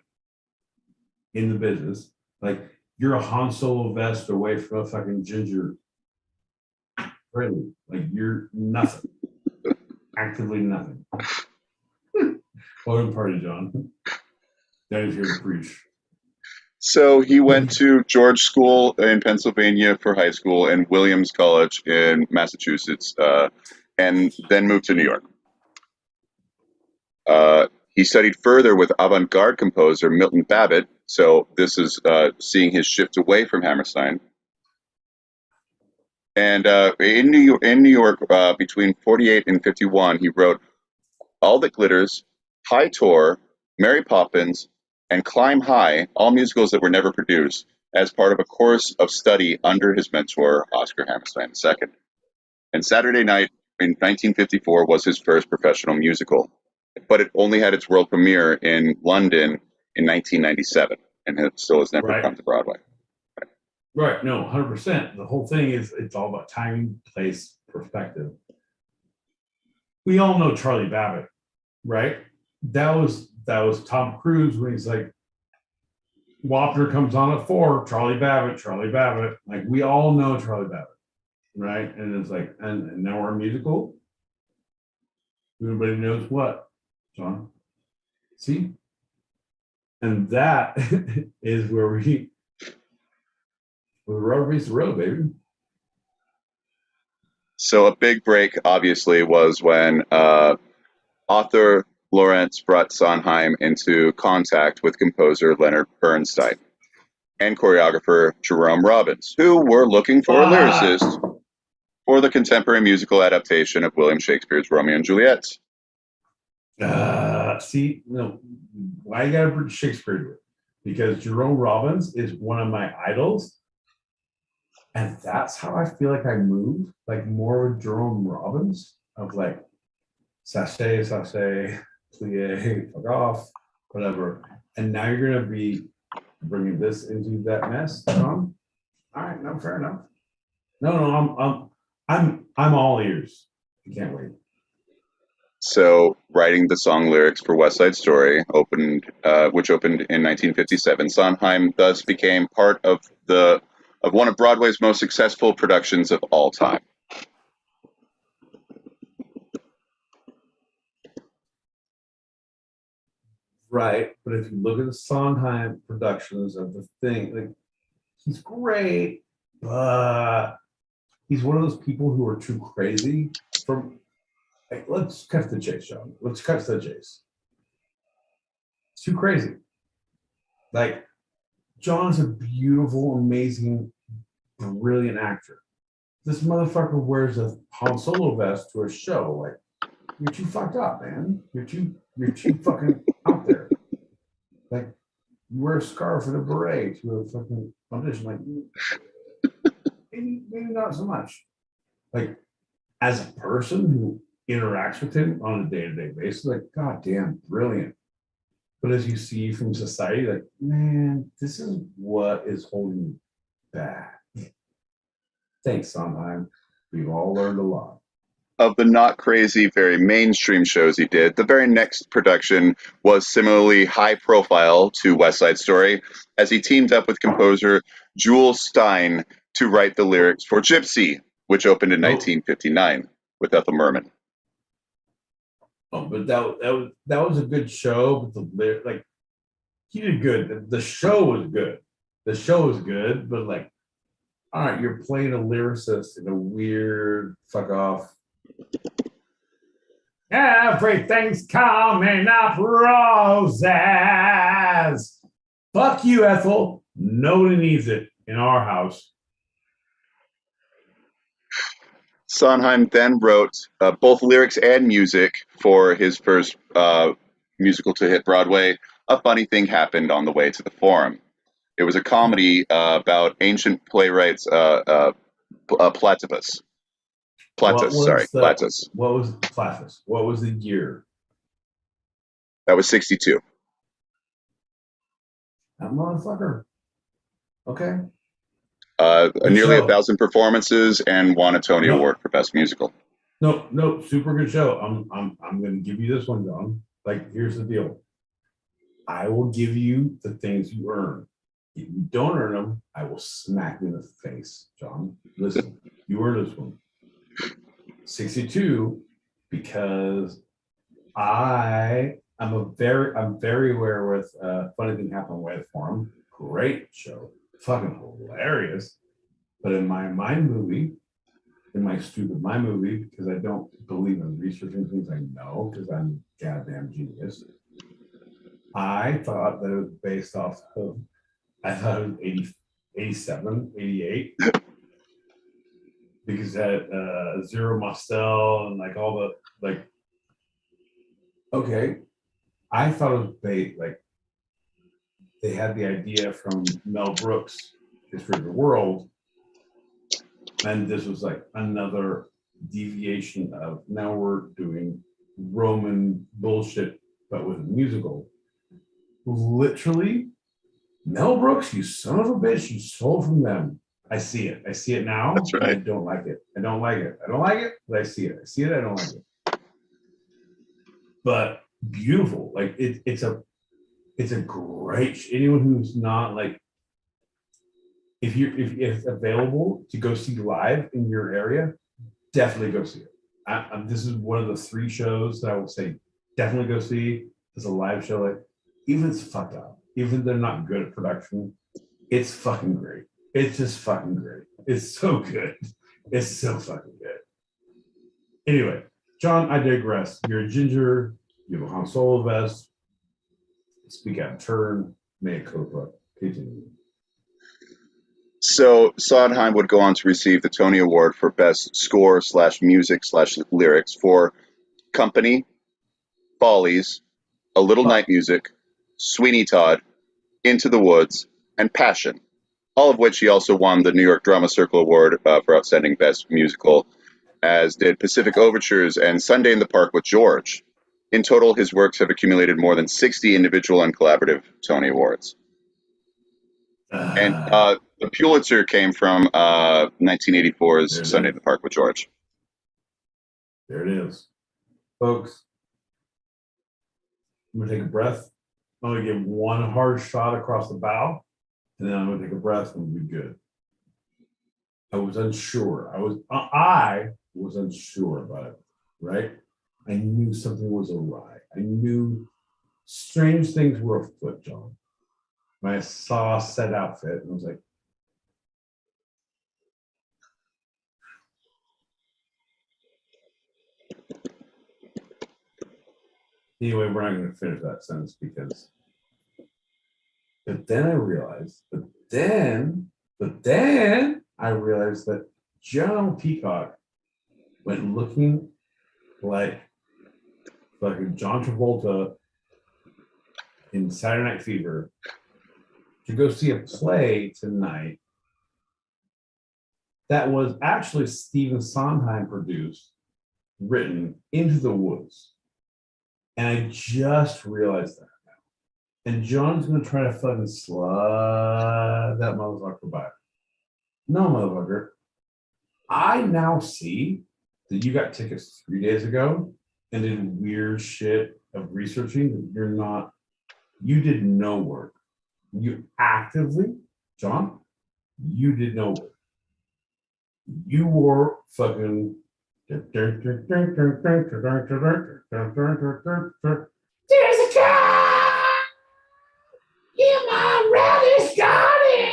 in the business. Like you're a Han Solo vest away from a fucking ginger. Really, like you're nothing. Actively nothing. Welcome party, John. Daddy's here to preach. So he went to George School in Pennsylvania for high school and Williams College in Massachusetts, and then moved to New York. He studied further with avant-garde composer Milton Babbitt. So this is seeing his shift away from Hammerstein. And in New York, between 48 and 51, he wrote All That Glitters, High Tor, Mary Poppins, and Climb High, all musicals that were never produced, as part of a course of study under his mentor, Oscar Hammerstein II. And Saturday Night in 1954 was his first professional musical, but it only had its world premiere in London in 1997, and it still has never come to Broadway. Right, no, 100%. The whole thing is, it's all about timing, place, perspective. We all know Charlie Babbitt, right? That was Tom Cruise when he's like, Wapner comes on at 4, Charlie Babbitt. Like we all know Charlie Babbitt, right? And it's like, and now we're a musical. Everybody knows what, John. See? And that is where the rubber meets the road, baby. So a big break, obviously, was when author Lawrence brought Sondheim into contact with composer Leonard Bernstein and choreographer Jerome Robbins, who were looking for a lyricist for the contemporary musical adaptation of William Shakespeare's Romeo and Juliet. See, no, why you gotta bring Shakespeare to it? Because Jerome Robbins is one of my idols, and that's how I feel like I move, like more with Jerome Robbins, of like sachet, plie, fuck off, whatever. And now you're gonna be bringing this into that mess, Tom. All right, no, fair enough. No, I'm all ears. I can't wait. So, writing the song lyrics for West Side Story, which opened in 1957, Sondheim thus became part of one of Broadway's most successful productions of all time. Right, but if you look at the Sondheim productions of the thing, like he's great, but he's one of those people who are too crazy. Let's cut to the chase, John. Let's cut to the chase. It's too crazy. Like John is a beautiful, amazing, brilliant actor. This motherfucker wears a Han Solo vest to a show. Like you're too fucked up, man. You're too fucking out there. Like you wear a scarf and a beret to a fucking audition. Like maybe not so much. Like as a person who interacts with him on a day-to-day basis, like goddamn brilliant. But as you see from society, like, man, this is what is holding you back. Thanks, Sondheim. We've all learned a lot. Of the not crazy, very mainstream shows he did, the very next production was similarly high profile to West Side Story, as he teamed up with composer Jules Stein to write the lyrics for Gypsy, which opened in 1959 with Ethel Merman. Oh, but that was a good show. But like he did good. The show was good. The show was good, but like, all right, you're playing a lyricist in a weird fuck off. Everything's coming up roses. Fuck you, Ethel. Nobody needs it in our house. Sondheim then wrote both lyrics and music for his first musical to hit Broadway, A Funny Thing Happened on the Way to the Forum. It was a comedy about ancient playwrights, Platypus. Platus. What was Platus? What was the year? That was 62. That motherfucker. Okay. Nearly 1,000 performances and won a Tony Award for Best Musical. No, super good show. I'm going to give you this one, John. Like, here's the deal. I will give you the things you earn. If you don't earn them, I will smack you in the face, John. Listen, you earned this one. 62, because I'm very aware with Funny Thing Happened with Forum. Great show. Fucking hilarious. But in my movie, because I don't believe in researching things I know, because I'm a goddamn genius, I thought that it was based off of, I thought it was 80, 87, 88, because it had Zero Mostel and like all the, like, okay, I thought it was based, like, they had the idea from Mel Brooks' History of the World, and this was like another deviation of, now we're doing Roman bullshit, but with a musical. Literally, Mel Brooks, you son of a bitch, you stole from them. I see it. I see it now. That's right. I don't like it. I don't like it, but I see it. I see it. I don't like it. But beautiful. Like it's a great. Anyone who's not like, if it's available to go see live in your area, definitely go see it. This is one of the 3 shows that I would say definitely go see. It's a live show. Like, even if it's fucked up, even if they're not good at production, it's fucking great. It's just fucking great. It's so good. It's so fucking good. Anyway, John, I digress. You're a ginger. You have a Han Solo vest. Speak out of turn. Mea culpa. Continue. So Sondheim would go on to receive the Tony Award for Best Score / Music / Lyrics for Company, Follies, A Little Night Music, Sweeney Todd, Into the Woods, and Passion, all of which he also won the New York Drama Circle Award for Outstanding Best Musical, as did Pacific Overtures and Sunday in the Park with George. In total, his works have accumulated more than 60 individual and collaborative Tony Awards. And the Pulitzer came from 1984's Sunday in the Park with George. There it is. Folks, I'm going to take a breath. I'm going to give one hard shot across the bow, and then I'm going to take a breath and we'll be good. I was unsure. I was unsure about it, right? I knew something was awry. I knew strange things were afoot, John. When I saw a set outfit, and I was like, anyway, we're not going to finish that sentence because. But then I realized that John Peacock went looking like fucking John Travolta in Saturday Night Fever to go see a play tonight that was actually Stephen Sondheim produced, written, Into the Woods. And I just realized that now. And John's going to try to fucking slide that motherfucker by. No, motherfucker. I now see that you got tickets 3 days ago and did weird shit of researching. You did no work. You actively, John, you did no work. You were fucking. There's a car in my radish garden.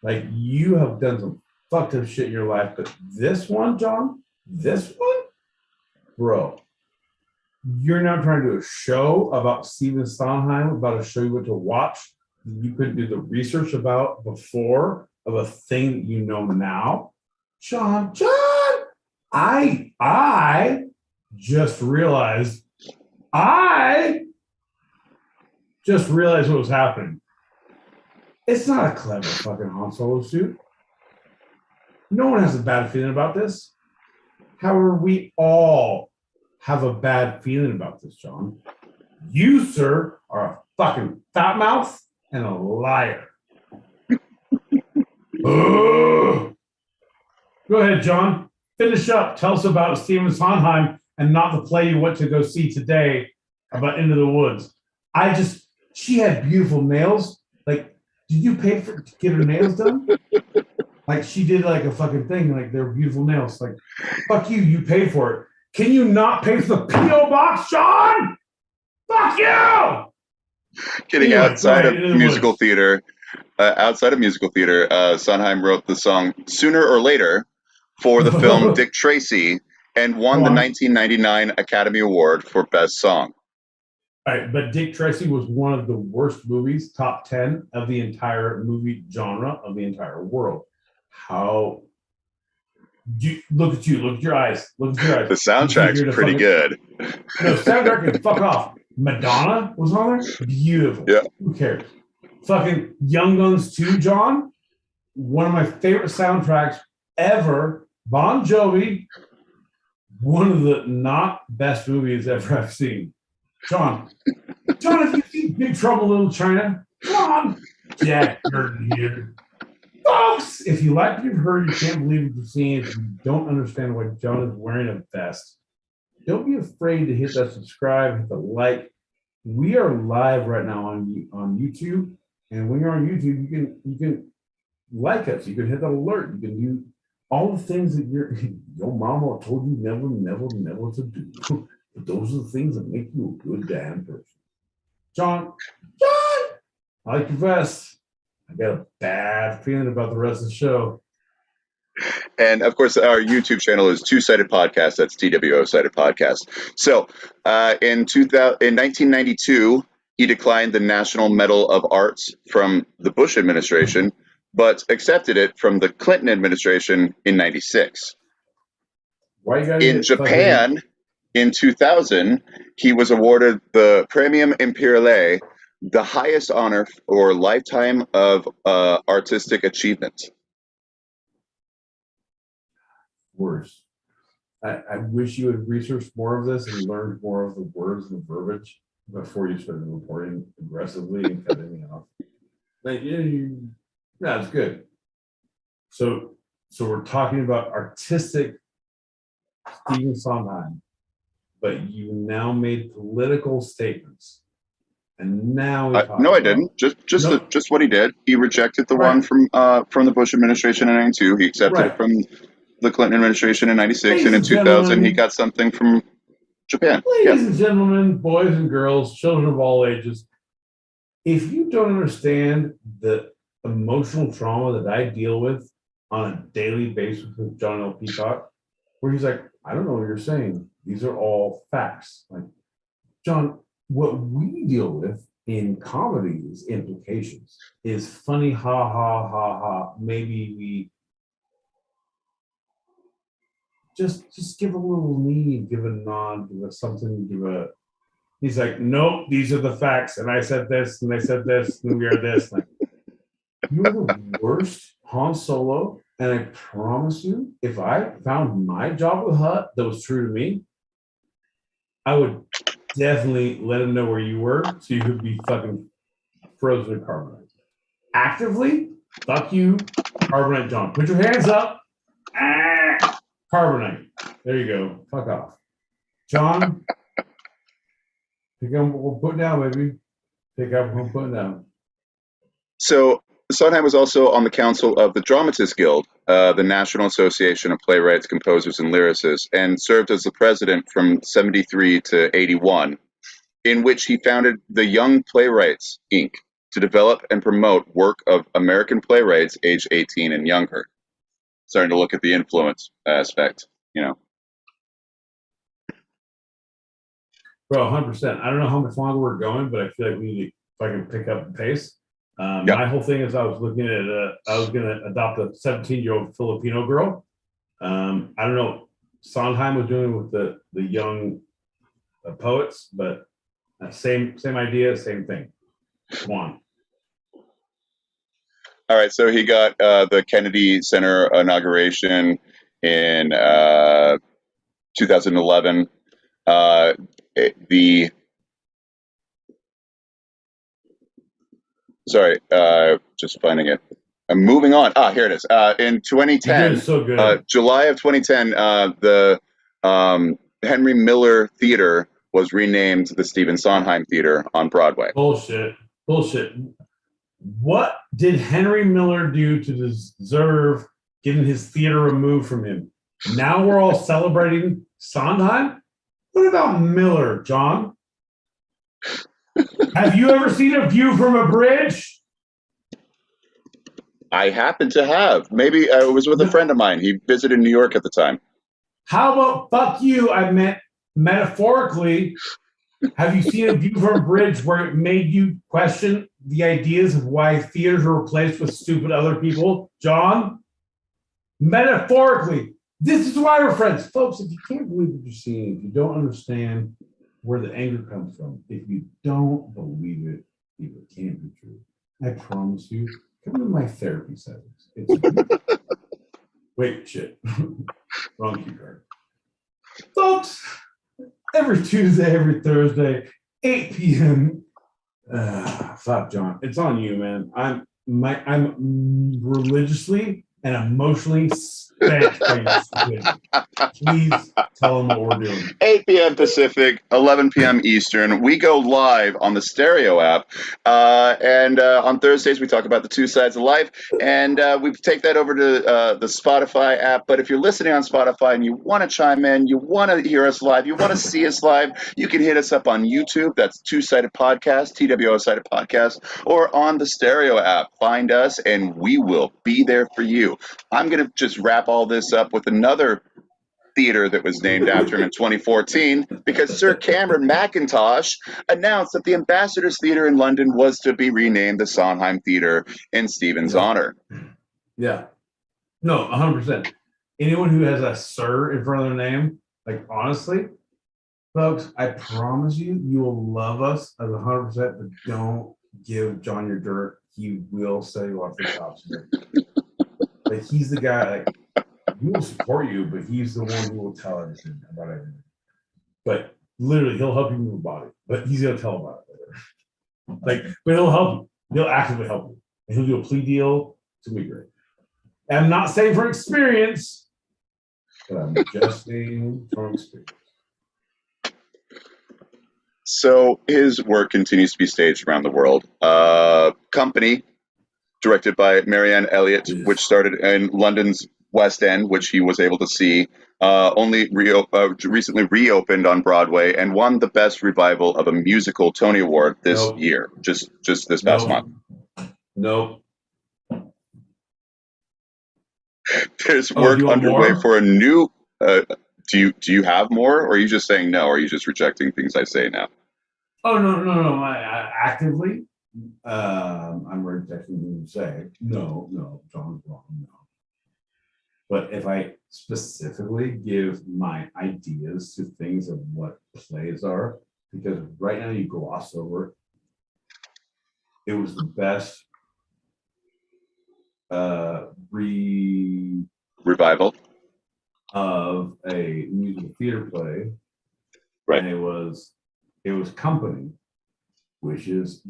Like, you have done some fucked up shit in your life, but this one, John, bro, you're now trying to do a show about Stephen Sondheim, about a show you went to watch that you couldn't do the research about before, of a thing that you know now. John, I just realized I just realized what was happening. It's not a clever fucking Han Solo suit. No one has a bad feeling about this. However, we all have a bad feeling about this, John. You, sir, are a fucking fat mouth and a liar. Go ahead, John. Finish up. Tell us about Stephen Sondheim and not the play you went to go see today about Into the Woods. She had beautiful nails. Like, did you pay to get her nails done? Like, she did like a fucking thing. Like, they're beautiful nails. Like, fuck you. You paid for it. Can you not pay for the P.O. box, John? Fuck you! Getting Anyway, outside of go ahead, musical theater, Sondheim wrote the song "Sooner or Later" for the film Dick Tracy and won the 1999 Academy Award for Best Song. All right, but Dick Tracy was one of the worst movies, top 10 of the entire movie genre of the entire world. How? Look at you. Look at your eyes. Look at your eyes. The soundtrack's pretty good. No, soundtrack can fuck off. Madonna was on there. Beautiful. Yeah. Who cares? Fucking Young Guns 2, John. One of my favorite soundtracks ever. Bon Jovi. One of the not best movies ever I've seen. John, have you seen Big Trouble in Little China? Come on. Jack Burton here. Folks, if you like what you've heard, you can't believe what you've seen, if you don't understand why John is wearing a vest, don't be afraid to hit that subscribe, hit the like. We are live right now on YouTube, and when you're on YouTube, you can like us. You can hit that alert. You can do all the things that your mama told you never to do. But those are the things that make you a good damn person. John, I like your vest. I got a bad feeling about the rest of the show. And of course, our YouTube channel is Two Sided Podcast. That's TWO Sided Podcast. So in 1992, he declined the National Medal of Arts from the Bush administration, but accepted it from the Clinton administration in 96. In Japan, in 2000, he was awarded the Premium Imperiale, the highest honor for lifetime of artistic achievement. Worse. I wish you had researched more of this and learned more of the words and the verbiage before you started reporting aggressively and cutting me off. It's good. So we're talking about artistic Stephen Sondheim, but you now made political statements. And now I didn't. Just what he did. He rejected the one from the Bush administration in 92. He accepted it from the Clinton administration in 96, and in 2000 he got something from Japan. Ladies and gentlemen, boys and girls, children of all ages, if you don't understand the emotional trauma that I deal with on a daily basis with John L. Peacock, where he's like, I don't know what you're saying. These are all facts. Like, John, what we deal with in comedy is implications, is funny, ha, ha, ha, ha. Maybe we just give a little lean, give a nod, give a something, he's like, nope, these are the facts. And I said this, and they said this, and we are this. Like, you're the worst Han Solo. And I promise you, if I found my job with Hut that was true to me, I would definitely let him know where you were so you could be fucking frozen and carbonite. Actively, fuck you, carbonite John. Put your hands up. Carbonite. There you go. Fuck off. John, pick up what we're putting down, baby. Pick up what we're putting down. So Sondheim was also on the council of the Dramatists Guild, the National Association of Playwrights, Composers, and Lyricists, and served as the president from 73 to 81, in which he founded the Young Playwrights, Inc., to develop and promote work of American playwrights aged 18 and younger. Starting to look at the influence aspect, Bro, 100%. I don't know how much longer we're going, but I feel like we need to fucking pick up the pace. My whole thing is I was looking at I was going to adopt a 17-year-old Filipino girl. I don't know. Sondheim was doing it with the young poets, but same idea, same thing. Come on. All right, so he got the Kennedy Center inauguration in 2011. Just finding it. I'm moving on. Here it is. In 2010, so good. July of 2010, the Henry Miller Theater was renamed the Stephen Sondheim Theater on Broadway. Bullshit. What did Henry Miller do to deserve getting his theater removed from him? Now we're all celebrating Sondheim? What about Miller, John? Have you ever seen A View from a Bridge? I happen to have. Maybe it was with a friend of mine. He visited New York at the time. How about fuck you? I meant metaphorically. Have you seen A View from a Bridge where it made you question the ideas of why theaters are replaced with stupid other people? John? Metaphorically. This is why we're friends. Folks, if you can't believe what you're seeing, if you don't understand where the anger comes from, if you don't believe it, it can't be true. I promise you, come to my therapy sessions. Wait, shit. Wrong key card. Folks, every Tuesday, every Thursday, 8 p.m. Fuck, John. It's on you, man. I'm religiously and emotionally spent by your stupidity. Please tell them what we're doing. 8 p.m. Pacific, 11 p.m. Eastern. We go live on the Stereo app. And on Thursdays, we talk about the two sides of life. And we take that over to the Spotify app. But if you're listening on Spotify and you want to chime in, you want to hear us live, you want to see us live, you can hit us up on YouTube. That's Two-Sided Podcast, TWO-Sided Podcast, or on the Stereo app. Find us, and we will be there for you. I'm going to just wrap all this up with another theater that was named after him in 2014 because Sir Cameron Mackintosh announced that the Ambassadors Theatre in London was to be renamed the Sondheim Theatre in Stephen's honor. Yeah. No, 100%. Anyone who has a sir in front of their name, like honestly, folks, I promise you, you will love us as 100%, but don't give John your dirt. He will set you off the top. Like he's the guy, like, he will support you, but he's the one who will tell everything about everything. But literally, he'll help you move a body, but he's gonna tell about it later. Like, but he'll help you. He'll actively help you, and he'll do a plea deal to be great. And I'm not saying from experience, but I'm just saying from experience. So his work continues to be staged around the world. Company, directed by Marianne Elliott, which started in London's West End, which he was able to see, recently reopened on Broadway and won the Best Revival of a Musical Tony Award this year, just this past month. Nope. There's work underway for a new. Do you have more, or are you just saying no? Or are you just rejecting things I say now? Oh no! I actively, I'm rejecting what you say. No, John's wrong. No. But if I specifically give my ideas to things of what plays are, because right now you gloss over it was the best revival of a musical theater play, right? And it was Company, which is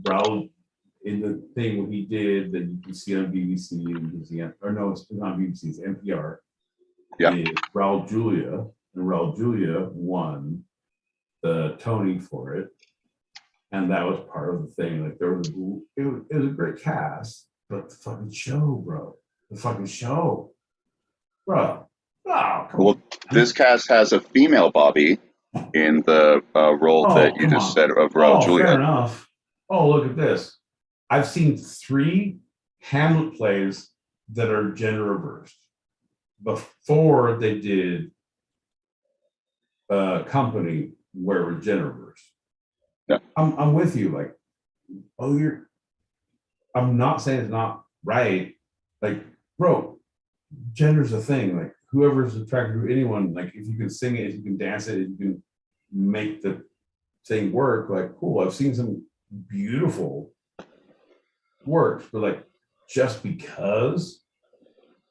Raoul. In the thing what he did that you can see on BBC and you can see on, or no, it's not BBC, it's NPR. Yeah. Is Raoul Julia, and Raoul Julia won the Tony for it, and that was part of the thing. Like there was it was a great cast, but the fucking show, bro, bro. Oh, come on. This cast has a female Bobby in the role that you just said of Raoul Julia. Fair enough. Oh, look at this. I've seen 3 Hamlet plays that are gender reversed before they did Company where it was gender reversed. Yeah. I'm with you. Like, I'm not saying it's not right. Like, bro, gender's a thing. Like, whoever's attracted to anyone, like, if you can sing it, if you can dance it, if you can make the thing work, like, cool. I've seen some beautiful works, but like just because,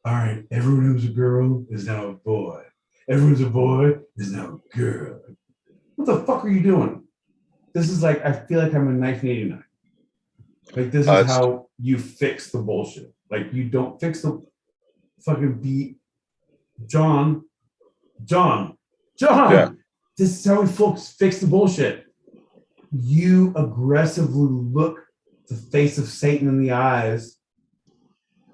all right, everyone who's a girl is now a boy. Everyone's a boy is now a girl. What the fuck are you doing? This is like, I feel like I'm in 1989. Like, this is how you fix the bullshit. Like, you don't fix the fucking beat. John. Yeah. This is how we fix the bullshit. You aggressively look the face of Satan in the eyes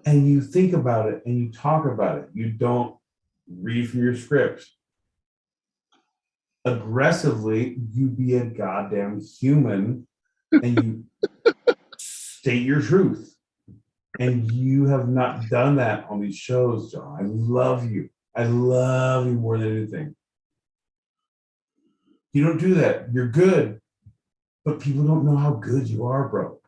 and you think about it and you talk about it. You don't read from your script. Aggressively, you be a goddamn human and you state your truth. And you have not done that on these shows, John. I love you. I love you more than anything. You don't do that. You're good. But people don't know how good you are, bro.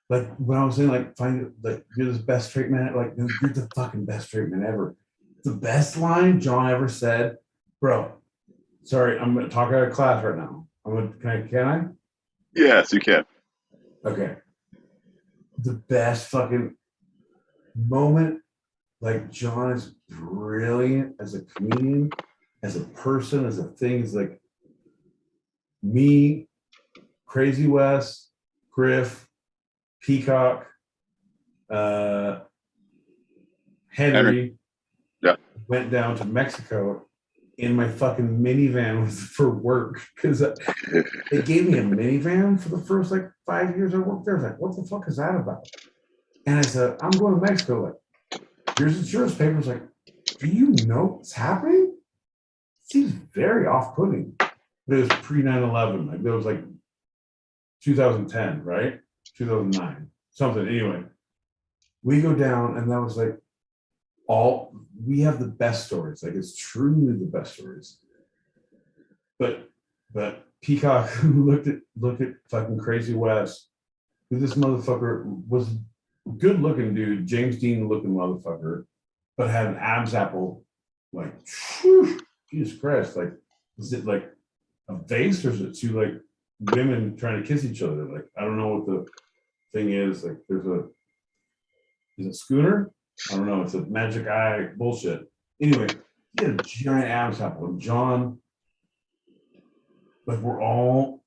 Like when I was saying, like, find like you're the best straight man, like you're the fucking best straight man ever. The best line John ever said, bro. Sorry, I'm gonna talk out of class right now. Can I? Yes, you can. Okay. The best fucking moment, like John is brilliant as a comedian, as a person, as a thing, is like me, Crazy West, Griff, Peacock, Henry. Yeah. Went down to Mexico in my fucking minivan for work because they gave me a minivan for the first like 5 years I worked there. I was like, what the fuck is that about? And I said, I'm going to Mexico. Like, here's insurance papers. Like, do you know what's happening? Seems very off-putting. But it was pre 9/11. Like, there was like 2010, right? 2009, something. Anyway, we go down, and that was like we have the best stories. Like, it's truly the best stories. But Peacock looked at fucking Crazy West, who this motherfucker was a good looking dude, James Dean looking motherfucker, but had an Adam's apple. Like, whew, Jesus Christ! Like, is it like a vase, or is it two like women trying to kiss each other? Like, I don't know what the thing is. Like, is it Schooner? I don't know. It's a magic eye bullshit. Anyway, he had a giant Adam's apple. And John, like, we're all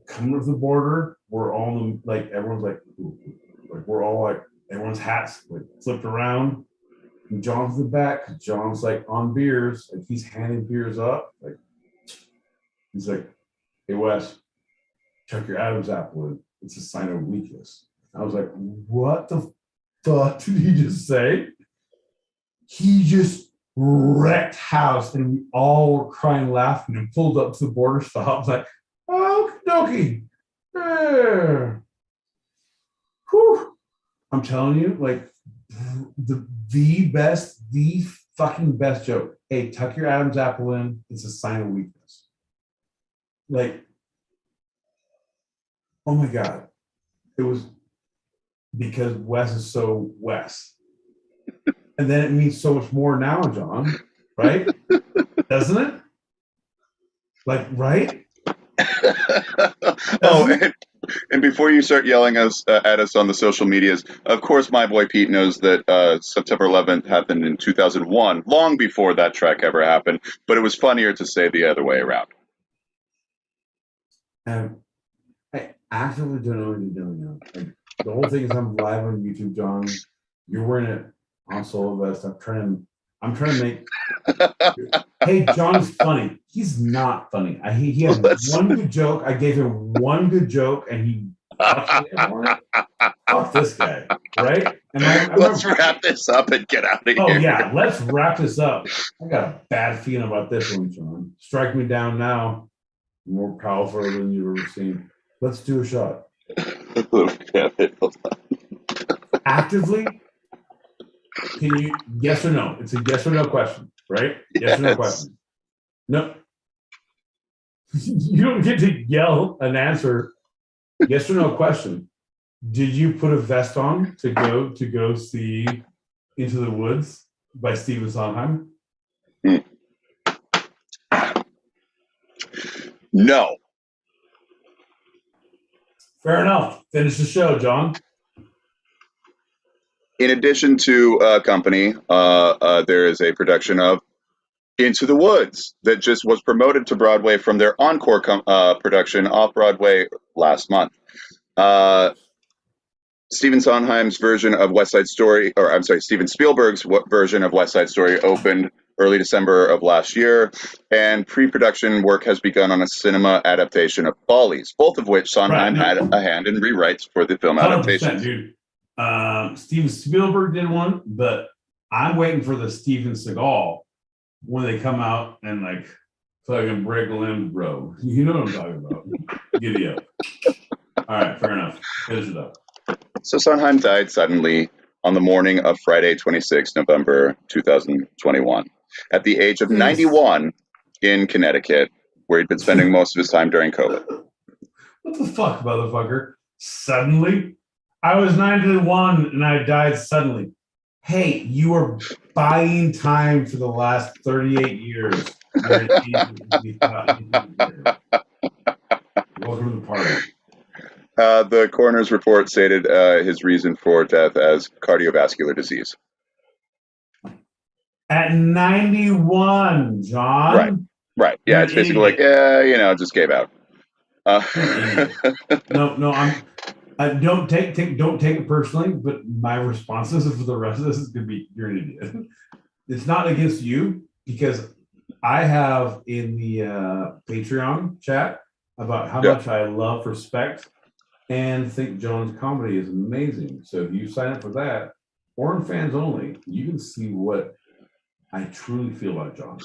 coming to the border. We're all like, everyone's like we're all like, everyone's hats like flipped around. And John's in the back. John's like on beers. Like, he's handing beers up. Like, he's like, hey, Wes, chuck your Adam's apple in. It's a sign of weakness. I was like, what the fuck did he just say? He just wrecked house, and we all were crying, laughing, and pulled up to the border stop. I was like, oh, dokie. Whew. I'm telling you, like, the fucking best joke. Hey, tuck your Adam's apple in. It's a sign of weakness. Like, oh my God. It was because Wes is so Wes. And then it means so much more now, John, right? Doesn't it? Like, right? And before you start yelling at us on the social medias, of course, my boy Pete knows that September 11th happened in 2001, long before that track ever happened. But it was funnier to say the other way around. I actually don't know what you're doing now. Like, the whole thing is I'm live on YouTube, John. You're wearing it on solo vest. I'm trying to make. Hey, John's funny. He's not funny. He has one good joke. I gave him one good joke, and he fuck this guy, right? Let's wrap this up and get out of here. Oh yeah, let's wrap this up. I got a bad feeling about this one, John. Strike me down now. More powerful than you've ever seen. Let's do a shot. Actively, can you, yes or no? It's a yes or no question, right? Yes or no question. No. You don't get to yell an answer. Yes or no question. Did you put a vest on to go see Into the Woods by Stephen Sondheim? No. Fair enough. Finish the show, John. In addition to Company, there is a production of Into the Woods that just was promoted to Broadway from their encore production off Broadway last month. Steven Sondheim's version of West Side Story, or I'm sorry, Steven Spielberg's version of West Side Story opened early December of last year, and pre-production work has begun on a cinema adaptation of Follies, both of which Sondheim had a hand in rewrites for the film 100%, adaptations. dude. Steven Spielberg did one, but I'm waiting for the Steven Seagal when they come out and like fucking break limbs, bro. You know what I'm talking about. Giddy up. All right, fair enough. Finish it up. So Sondheim died suddenly on the morning of Friday, 26 November 2021, at the age of 91 in Connecticut, where he'd been spending most of his time during COVID. What the fuck, motherfucker? Suddenly? I was 91 and I died suddenly. Hey, you were buying time for the last 38 years. Welcome to the party. The coroner's report stated his reason for death as cardiovascular disease. At 91, John. Right. Yeah, it's basically like, just gave out. No, don't take it personally, but my responses for the rest of this is gonna be, you're an idiot. It's not against you, because I have in the Patreon chat about how much I love, respect, and think John's comedy is amazing. So if you sign up for that, or in fans only, you can see what I truly feel about John.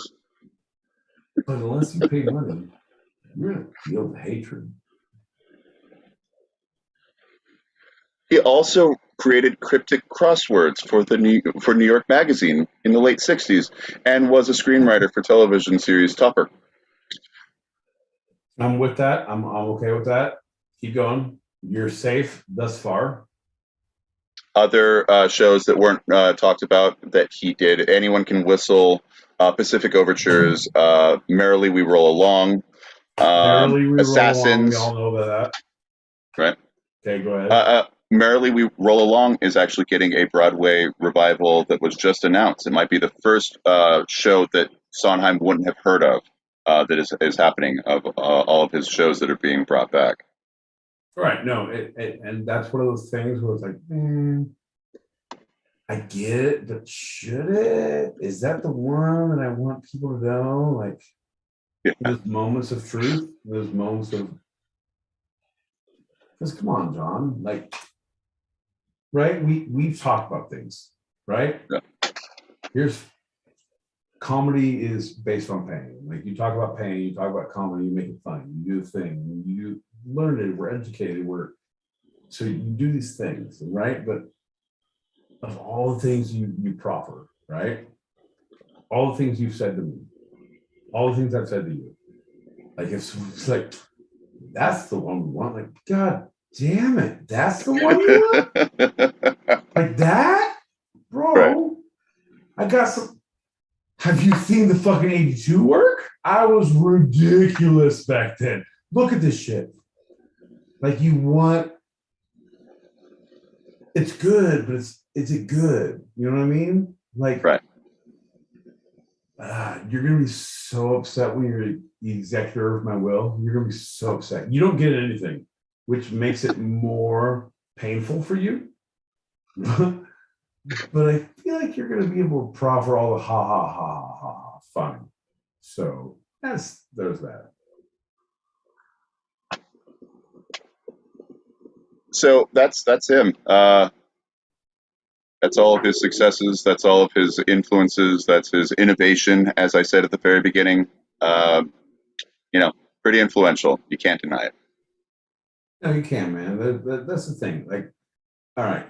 But unless you pay money, you're gonna feel the hatred. He also created cryptic crosswords for New York Magazine in the late 60s, and was a screenwriter for television series Tupper. I'm with that. I'm okay with that. Keep going. You're safe thus far. Other shows that weren't talked about that he did: Anyone Can Whistle, Pacific Overtures, Merrily We Roll Along, Assassins. We all know about that. Right. Okay, go ahead. Merrily We Roll Along is actually getting a Broadway revival that was just announced. It might be the first show that Sondheim wouldn't have heard of that is happening, of all of his shows that are being brought back. Right. No, and that's one of those things where it's like, I get it, but should it? Is that the one that I want people to know? Like, those moments of truth, those moments of, because come on, John, like, right? We've talked about things, right? Yeah. Comedy is based on pain. Like, you talk about pain, you talk about comedy, you make it fun, you do the thing, you learn it, we're educated, so you do these things, right? But of all the things you proffer, right? All the things you've said to me, all the things I've said to you, like, if it's like, that's the one we want, like, God damn it, that's the one you want? Like that? Bro, right. I got some. Have you seen the fucking 82 work? I was ridiculous back then. Look at this shit. Like, you want, it's good, but is it good? You know what I mean? Like, right. You're gonna be so upset when you're the executor of my will. You're gonna be so upset. You don't get anything, which makes it more painful for you. But I feel like you're gonna be able to proffer all the ha ha ha ha ha fun. So there's that. So that's him. That's all of his successes. That's all of his influences. That's his innovation, as I said at the very beginning. Pretty influential. You can't deny it. No, you can't, man. That's the thing. Like, all right.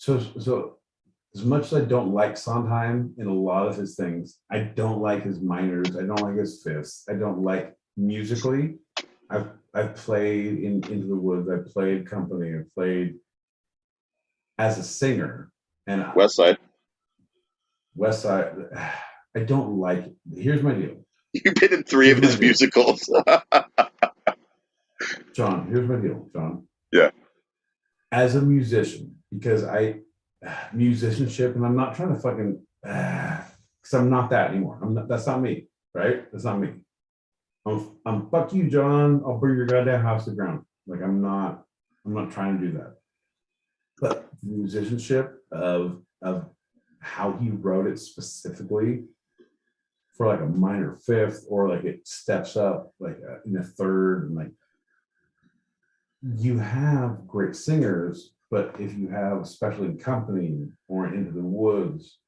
So as much as I don't like Sondheim in a lot of his things, I don't like his minors. I don't like his fifths. I don't like musically. I've played in Into the Woods. I played Company. I played as a singer. And West Side. I don't like it. Here's my deal. You've been in 3 of his musicals. John, here's my deal, John. Yeah. As a musician, because musicianship, and I'm not trying to fucking, because I'm not that anymore. That's not me, right? That's not me. I'm fuck you, John. I'll burn your goddamn house to the ground. Like I'm not trying to do that. But the musicianship of how he wrote it specifically for like a minor fifth, or like it steps up like in a third, and like you have great singers, but if you have, especially in Company or Into the Woods,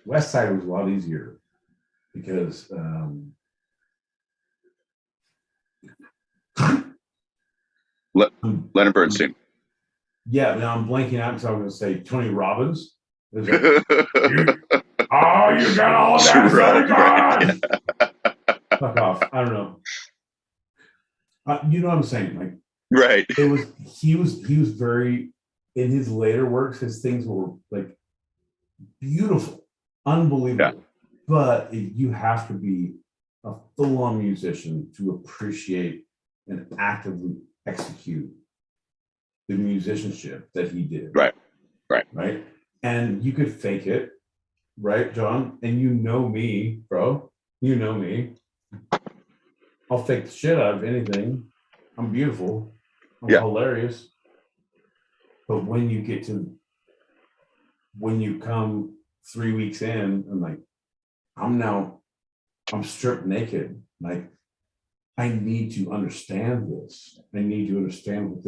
West Side was a lot easier because Leonard Bernstein. Yeah, now I'm blanking out because I was going to say Tony Robbins. Like, you got all that. Fuck off. I don't know. You know what I'm saying? Like, right. He was very, in his later works, his things were like beautiful, unbelievable. Yeah. But you have to be a full-on musician to appreciate and actively execute the musicianship that he did. Right. And you could fake it, right, John? And you know me, bro. You know me. I'll fake the shit out of anything. I'm beautiful. I'm hilarious. But when you come 3 weeks in, and like, I'm stripped naked. Like, I need to understand this. I need to understand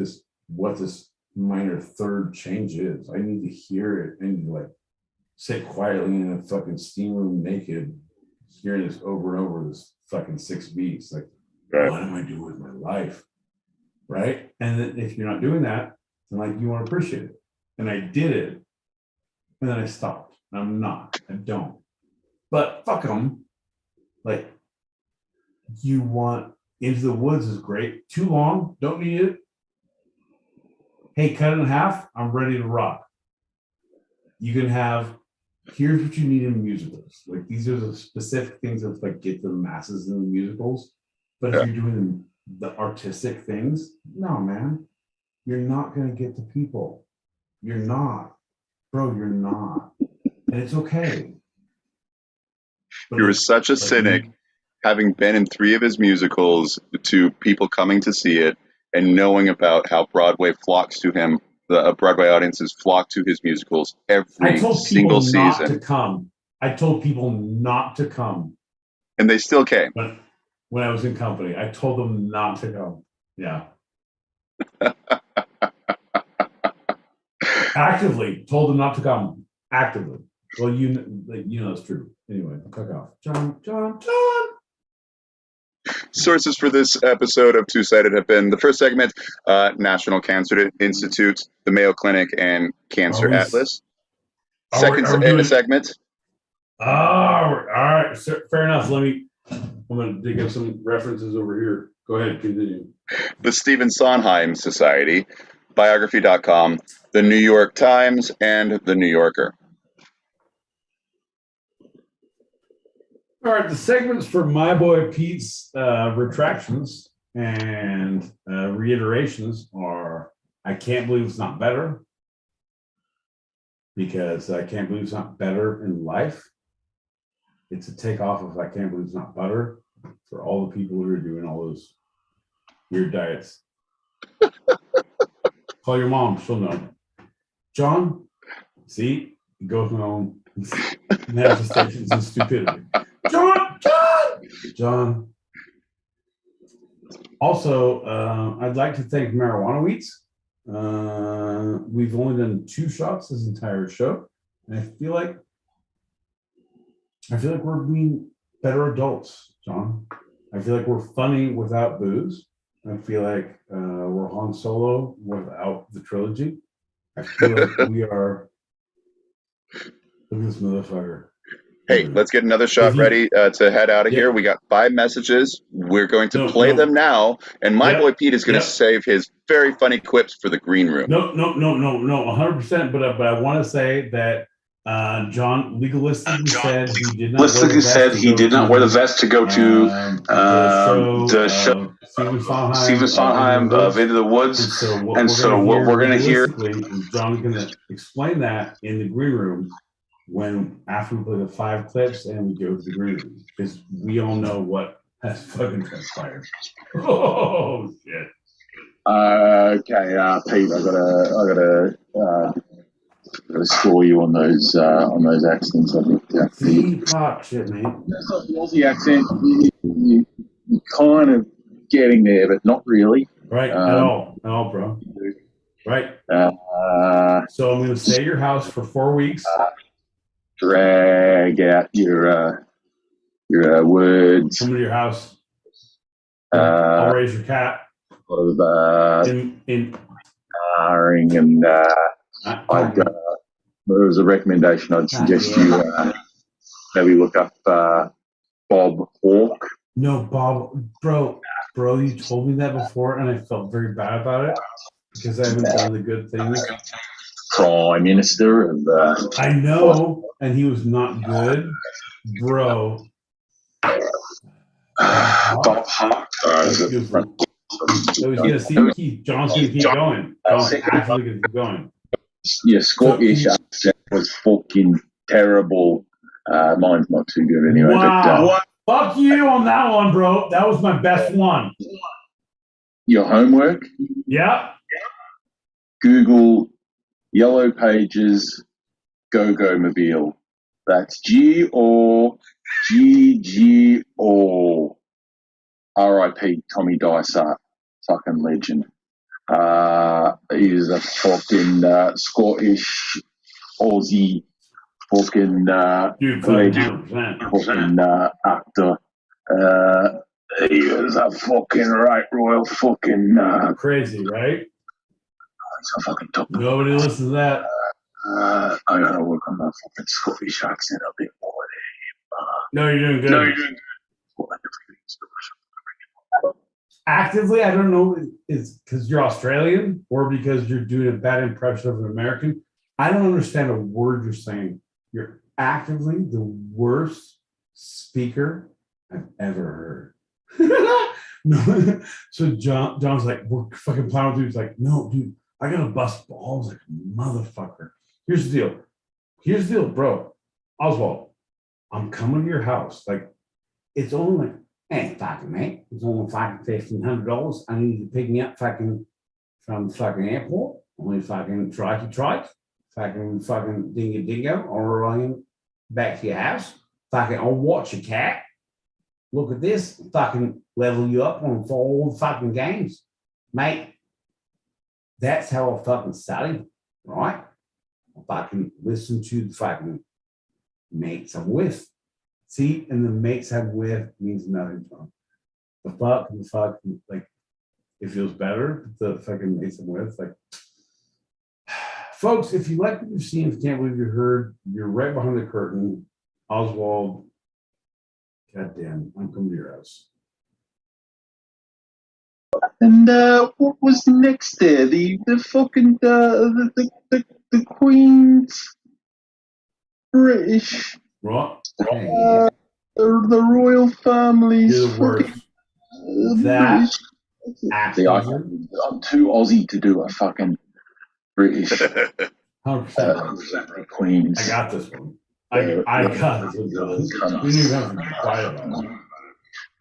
what this minor third change is. I need to hear it. I need to like sit quietly in a fucking steam room naked, hearing this over and over, this fucking 6 beats. Like, what am I doing with my life? Right? And then if you're not doing that, then like you want to appreciate it. And I did it. And then I stopped. I don't. But fuck them. Like, you want Into the Woods is great. Too long, don't need it. Hey, cut it in half. I'm ready to rock. You can have, here's what you need in musicals. Like, these are the specific things that like get the masses in the musicals. But if you're doing the artistic things, no, man, you're not going to get the people. You're not. Bro, you're not. And it's okay. But you were such a cynic, having been in 3 of his musicals, to people coming to see it and knowing about how Broadway flocks to him. The Broadway audiences flock to his musicals every single season. Not to come. I told people not to come. And they still came. When I was in Company, I told them not to come. Yeah. Actively told them not to come. Actively. Well, you know it's true. Anyway, fuck off. John. Sources for this episode of Two Sided have been the first segment, National Cancer Institute, the Mayo Clinic, and Cancer Atlas. Second segment. Oh, all right. Fair enough. I'm going to dig up some references over here. Go ahead, continue. The Stephen Sondheim Society, Biography.com, the New York Times, and the New Yorker. All right, the segments for my boy Pete's retractions and reiterations are: I can't believe it's not better, because I can't believe it's not better in life. It's a takeoff of I can't believe it's not butter for all the people who are doing all those weird diets. Call your mom, she'll know. John, see, you go with my own manifestations and stupidity. John. Also, I'd like to thank Marijuana Wheats. We've only done 2 shots this entire show, and I feel like we're being better adults, John. I feel like we're funny without booze. I feel like we're Han Solo without the trilogy. I feel like we are. Look at this motherfucker. Hey, let's get another shot ready to head out of here. We got 5 messages. We're going to play them now, and my boy Pete is going to save his very funny quips for the green room. No, 100%. But I want to say that John legalistically said he did not wear the vest to go to the show Stephen Sondheim of Into the Woods. And so what we're going to hear is John's going to explain that in the green room after we play the 5 clips and we go to the green room, because we all know what has fucking transpired. Oh shit. Okay, Pete, I gotta score you on those accents. I think. See, fuck shit, mate. That's not the Aussie accent. You're kind of getting there, but not really. Right, at all, bro. Right. So I'm going to stay at your house for 4 weeks. Drag out your words. Come to your house. I'll raise your cat. Of in and there was a recommendation. I'd suggest you maybe look up Bob Hawke. No, Bob, bro, you told me that before, and I felt very bad about it because I haven't done the good things. Prime Minister of. I know, and he was not good, bro. Bob Hawke. So he's going to see John's going to keep going. John's actually going to keep going. Yeah, Scottish accent was fucking terrible. Mine's not too good anyway. Wow. But, fuck you on that one, bro. That was my best one. Your homework? Yeah. Google Yellow Pages Go-Go Mobile. That's G-O-G-G-O. R.I.P. Tommy Dysart. Fucking legend. He is a fucking Scottish, Aussie, fucking legend, fucking actor. He is a fucking right royal fucking. Crazy, right? He's a fucking top. Nobody listens to that. I gotta work on my fucking Scottish accent a bit more. No, you're doing good. Actively, I don't know, it's because you're Australian or because you're doing a bad impression of an American. I don't understand a word you're saying. You're actively the worst speaker I've ever heard. No. So John's like, we're fucking plowing through. He's like, no, dude, I gotta bust balls like a motherfucker. Here's the deal, bro. Oswald, I'm coming to your house. Like, it's only like, hey, fucking mate, it's only fucking $1,500. I need you to pick me up fucking from the fucking airport. Only fucking trike, fucking dingo, or running back to your house. Fucking, I'll watch your cat. Look at this, fucking level you up on all the fucking games. Mate, that's how I fucking study, right? I fucking listen to the fucking mates I'm with. See, and the mates I'm with means nothing to them. The fuck, like, it feels better. The fucking mates I'm with, like, folks, if you like what you've seen, if you can't believe you heard, you're right behind the curtain. Oswald, goddamn, I'm coming to your house. And what was next there? The fucking the Queen's British. What? The royal families. You're the worst. That I'm too Aussie to do a fucking British 100% Queens. I got this one. I got this one. We didn't have to be quiet about it.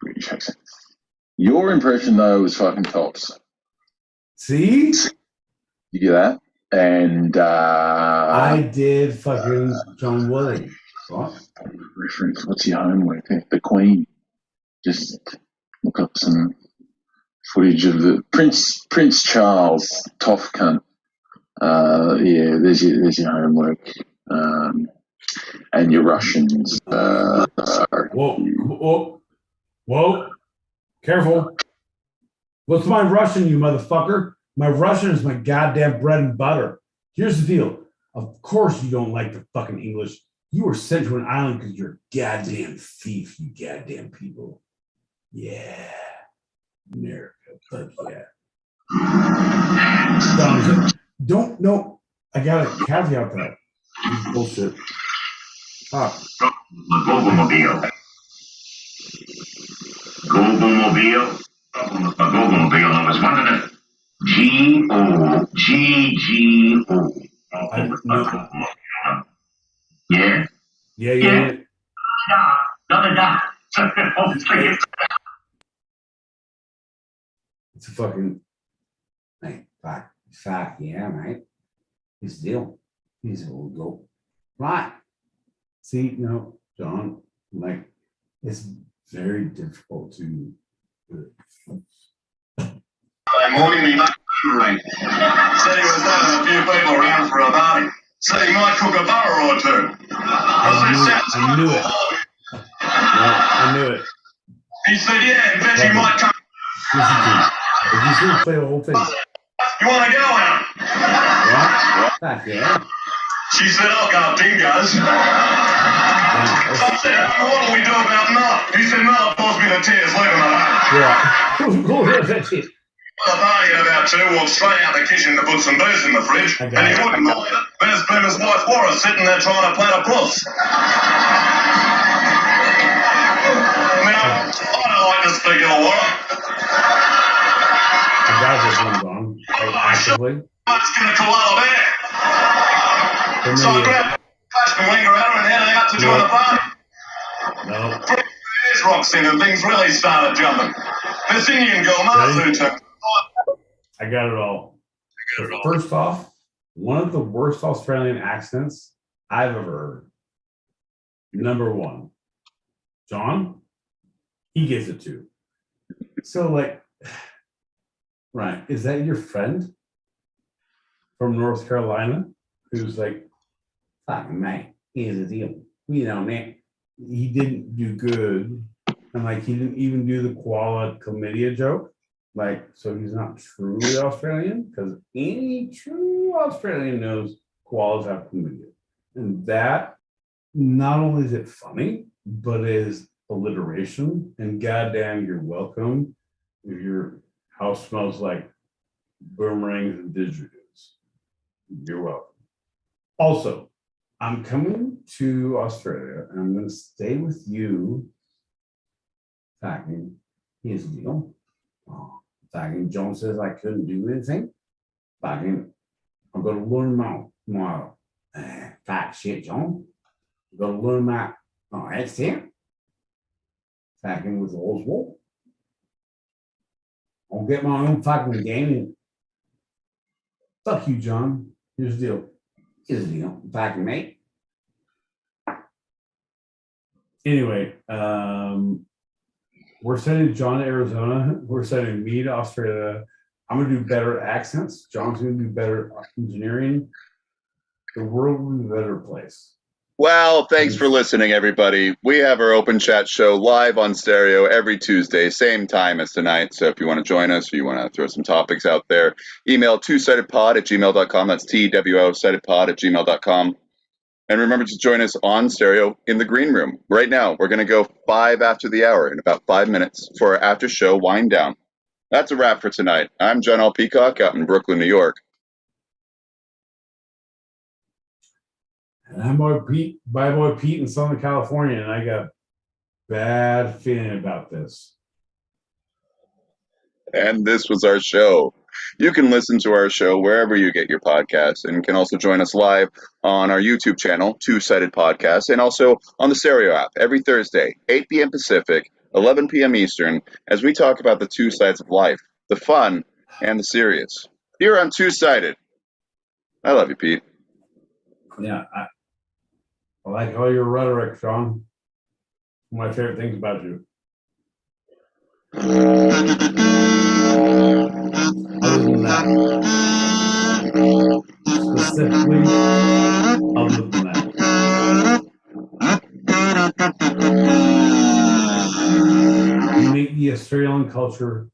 British accent. Your impression though was fucking tops. See? You get that? And I did fucking John Williams. What? Reference. What's your homework? The Queen. Just look up some footage of the Prince Charles, tough cunt. Yeah, there's your homework. And your Russians. Whoa. Careful. What's my Russian, you motherfucker? My Russian is my goddamn bread and butter. Here's the deal. Of course you don't like the fucking English. You were sent to an island because you're a goddamn thief, you goddamn people. Yeah. America, fuck yeah. Don't know. I got a caveat that. Bullshit. Ah. Gogomobile. Gogomobile. Gogomobile. I was wondering if G-O-G-G-O. Yeah? Yeah. Another dot. It's a fucking. Mate, fuck, yeah, mate. He's deal. He's all go. Right. See, no, John, like, it's very difficult to. Morning, he might right. Said he was having a few people around for a party. Said he might cook a burger or two. I knew it. I knew it. He said, yeah, bet you might come. Listen to me. If you should play the whole thing. You want to go out? What? Fuck yeah. She said, I'll go dingoes. I said, what do we do about Noah? He said, Noah forced me to tears, leave him alone. Yeah. The party at about 2 walked straight out the kitchen to put some booze in the fridge, and he wouldn't mind it. There's Boomer's wife Laura sitting there trying to play a plus. Now, I don't like to speak of Laura. The guy just went on. Actively. It's going to koala bear. So I grabbed the linger at her and headed out to join the party. No. There's rocks in and things really started jumping. This Indian girl, Martha, turned. I got it all. First off, one of the worst Australian accents I've ever heard. Number one. John, he gets it too. So, like, right, is that your friend from North Carolina who's like, fuck, mate, here's the deal. You know, man, he didn't do good. And, like, he didn't even do the koala chlamydia joke. Like, so he's not truly Australian, because any true Australian knows koalas have chlamydia. And that, not only is it funny, but is alliteration. And goddamn, you're welcome if your house smells like boomerangs and didgeridoos. You're welcome. Also, I'm coming to Australia, and I'm going to stay with you. Fucking, here's the deal. Fucking John says I couldn't do anything. Fucking, I'm going to learn my fat shit, John. I'm going to learn my accent. Fucking with Oswald. I'll get my own fucking game. Fuck you, John. Here's the deal. Here's the deal. Fucking mate. Anyway, we're sending John to Arizona. We're sending me to Australia. I'm going to do better accents. John's going to do better engineering. The world will be a better place. Well, thanks for listening, everybody. We have our open chat show live on stereo every Tuesday, same time as tonight. So if you want to join us or you want to throw some topics out there, email twosidedpod@gmail.com. That's TWO-sidedpod@gmail.com. And remember to join us on stereo in the green room. Right now, we're going to go 5 after the hour in about 5 minutes for our after show wind down. That's a wrap for tonight. I'm John L. Peacock out in Brooklyn, New York. And I'm Boy Pete in Southern California, and I got a bad feeling about this. And this was our show. You can listen to our show wherever you get your podcasts, and can also join us live on our YouTube channel, Two Sided Podcast, and also on the Stereo app every Thursday, 8 p.m. Pacific, 11 p.m. Eastern, as we talk about the two sides of life, the fun and the serious. Here on Two Sided. I love you, Pete. Yeah, I like all your rhetoric, Sean. One of my favorite things about you. Other than that, specifically, other than that, you make the Australian culture